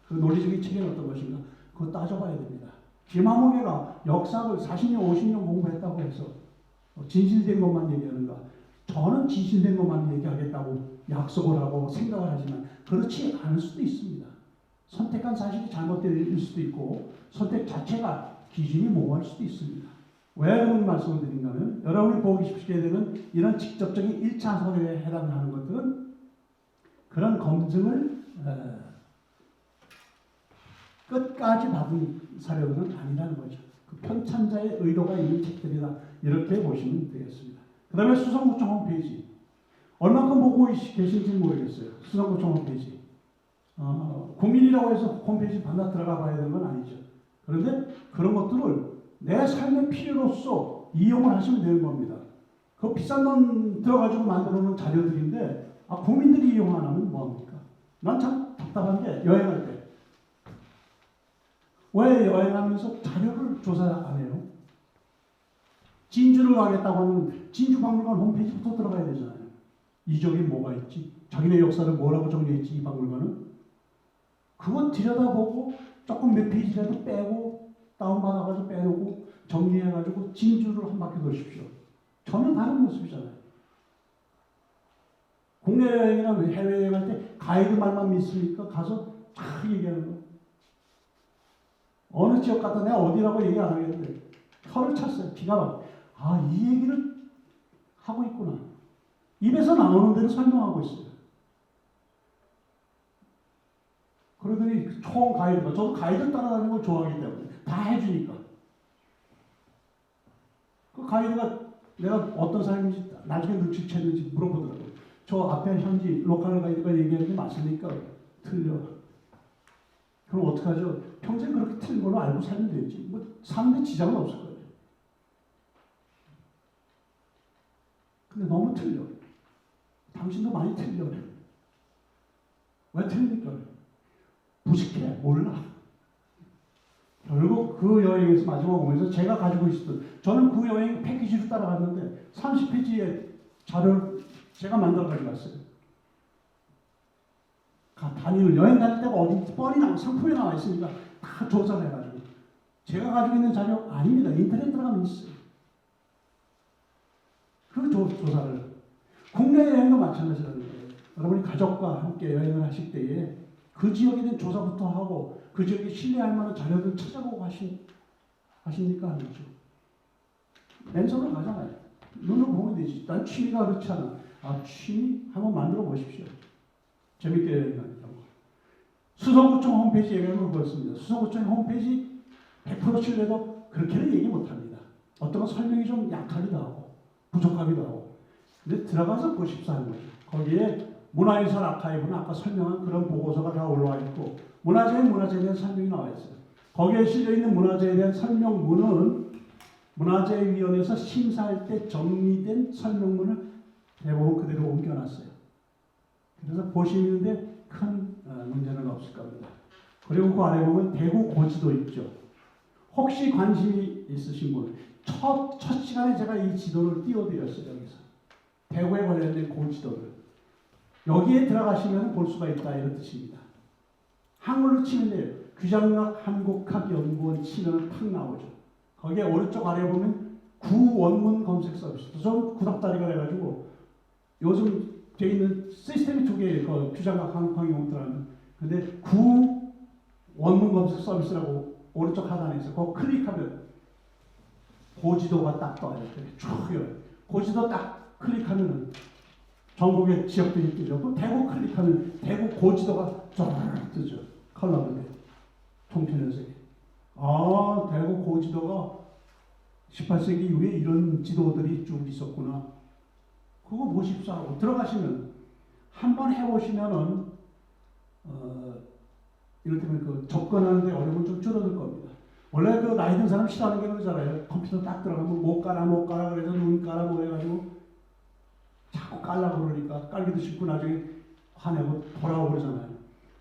그 논리적인 체계는 어떤 것인가? 그거 따져봐야 됩니다. 김하몽이가 역사를 40년, 50년 공부했다고 해서 진실된 것만 얘기하는가? 저는 진실된 것만 얘기하겠다고 약속을 하고 생각을 하지만 그렇지 않을 수도 있습니다. 선택한 사실이 잘못될 수도 있고 선택 자체가 기준이 모호할 수도 있습니다. 왜 그런 말씀을 드린가 하면 여러분이 보기 쉽게 되는 이런 직접적인 1차 서류에 해당하는 것들은 그런 검증을 끝까지 받은 사료들은 아니라는 거죠. 그 편찬자의 의도가 있는 책들이다. 이렇게 보시면 되겠습니다. 그 다음에 수성구청 홈페이지. 얼마큼 보고 계신지 모르겠어요. 수성구청 홈페이지. 국민이라고 해서 홈페이지 반드시 들어가 봐야 되는 건 아니죠. 그런데 그런 것들을 내 삶의 필요로서 이용을 하시면 되는 겁니다. 그 비싼 돈 들어가지고 만들어 놓은 자료들인데 국민들이 이용 안 하면 뭐합니까? 난 참 답답한 게 여행할 때 왜 여행하면서 자료를 조사 안 해요? 진주를 가겠다고 하면 진주박물관 홈페이지부터 들어가야 되잖아요. 이적이 뭐가 있지? 자기네 역사를 뭐라고 정리했지 이 박물관은? 그거 들여다보고 조금 몇 페이지라도 빼고 다운받아가지고 빼놓고 정리해가지고 진주를 한 바퀴 도십시오. 전혀 다른 모습이잖아요. 국내 여행이나 해외여행할 때 가이드 말만 믿습니까? 가서 쫙 얘기하는 거. 어느 지역 갔다 내가 어디라고 얘기 안 하겠는데 혀를 찼어요. 기가 막혀. 이 얘기를 하고 있구나. 입에서 나오는 대로 설명하고 있어요. 그러더니 총 가이드가 저도 가이드 따라다니는 걸 좋아하기 때문에 다 해주니까 그 가이드가 내가 어떤 사람인지 나중에 눈치챘는지 물어보더라고요. 저 앞에 현지 로컬 가이드가 얘기하는 게 맞습니까? 틀려. 그럼 어떡하죠? 평생 그렇게 틀린 걸로 알고 살면 되지. 뭐 사는데 지장은 없을 거예요. 근데 너무 틀려. 당신도 많이 틀려. 왜 틀립니까? 무식해, 몰라. 결국 그 여행에서 마지막 오면서 제가 가지고 있었던, 저는 그 여행 패키지로 따라갔는데 30페이지의 자료를 제가 만들어 가지고 왔어요. 단위를 여행 다닐 때가 어디 뻔히 나와 상품에 나와 있으니까 다 조사를 해가지고 제가 가지고 있는 자료 아닙니다. 인터넷 들어가면 있어요. 그 조사를 국내 여행도 마찬가지라는 거예요. 여러분이 가족과 함께 여행을 하실 때에 그 지역에 대한 조사부터 하고 그 지역에 신뢰할 만한 자료를 찾아보고 하십니까? 안 하죠. 맨손으로 가잖아요. 눈으로 보면 되지. 난 취미가 그렇지 않아. 취미? 한번 만들어 보십시오. 재밌게 여행하는 경우. 수성구청 홈페이지 얘기하면 그렇습니다. 수성구청 홈페이지 100% 신뢰도 그렇게는 얘기 못합니다. 어떤 건 설명이 좀 약하기도 하고 부족하기도 하고. 근데 들어가서 보십사 하는 거죠. 거기에 문화유산 아카이브는 아까 설명한 그런 보고서가 다 올라와 있고 문화재에 대한 설명이 나와 있어요. 거기에 실려있는 문화재에 대한 설명문은 문화재위원회에서 심사할 때 정리된 설명문을 대부분 그대로 옮겨놨어요. 그래서 보시는데 큰 문제는 없을 겁니다. 그리고 그 아래 보면 대구 고지도 있죠. 혹시 관심이 있으신 분, 첫 시간에 제가 이 지도를 띄워드렸어요. 여기서 대구에 관련된 고지도를 여기에 들어가시면 볼 수가 있다 이런 뜻입니다. 한글로 치면요, 규장각 한국학연구원 치면 탁 나오죠. 거기에 오른쪽 아래 보면 구원문 검색 서비스. 좀 구닥다리가 돼가지고 요즘 되어 있는 시스템이 두 개예요. 규장각 한국학연구원 들어가면. 근데 구원문 검색 서비스라고 오른쪽 하단에 있어요. 그거 클릭하면 고지도가 딱 떠요. 쭉 고지도 딱 클릭하면은 전국의 지역들이 뜨죠. 그럼 대구 클릭하면 대구 고지도가 쫙 뜨죠. 컬러로. 통편현색에. 대구 고지도가 18세기 이후에 이런 지도들이 쭉 있었구나. 그거 보십사 하고 들어가시면 한번 해보시면은 이를테면 그 접근하는데 어려움은 좀 줄어들 겁니다. 원래 그 나이 든 사람 싫어하는 게 그러잖아요. 컴퓨터 딱 들어가면 못 깔아 그래서 눈 깔아 뭐 해가지고 자꾸 깔라고 그러니까 깔기도 쉽고 나중에 화내고 돌아오고 그러잖아요.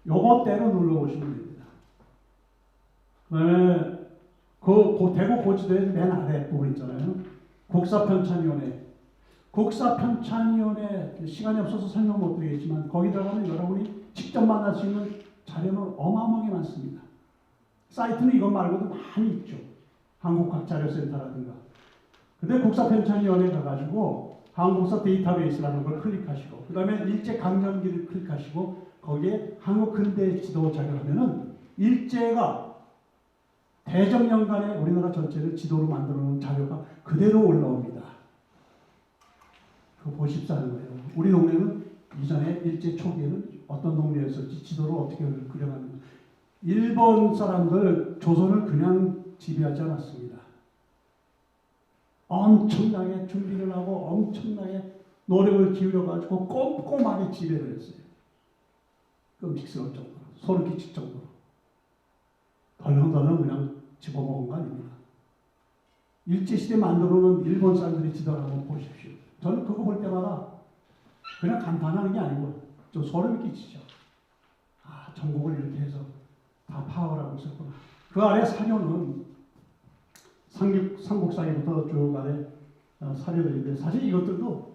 요것대로 눌러보시면 됩니다. 그 다음에 그 대구 고지도의 맨 아래 부분 있잖아요. 국사편찬위원회. 국사편찬위원회 시간이 없어서 설명 못 드리겠지만 거기 들어가면 여러분이 직접 만날 수 있는 자료는 어마어마하게 많습니다. 사이트는 이것 말고도 많이 있죠. 한국학자료센터라든가. 근데 국사편찬위원회 가가지고 한국사 데이터베이스라는 걸 클릭하시고 그 다음에 일제 강점기를 클릭하시고 거기에 한국 근대 지도 자료를 하면은 일제가 대정년간에 우리나라 전체를 지도로 만들어 놓은 자료가 그대로 올라옵니다. 그거 보십사 하는 거예요. 우리 동네는 이전에 일제 초기에는 어떤 동네였을지 지도를 어떻게 그려가는 일본 사람들 조선을 그냥 지배하지 않았습니다. 엄청나게 준비를 하고 엄청나게 노력을 기울여가지고 꼼꼼하게 지배를 했어요. 끔찍스러울 정도로, 소름 끼칠 정도로. 덜렁덜렁 그냥 집어먹은 거 아닙니다. 일제시대 만들어놓은 일본 사람들이 지도를 한번 보십시오. 저는 그거 볼 때마다 그냥 감탄하는 게 아니고 좀 소름이 끼치죠. 전국을 이렇게 해서 다 파악을 하고 있었구나. 그 아래 사료는 삼국사기부터 쭉 아래 사료들인데 사실 이것들도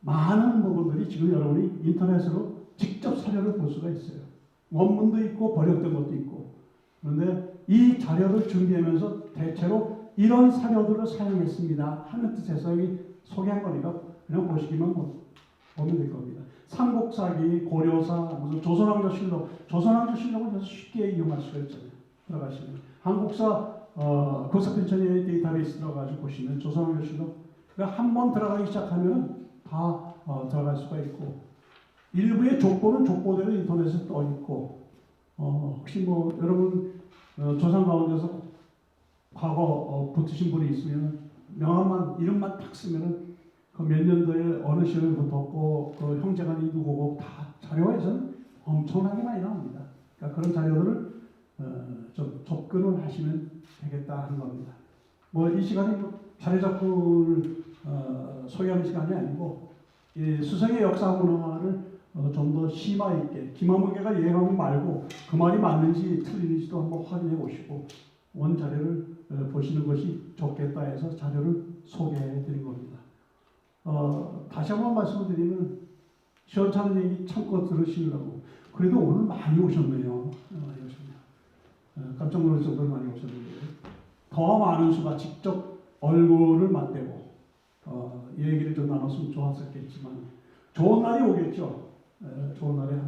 많은 부분들이 지금 여러분이 인터넷으로 직접 사료를 볼 수가 있어요. 원문도 있고 번역된 것도 있고. 그런데 이 자료를 준비하면서 대체로 이런 사료들을 사용했습니다 하는 뜻에서 여기 소개한 거니까 그냥 보시기만 보면 될 겁니다. 삼국사기, 고려사, 무슨 조선왕조실록을 그래서 쉽게 이용할 수가 있잖아요. 들어가시면 한국사 국사편찬위원회 데이터베이스 들어가지고 보시면 조선왕조실록 그러니까 한번 들어가기 시작하면 다 들어갈 수가 있고 일부의 족보는 족보대로 인터넷에 떠 있고 혹시 뭐 여러분 조상 가운데서 과거 붙으신 분이 있으면 명함만 이름만 딱 쓰면은 그 몇 년도에 어느 시를 붙었고 그 형제간이 누구고 다 자료에서는 엄청나게 많이 나옵니다. 그러니까 그런 자료들을 좀 접근을 하시면 되겠다 하는 겁니다. 뭐 이 시간이 자료 작품을 소개하는 시간이 아니고 이 수성의 역사 문화를 좀 더 심화 있게 김한무개가 여행하고 말고 그 말이 맞는지 틀리는지도 한번 확인해 보시고 원 자료를 보시는 것이 좋겠다 해서 자료를 소개해 드린 겁니다. 다시 한번 말씀을 드리면 시원찮은 얘기 참고 들으시려고 그래도 오늘 많이 오셨네요. 많이 오셨네요. 깜짝 놀랄 정도로 많이 오셨는데 더 많은 수가 직접 얼굴을 맞대고 얘기를 좀 나눴으면 좋았었겠지만 좋은 날이 오겠죠. 좋은 날에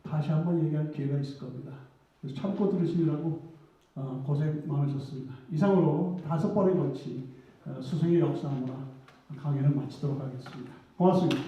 다시 한번 얘기할 기회가 있을 겁니다. 그래서 참고 들으시느라고 고생 많으셨습니다. 이상으로 5번에 걸친 스승의 역사문화 강연을 마치도록 하겠습니다. 고맙습니다.